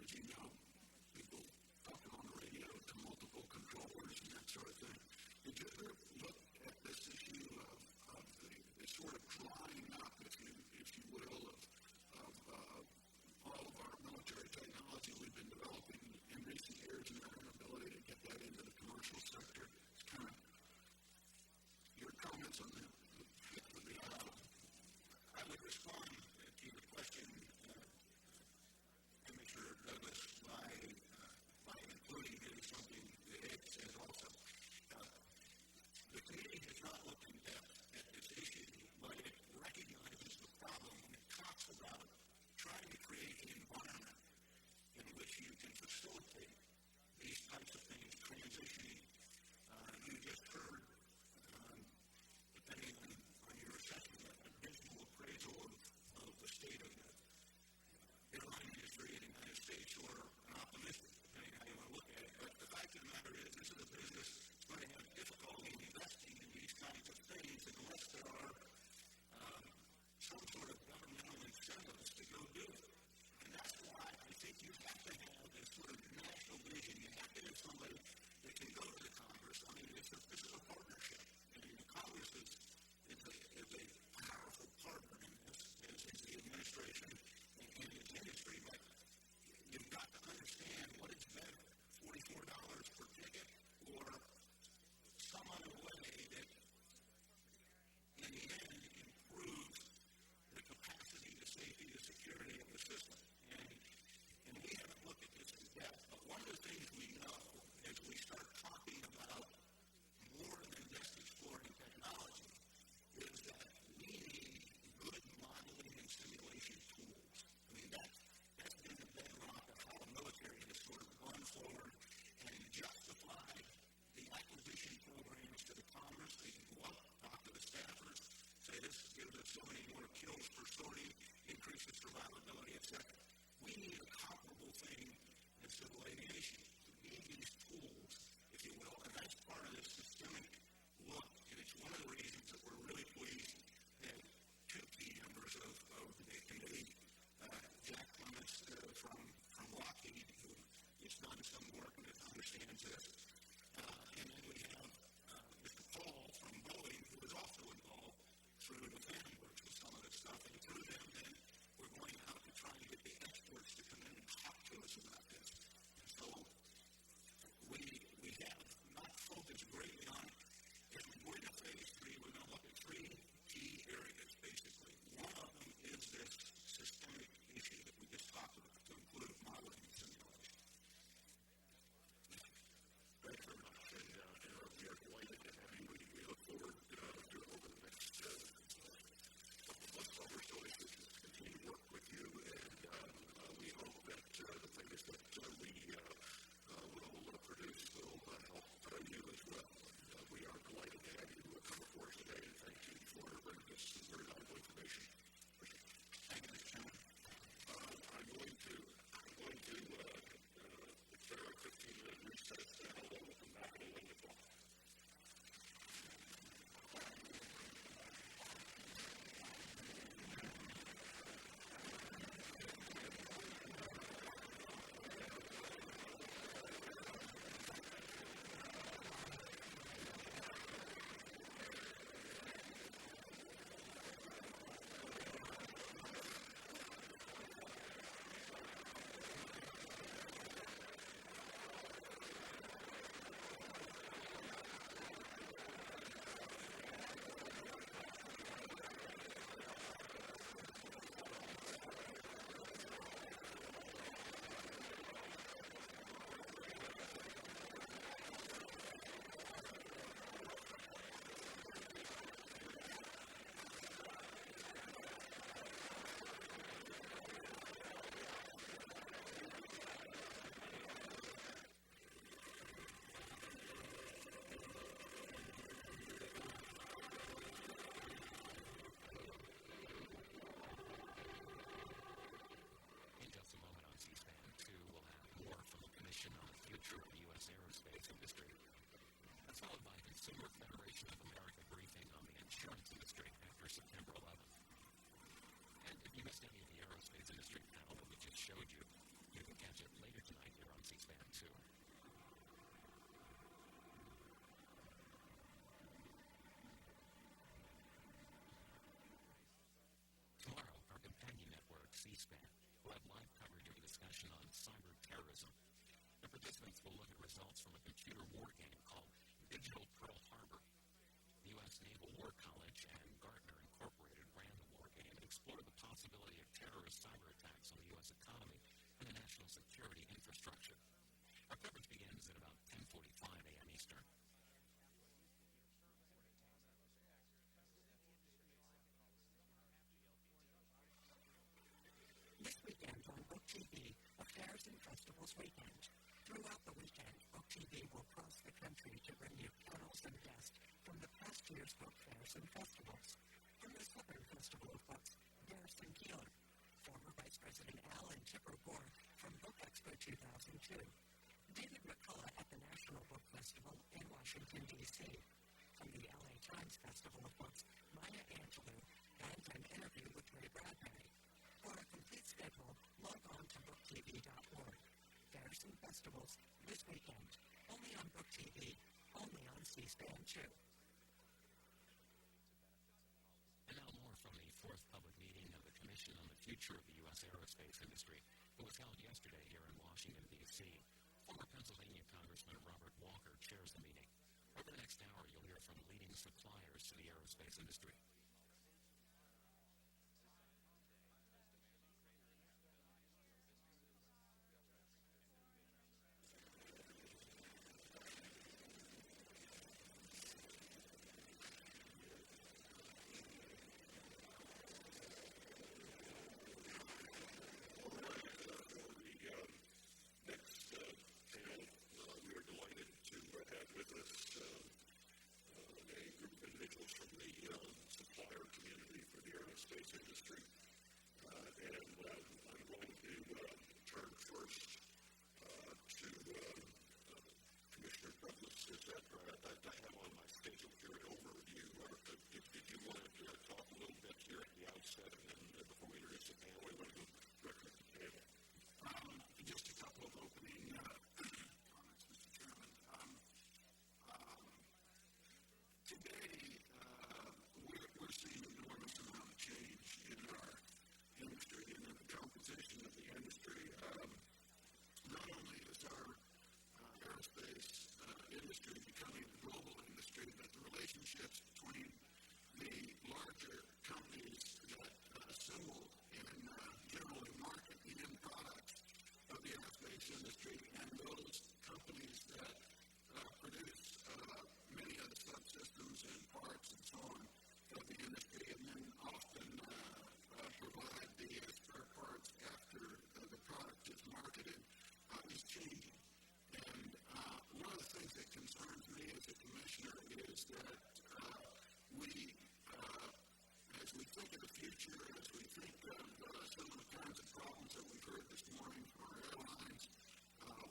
competition on cyber terrorism. The participants will look at results from a computer war game called Digital Pearl Harbor. The U.S. Naval War College and Gartner Incorporated ran the war game and explored the possibility of terrorist cyber attacks on the U.S. economy and the national security infrastructure. Our coverage begins at about 10:45 a.m. Eastern. This weekend on Book TV, a Fairs and Festivals weekend. Throughout the weekend, Book TV will cross the country to bring you panels and guests from the past year's book fairs and festivals. From the Southern Festival of Books, Garrison Keeler, former Vice President Alan Tipper Gore from Book Expo 2002, David McCullough at the National Book Festival in Washington, D.C. From the LA Times Festival of Books, Maya Angelou and an interview with Ray Bradbury. For a complete schedule, log on to booktv.org. Fairs and festivals this weekend, only on Book TV, only on C-SPAN 2. And now more from the fourth public meeting of the Commission on the Future of the U.S. Aerospace Industry that was held yesterday here in Washington, D.C. Former Pennsylvania Congressman Robert Walker chairs the meeting. Over the next hour, you'll hear from leading suppliers to the aerospace industry. We are delighted to have with us a group of individuals from the supplier community for the aerospace industry. And I'm going to turn first to Commissioner Douglas. I have on my schedule here an overview. Did you want to talk a little bit here at the outset, and then before we introduce the panel, we want to go directly to the table? Just a couple of opening comments, Mr. Chairman. Today, we're seeing an enormous amount of change in our industry and in the composition of the industry. Not only is our aerospace industry becoming a global industry, but the relationships between the larger companies that assemble and generally market the end products of the aerospace industry and those companies that produce many of the subsystems and parts and so on of the industry, and then often provide the spare parts after the product is marketed, is changing. And one of the things that concerns me as a commissioner is that as we think of the future, as we think of some of the kinds of problems that we've heard this morning from our airlines,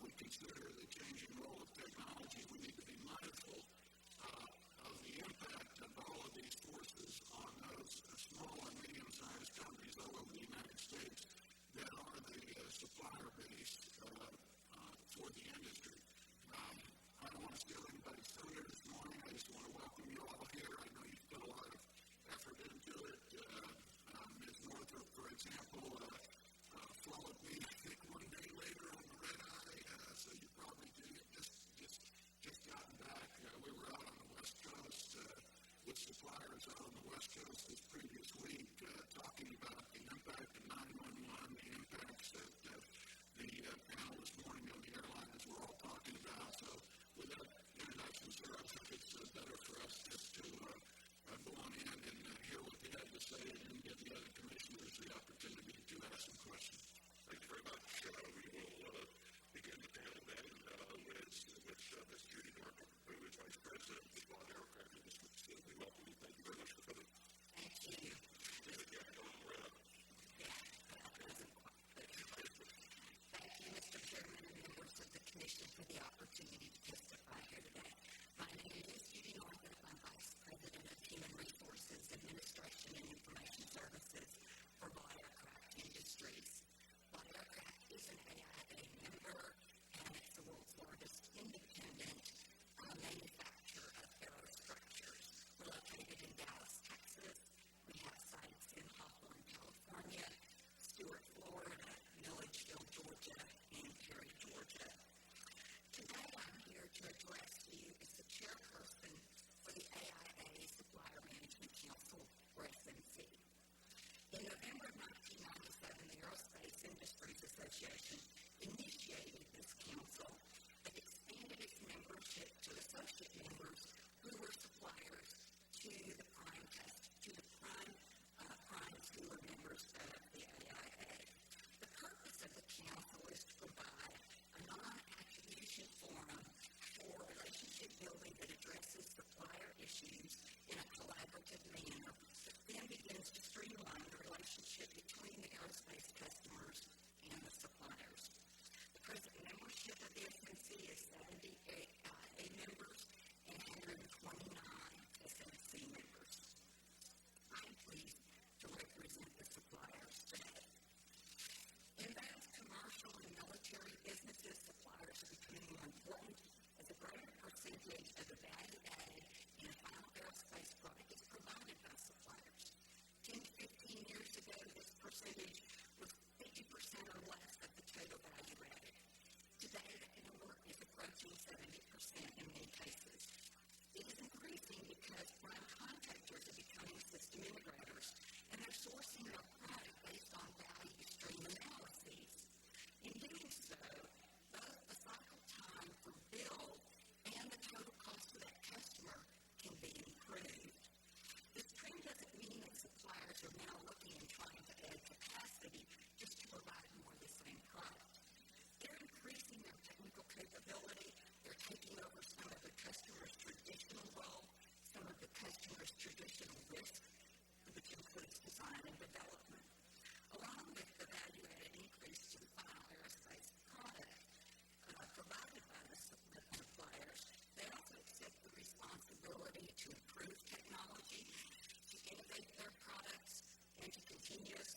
we consider the changing role of technology. We need to be mindful of the impact of all of these forces on those small and medium-sized companies all over the United States that are the supplier base for the industry. I don't want to steal anybody's thunder this morning. I just want to welcome you all here. I know you've put a lot of effort into it. Ms. Northrop, for example, followed me, I think, one day later on the red eye, so you probably did just gotten back. We were out on the West Coast with suppliers out on the West Coast this previous week, talking about the impact of 911, the impacts that the panel this morning on the airliners were all talking about. So with that introduction, sir, I think it's better for us just to go on in and hear what they have to say and give the other commissioners the opportunity to ask some questions. Thank you very much. We will begin the panel then with Ms. Judy Northrop, who is Vice President of the Quad Aircraft Industry Facility. Welcome. Thank you very much for coming. Thank you. Thank you, Mr. Chairman and members of the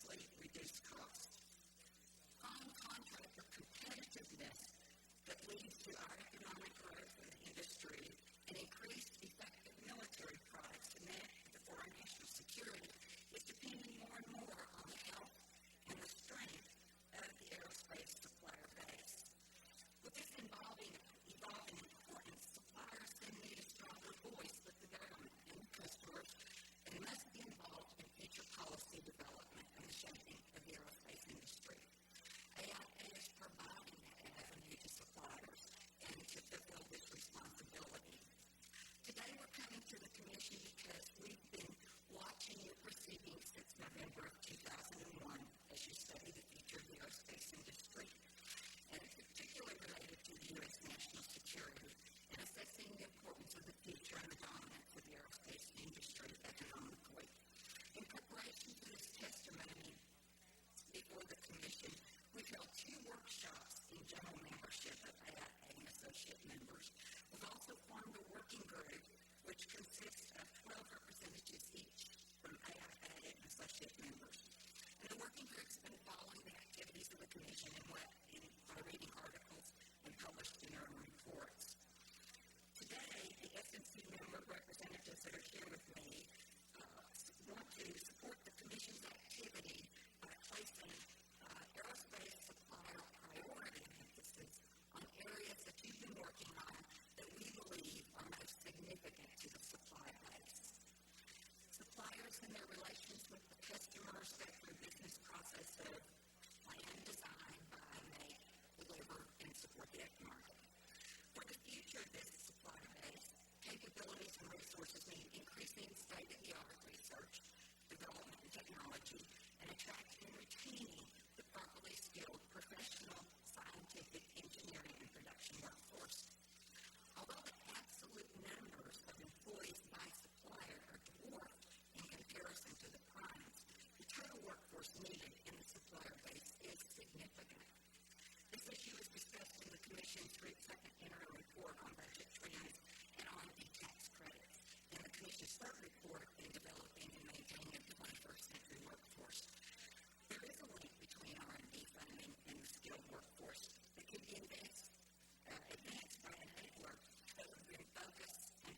simultaneously reduce costs. Prime contractor competitiveness that leads to our economic growth in the industry and increased effective military products for our national security is depending more and more on the health and the strength of the aerospace supplier base. With this evolving importance, suppliers then need a stronger voice with the government and customers and must be involved in future policy development and the shaping of the aerospace industry. AIA is providing that avenue to suppliers and to fulfill this responsibility. Today we're coming to the Commission because we've been watching your proceedings since November of 2001 as you study the future of the aerospace industry, and it's particularly related to the U.S. national security and assessing the importance of the future and the dominance of the aerospace industry economically. In preparation for this testimony before the Commission, we've held 2 workshops in general membership of AIA and associate members. We've also formed a working group which consists of 12 representatives each from AIA and associate members. And the working group's been following the activities of the Commission by reading articles and published in their own reports. Today, the SNC member representatives that are here with me want to support the Commission's activity by placing aerospace supplier priority emphasis on areas that you've been working on that we believe are most significant to the supply base. Suppliers and their relations with the customers go through business process of plan, design, buy, make, deliver, and support the aftermarket. For the future of this supply base, capabilities and resources need increasing state-of-the-art research, development, and technology, and attracting and retaining the properly skilled professional, scientific, engineering, and production workforce. Although the absolute numbers of employees by supplier are dwarfed in comparison to the primes, the total workforce needed in the supplier base is significant. This issue is discussed in the Commission's second interim report on budget trends and R&D tax credits, and the Commission's third report in developing and maintaining a 21st century workforce. There is a link between R&D funding and the skilled workforce that can be advanced by an enabler that would bring focus and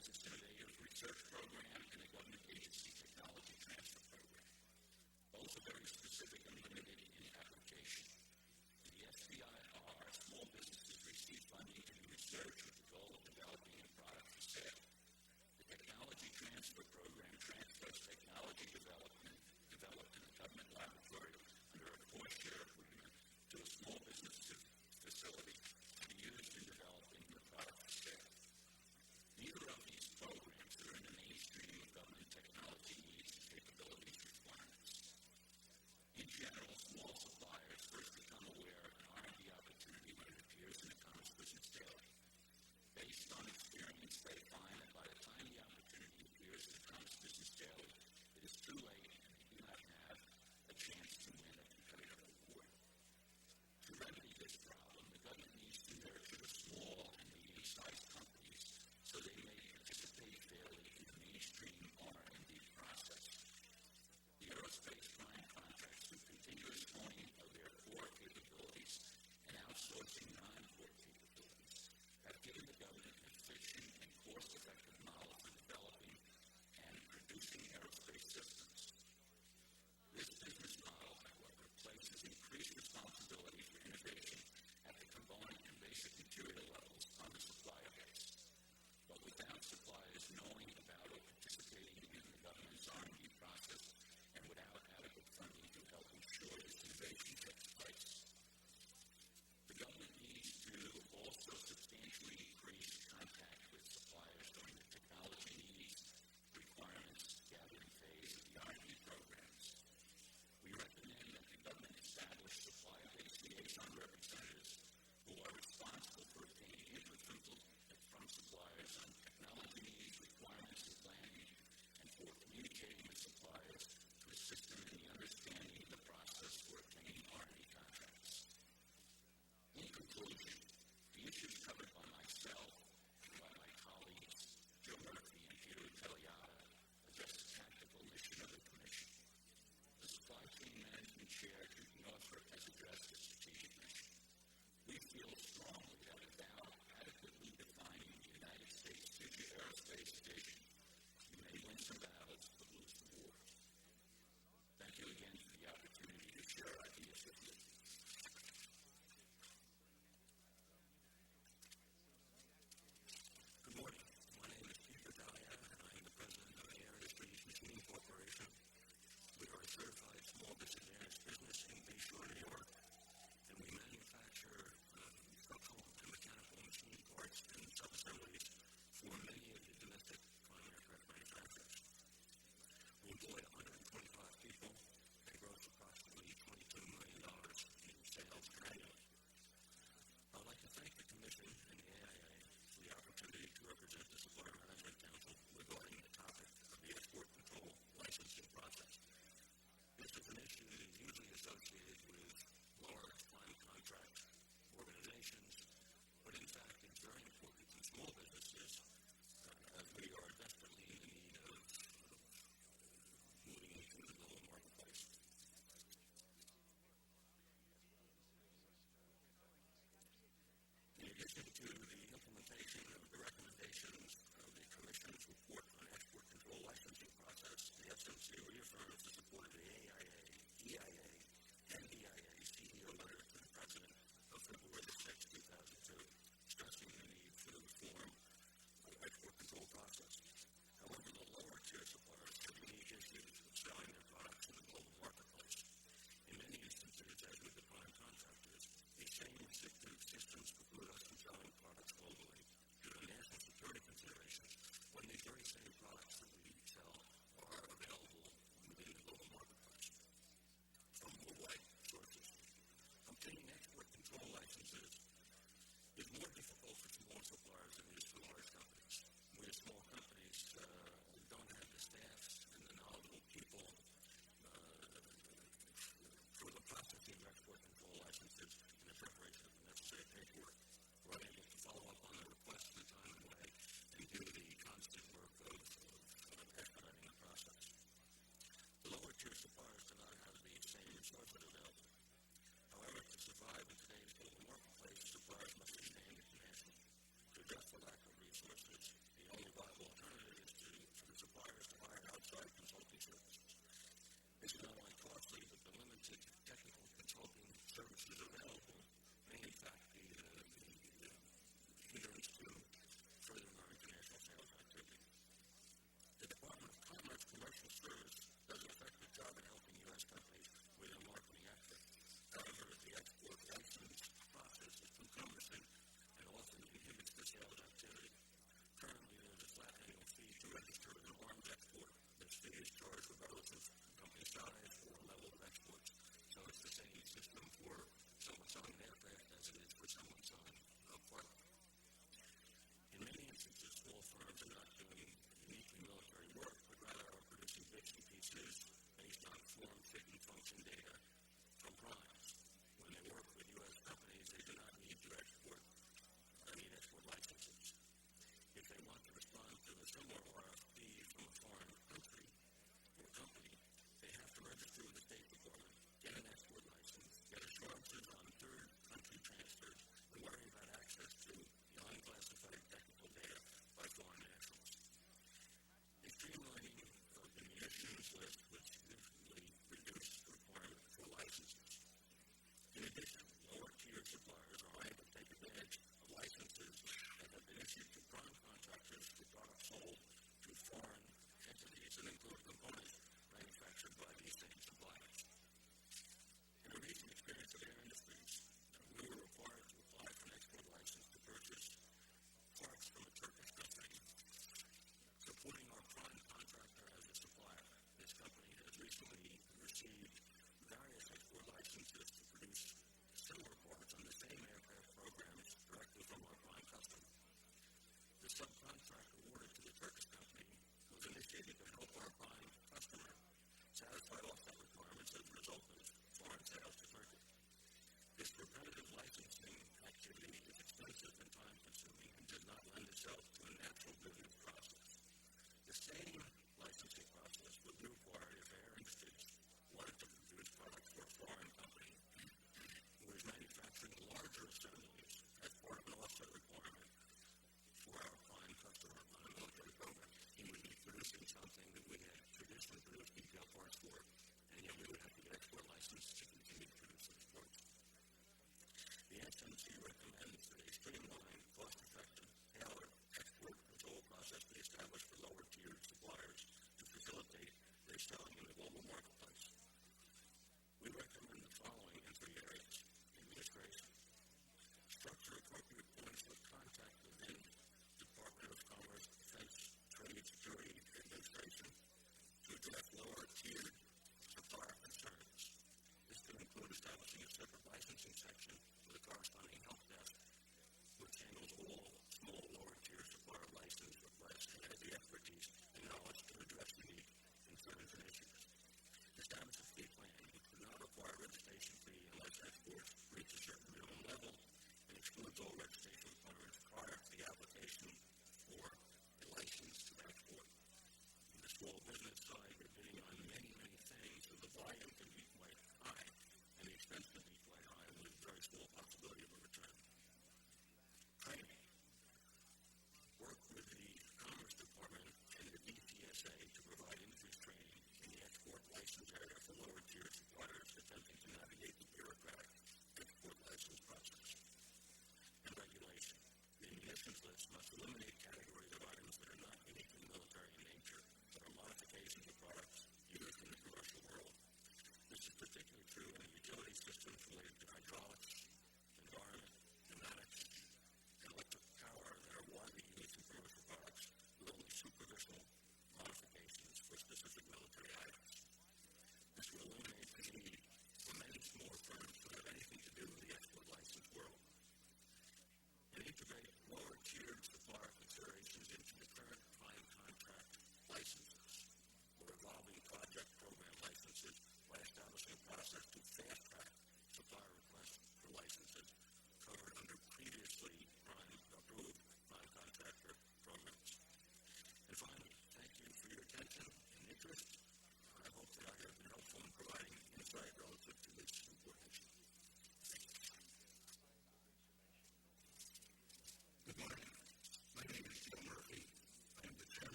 includes its innovative research program and a government agency technology transfer program. Both are very specific and limited in application. In the SBIR, small businesses receive funding to do research with the goal of developing a product for sale. The technology transfer program transfers technology developed in a government laboratory under a cost-share agreement to a small business facility to be used in developing the product for sale. Neither of these programs are in the mainstream of government technology needs and capabilities requirements. In general, small suppliers first become aware of an R&D opportunity when it appears in the Commerce Business Daily. Based on experience, they find that by the time the opportunity appears in the Commerce Business Daily, it is too late and they do not have a chance to win a competitive award. To remedy this problem, the government needs to nurture the small and medium-sized companies so they may participate fairly in the mainstream R&D process. The aerospace prime contracts through continuous honing of their core capabilities and outsourcing non-core capabilities have given the government an efficient and cost-effective model for developing and producing aerospace systems. This business model, however, places increased responsibility for innovation at the component and basic material levels on the supplier base. But without suppliers knowing about or participating in the government's R&D process and without adequate funding to help ensure this innovation takes place. The government needs to also substantially increase contact with suppliers during the technology needs, requirements, gathering phase of the R&D programs. We recommend that the government establish supplier-based liaison representatives who are responsible for obtaining input from suppliers on technology needs, requirements, and planning, and for communicating with suppliers to assist them in the understanding of the process for obtaining R&D contracts. In conclusion, the issues covered by myself and by my colleagues, Joe Murphy and Peter Italiata, address the tactical mission of the Commission. The Supply Chain Management Chair, Judy Northrop, has addressed the strategic mission. We feel strongly that without adequately defining the United States' future aerospace vision, you may win some battles but lose the war. Thank you again for the opportunity to share ideas with you. Good morning. My name is Peter Italiata, and I am the president of Aerospace Machining Corporation. We are a certified small disadvantaged business in Bayshore, New York, and we manufacture structural and mechanical machine parts and sub-assemblies for many of the domestic prime aircraft manufacturers. We employ 125 people and gross approximately $22 million in sales annually. I'd like to thank the Commission and the AIA for the opportunity to represent the Supplier Management Council regarding the topic of the export control licensing process. This is an issue that is usually associated with large prime contract organizations, but in fact it's very important to small businesses as we are desperately in the need of moving into the global marketplace. In addition to the implementation of the recommendations of the Commission's report on export control licensing process, the SMC reaffirms the support of the AIA, EIA, and DIA CEO letters to the President of February 6, 2002, stressing the need for the reform of the export control process. However, the lower-tier suppliers have unique issues of selling their products in the global marketplace. In many instances, as with the prime contractors, these same restrictive systems preclude us from selling products globally due to national security considerations when these very same products that we sell are available within the global marketplace.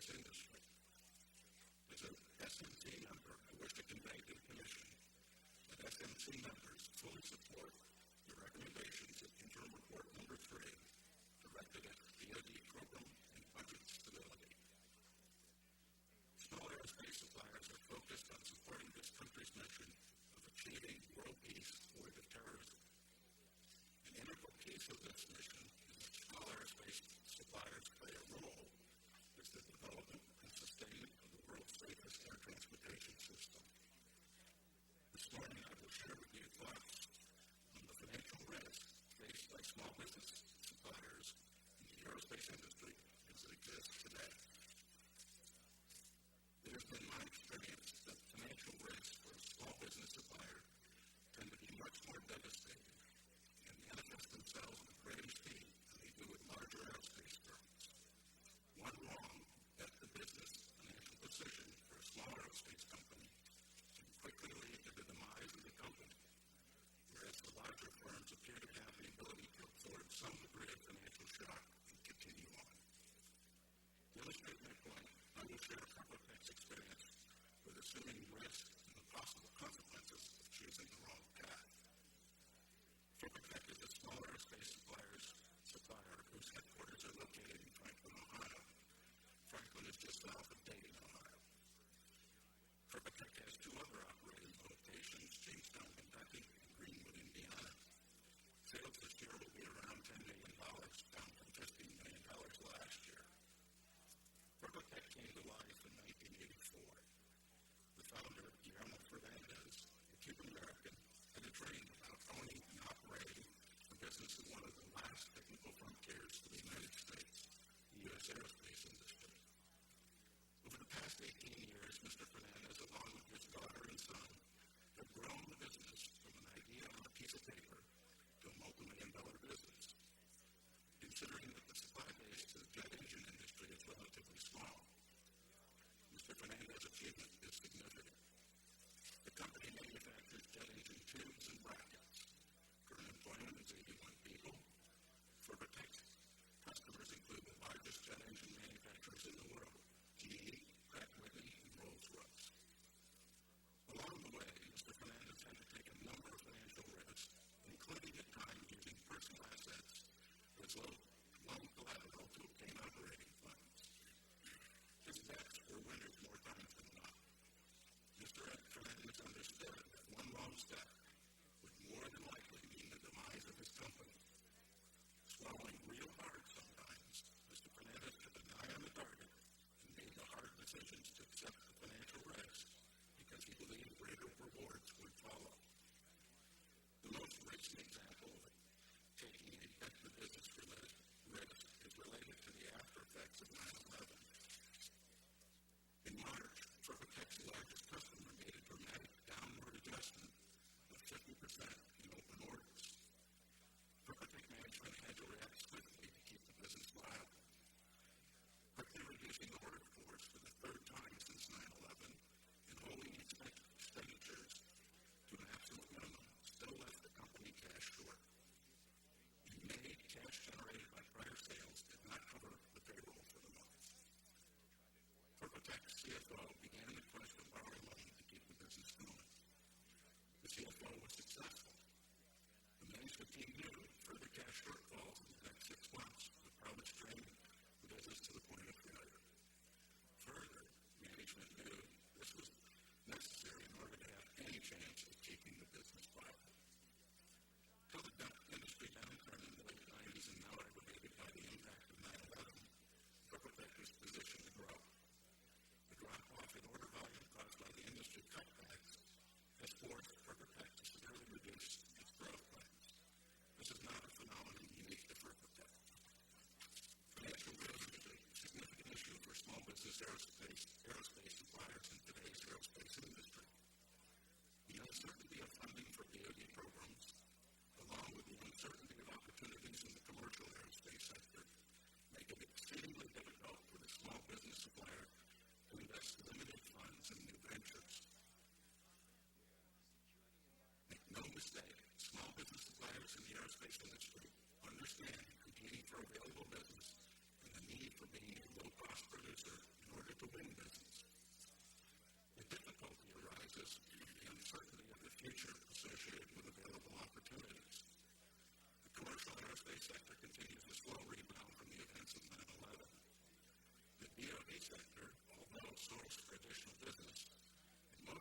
aerospace industry. As an SMT member, I wish to convey to the Commission that SMT members fully support the recommendations of Interim Report Number 3, directed at DoD program and budget stability. Small aerospace suppliers are focused on supporting this country's mission of achieving world peace or the terrorism. An integral piece of this mission is that small aerospace suppliers play a role as the development and sustainment of the world's safest air transportation system. This morning I will share with you thoughts on the financial risk faced by small business suppliers in the aerospace industry as it exists today. It has been my experience that financial risks for a small business supplier tend to be much more devastating and manifest themselves with greater speed than they do with larger aerospace firms. One wrong bet the business financial decision for a small aerospace company can quickly lead to the demise of the company, whereas the larger firms appear to have the ability to absorb some degree of financial shock and continue on. To illustrate my point, I will share a Propotec's experience with assuming risk and the possible consequences of choosing the wrong path. Propotec is a small aerospace supplier whose headquarters are located in Franklin, Ohio. Franklin is just south of Dayton, Ohio. Propotec has two other operating locations, Jamestown, Kentucky, and Greenwood, Indiana. Sales this year will be around $10 million, down from $15 million last year. Propotec came to life in 1984. The founder, Guillermo Fernandez, a Cuban American, had a dream about owning and operating a business in one of the last technical frontiers of the United States, the U.S. aerospace industry. Over the past 18 years, Mr. Fernandez, along with his daughter and son, have grown the business from an idea on a piece of paper to a multi-million-dollar business. Considering that the supply base to the jet engine industry is relatively small, Mr. Fernandez's achievement is significant. The company manufactures jet engine tubes and brackets. Current employment is 81 people. Propotec's customers include the largest jet engine manufacturers in the world, GE, Pratt & Whitney, and Rolls-Royce. Along the way, Mr. Fernandez had to take a number of financial risks, including at times using personal assets as loan collateral to obtain operating funds. His bets were winners more times than not. Mr. Fernandez understood that one wrong step would more than likely mean the demise of his company. Swallowing real hard sometimes, Mr. Fernandez kept an eye on the target and made the hard decisions to accept the financial risk because he believed greater rewards would follow. The most recent example of taking a bet-the-business risk is related to the after effects of 9/11. In March, Propotec's largest customer made a dramatic downward adjustment of 50% in open orders. Propotec management had to react swiftly to keep the business viable. Quickly reducing the workforce for the third time since 9/11 and holding expenditures to an absolute minimum still left the company cash short. In May, cash generated by prior sales did not cover the payroll for the month. Propotec's CFO began the quest to borrow a loan to keep the business going. The CFO was successful. The management team knew further cash shortfalls in the next 6 months would probably strain the business to the point of failure. Further, management knew this was necessary in order to have any chance of keeping the business viable. Till the industry downturn in the late 90s and now aggravated by the impact of 9/11, Propotec was positioned to grow. The drop-off in order volume caused by the industry cutbacks has forced Propotec to severely reduce its growth plans. This is not a phenomenon unique to Propotec.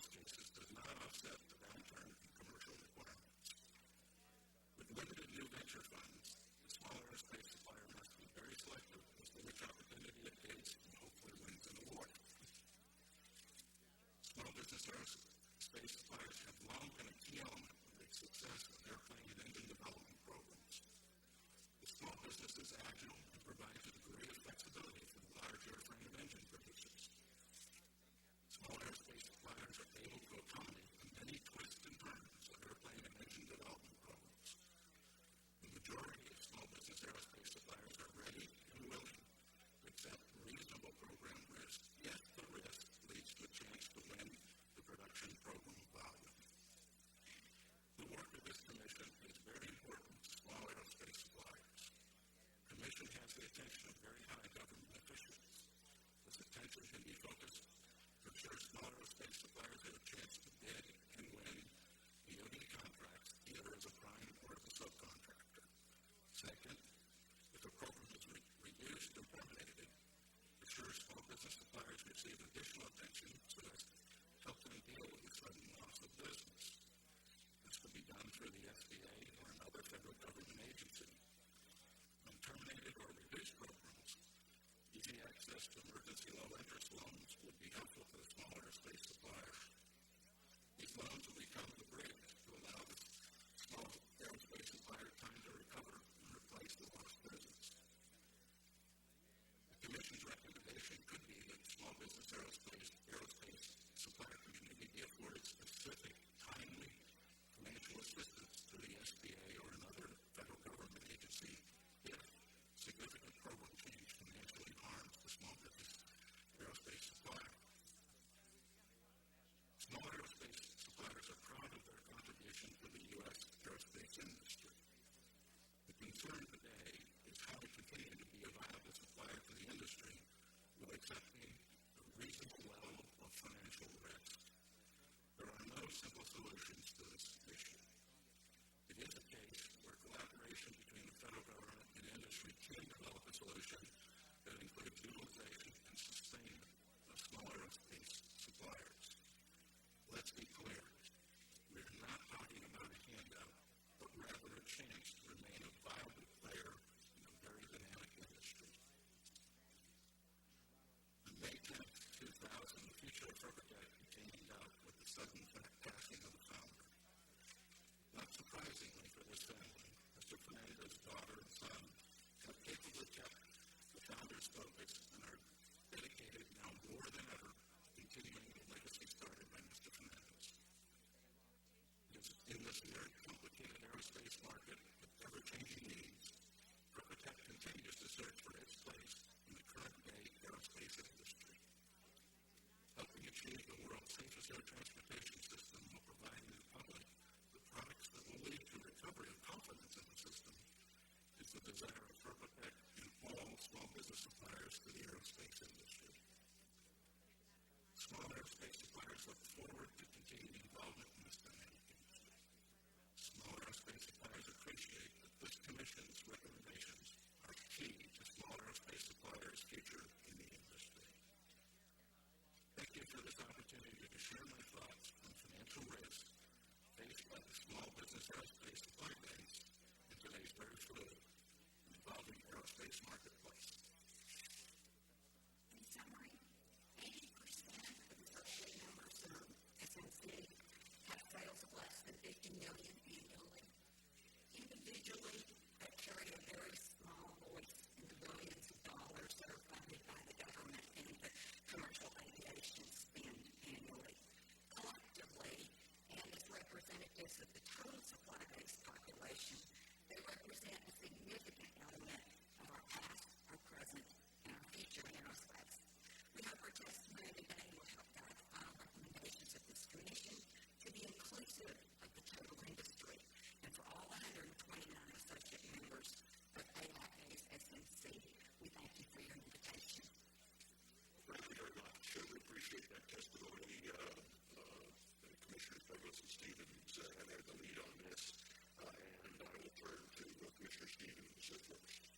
most cases, does not offset the downturn in commercial requirements. With limited new venture funds, the small aerospace supplier must be very selective as to which opportunity it takes and hopefully wins an award. Small business aerospace suppliers have long been a key element of the success of airplane and engine development programs. The small business is agile and provides a degree of flexibility for the large airframe and engine producers. Small aerospace suppliers are able to accommodate the many twists and turns of airplane and engine development programs. The majority of small business aerospace suppliers are ready and willing to accept reasonable program risk if the risk leads to a chance to win the production program volume. The work of this commission is very important to small aerospace suppliers. The commission has the attention of very high government officials. This attention can be focused to ensure small aerospace suppliers have a chance to bid and win DoD contracts either as a prime or as a subcontractor. Second, if a program is reduced or terminated, ensure small business suppliers receive additional attention so as to help them deal with the sudden loss of business. This could be done through the SBA or another federal government agency. When terminated or reduced programs, easy access to emergency low-interest loans would be helpful to the small aerospace supplier. These loans will become the bridge to allow the small aerospace supplier time to recover and replace the lost business. The Commission's recommendation could be that the small business aerospace supplier community be afforded specific, timely financial assistance through the SBA or another federal government agency if significant program change financially harms the small business aerospace supplier. Small aerospace suppliers are proud of their contribution to the U.S. aerospace industry. The concern today is how to continue to be a viable supplier to the industry while accepting a reasonable level of financial risk. There are no simple solutions to this issue. It is a case where collaboration between the federal government and industry can develop a solution that includes utilization and sustainment of small aerospace suppliers. Let's be clear. We are not talking about a handout, but rather a chance to remain a viable player in a very dynamic industry. On May 10, 2000, the future of Aerotech became in doubt with the sudden passing of the founder. Not surprisingly for this family, Mr. Fernandez's daughter and son have capably kept the founder's focus and are dedicated now more than ever continuing the legacy started by Mr. Fernandez. In this very complicated aerospace market with ever-changing needs, Aerotech continues to search for its place in the current-day aerospace industry. Helping achieve the world's safest air transportation system while providing the public the products that will lead to recovery of confidence in the system is the desire of Aerotech and all small business suppliers to the aerospace industry. Small aerospace suppliers look forward to continued involvement in this dynamic industry. Small aerospace suppliers appreciate that this Commission's recommendations are key to small aerospace suppliers' future in the industry. Thank you for this opportunity to share my thoughts on financial risk faced by the small business aerospace supply base in today's very fluid and evolving aerospace marketplace. In summary, 80% of the associate members of SNC have sales of less than $50 million annually. Individually, they carry a very small voice in the billions of dollars that are funded by the government and the commercial aviation spend annually. Collectively, and as representatives of the total supply-based population, they represent a significant element of our past, our present, and our future in aerospace. We hope our testimony today will help guide the final recommendations of this Commission to be inclusive of the total industry and for all 129 associate members of AIA's SNC. We thank you for your invitation. Thank you very much. We appreciate that testimony. Commissioners Douglas and Stevens have had the lead on this, and I will turn to Commissioner Stevens first.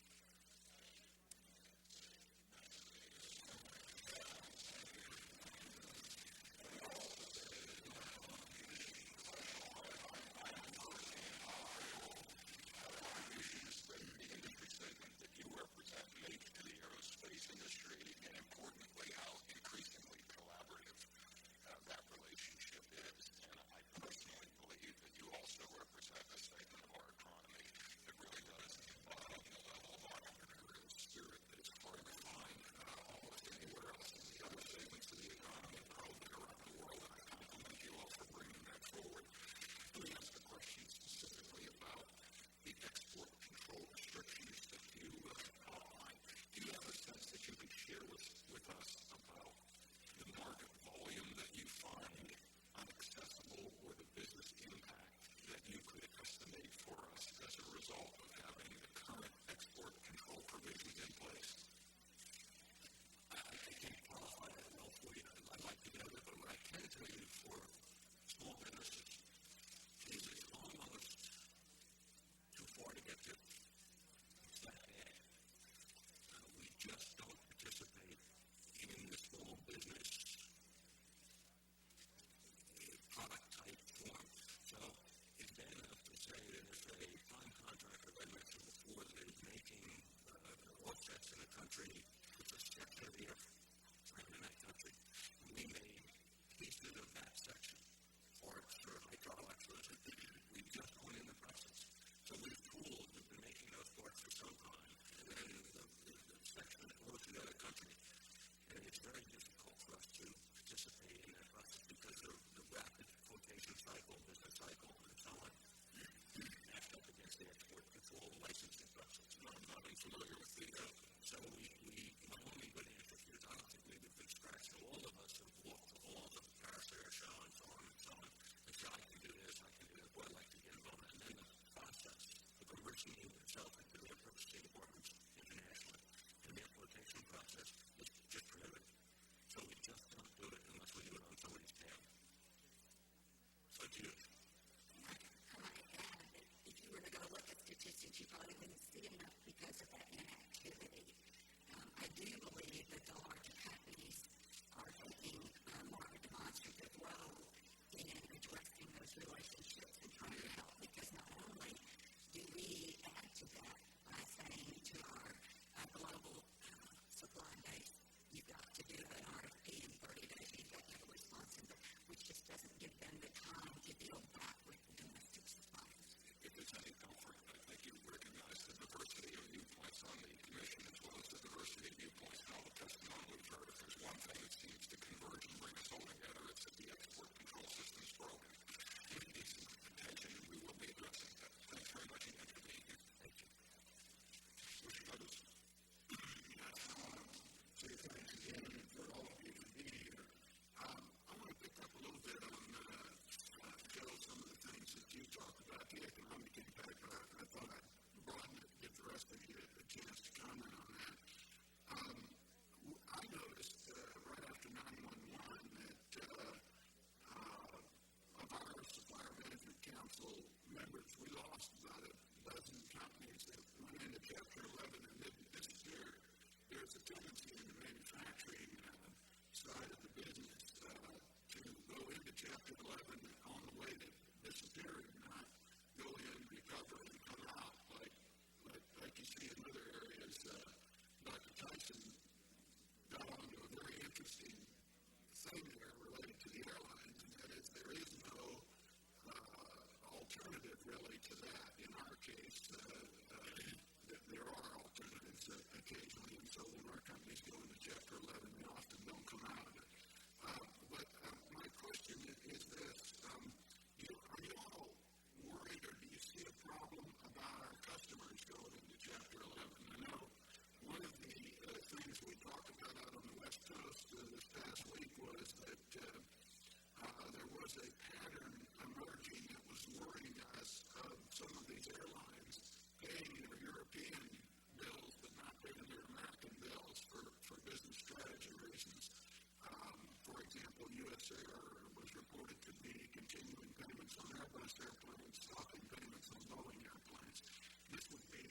continuing payments on Airbus airplanes, stopping payments on Boeing airplanes. This would be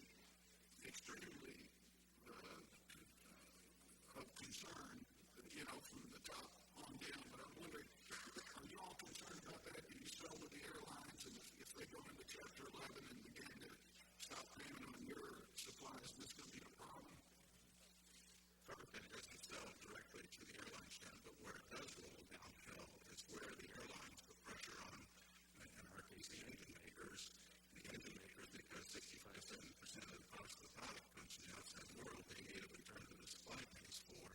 extremely of concern, from the top on down. But I'm wondering, are you all concerned about that? Do you sell to the airlines, and if they go into Chapter 11 and begin to stop payment on your supplies, is this going to be a problem? It doesn't sell directly to the airlines, but where it does roll downhill is where the airlines put pressure on, in our case, the engine makers. The engine makers, because 65-70% of the cost of the product comes from the outside world, they need it in terms of the supply base for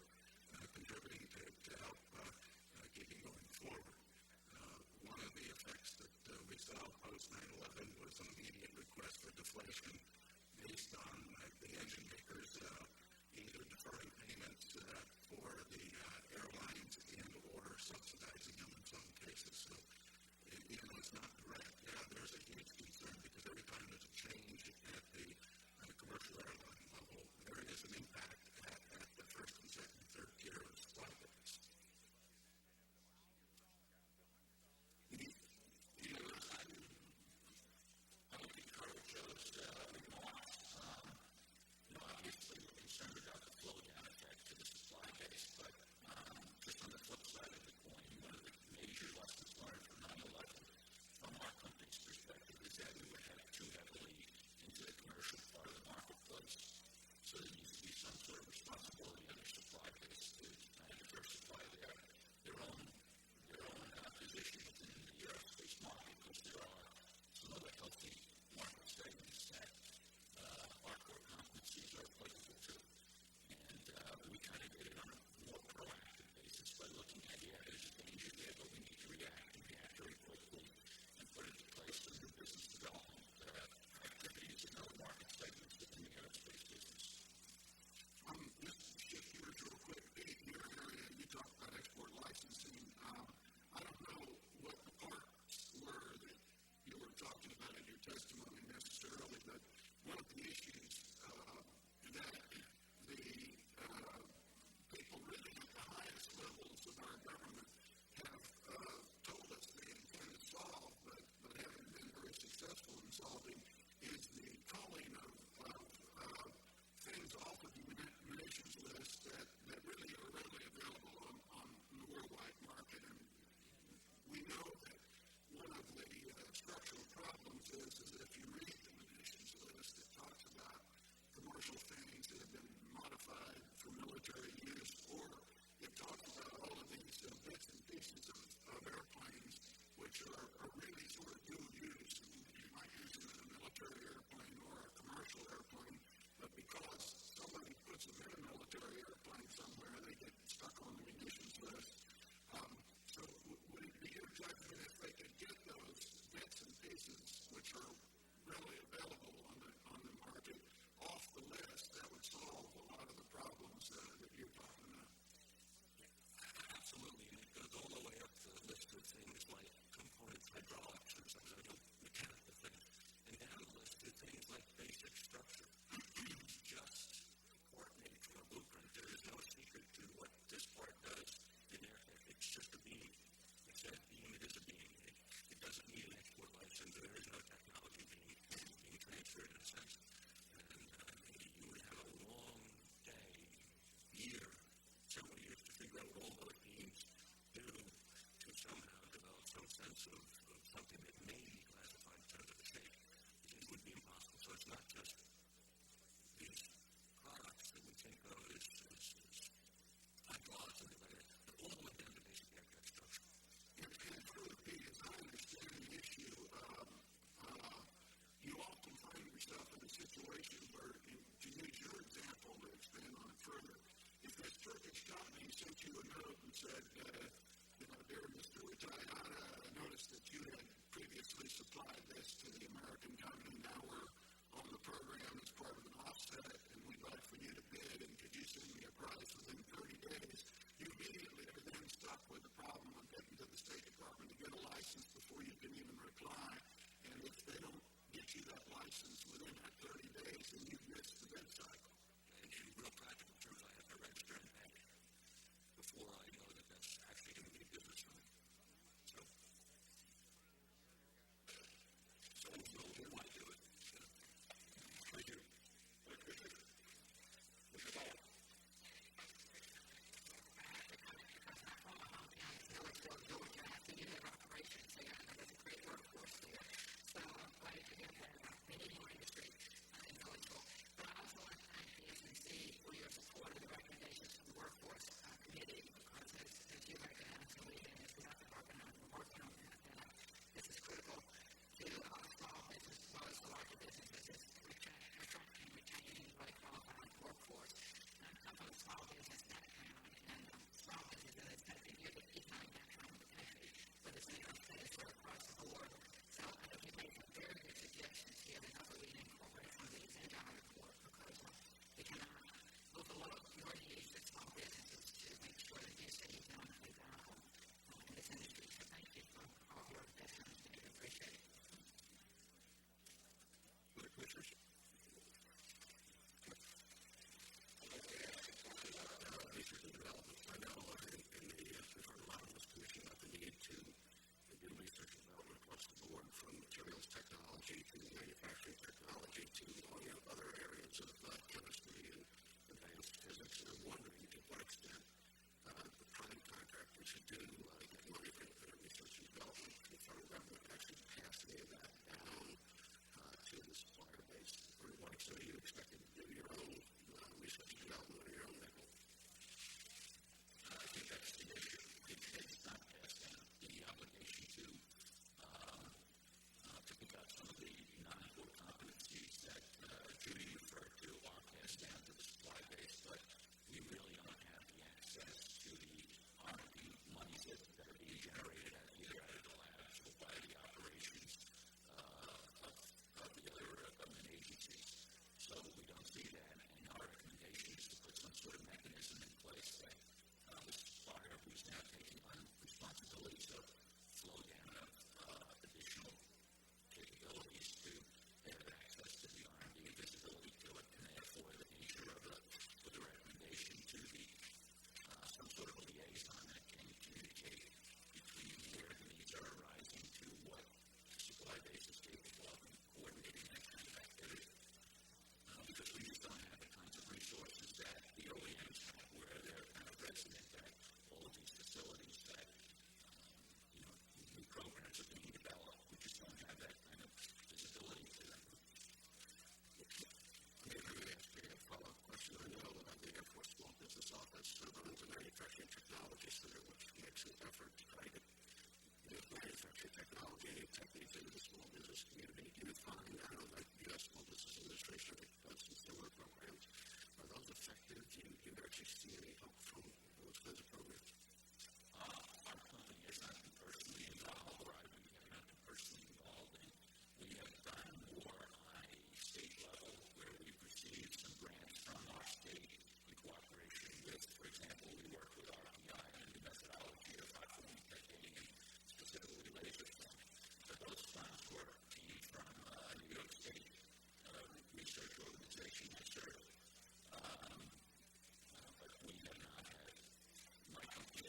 contributing to help keeping going forward. One of the effects that we saw post 9/11 was an immediate request for deflation based on the engine makers either deferring payments for the airlines and or subsidizing them in some cases. So, even though it's not direct, there's a huge concern because every time there's a change at the commercial airline level, there is an impact at the first and second and third tier of supply base. I would encourage those remarks. Obviously, we're concerned about the flow-down effect to the supply base, but just on the flip side of the coin, one of the major lessons learned from 9/11, from our company's perspective, is that we were headed too heavily into the commercial part of the marketplace. So there needs to be some sort of responsibility on their supply base to diversify their own position within the aerospace market, because there are some other healthy market segments that our core competencies are applicable to. And we kind of did it on a more proactive basis by looking at, there's a danger there, but we need to react very quickly and put into place some new business development activities in other market segments within the aerospace business. Let's shift gears real quick. In your area, you talked about export licensing. I don't know what the parts were that you were talking about in your testimony necessarily, but one of the issues that the people really at the highest levels of our government have told us they intend to solve, but haven't been very successful in solving, is the culling of things off of the munitions list that really are readily available on the worldwide market. And we know that one of the structural problems is that if you read the munitions list, it talks about commercial things that have been modified for military use, or it talks about all of these bits and pieces of airplanes which are really sort of dual use. You might use them in a military airplane or a commercial airplane, but because somebody puts them in a military airplane somewhere, they get stuck on the munitions list. So would it be your judgment if they could get those bits and pieces which are readily available on the market off the list, that would solve a lot of the problems that you're talking about? Absolutely, and it goes all the way up the list of things like components, hydraulics, and some other mechanical things. And down the list are things like basic structure. Just coordinate from a blueprint. There is no secret to what this part does in there. It's just a beam. It's that beam, it is a beam. It doesn't need an export license. There is no technology being transferred in a sense. And you would have a long day, several years to figure out what all those beams do to somehow develop some sense of something that may be classified in terms of the shape. It would be impossible. So it's not just these products that we think of as hydraulics and things like that, but all the way down to basic aircraft structure. And further, Pete, as I understand the issue, you often find yourself in a situation where, to use your example to expand on it further, if this Turkish company sent you a note and said, dear Mr. Wijayada, I noticed that you had previously supplied this to the American company. Now we're on the program as part of an offset, and we'd like for you to bid, and could you send me a price within 30 days? You immediately are then stuck with the problem of getting to the State Department to get a license before you can even reply. And if they don't get you that license within that 30 days, then you've missed the bid cycle. And in real practical terms, I have to register and pay before I know that that's actually going to be business for me. So Tyson, which makes an effort to try to use manufacturing technology techniques into the small business community. Do you find, I know that the U.S. Small Business Administration does some similar programs. Are those effective? Do you actually see any help from those kinds of programs? Our company is not personally involved, or I've not been personally involved in. We have done more on a state level where we've received some grants from our state in cooperation with, for example, we work with RPI on the methodology of platform technique and specifically laser film. But those funds were obtained from New York State research organization necessarily. But we have not had, my company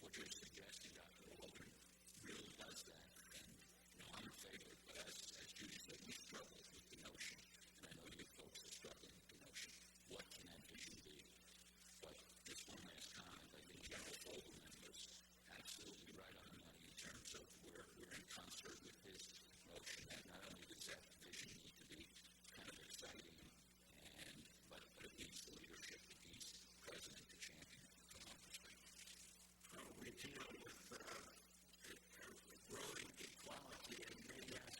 what you're suggesting, Dr. Waldron, really does that. And, I'm in favor, but as Judy said, we struggle with the notion, and I know you folks are struggling with the notion, what can that vision be? But just one last comment, I think General Fogelman was absolutely right on the money in terms of we're in concert with this notion that not only does that vision need to be kind of exciting, but it needs the leadership that he's president to champion from my perspective. We deal with growing equality in many aspects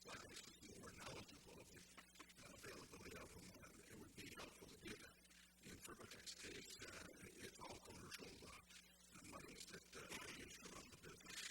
class is more knowledgeable of the availability of them, it would be helpful to do that. In TurboTax's case, it's all commercial monies that are used to run the business.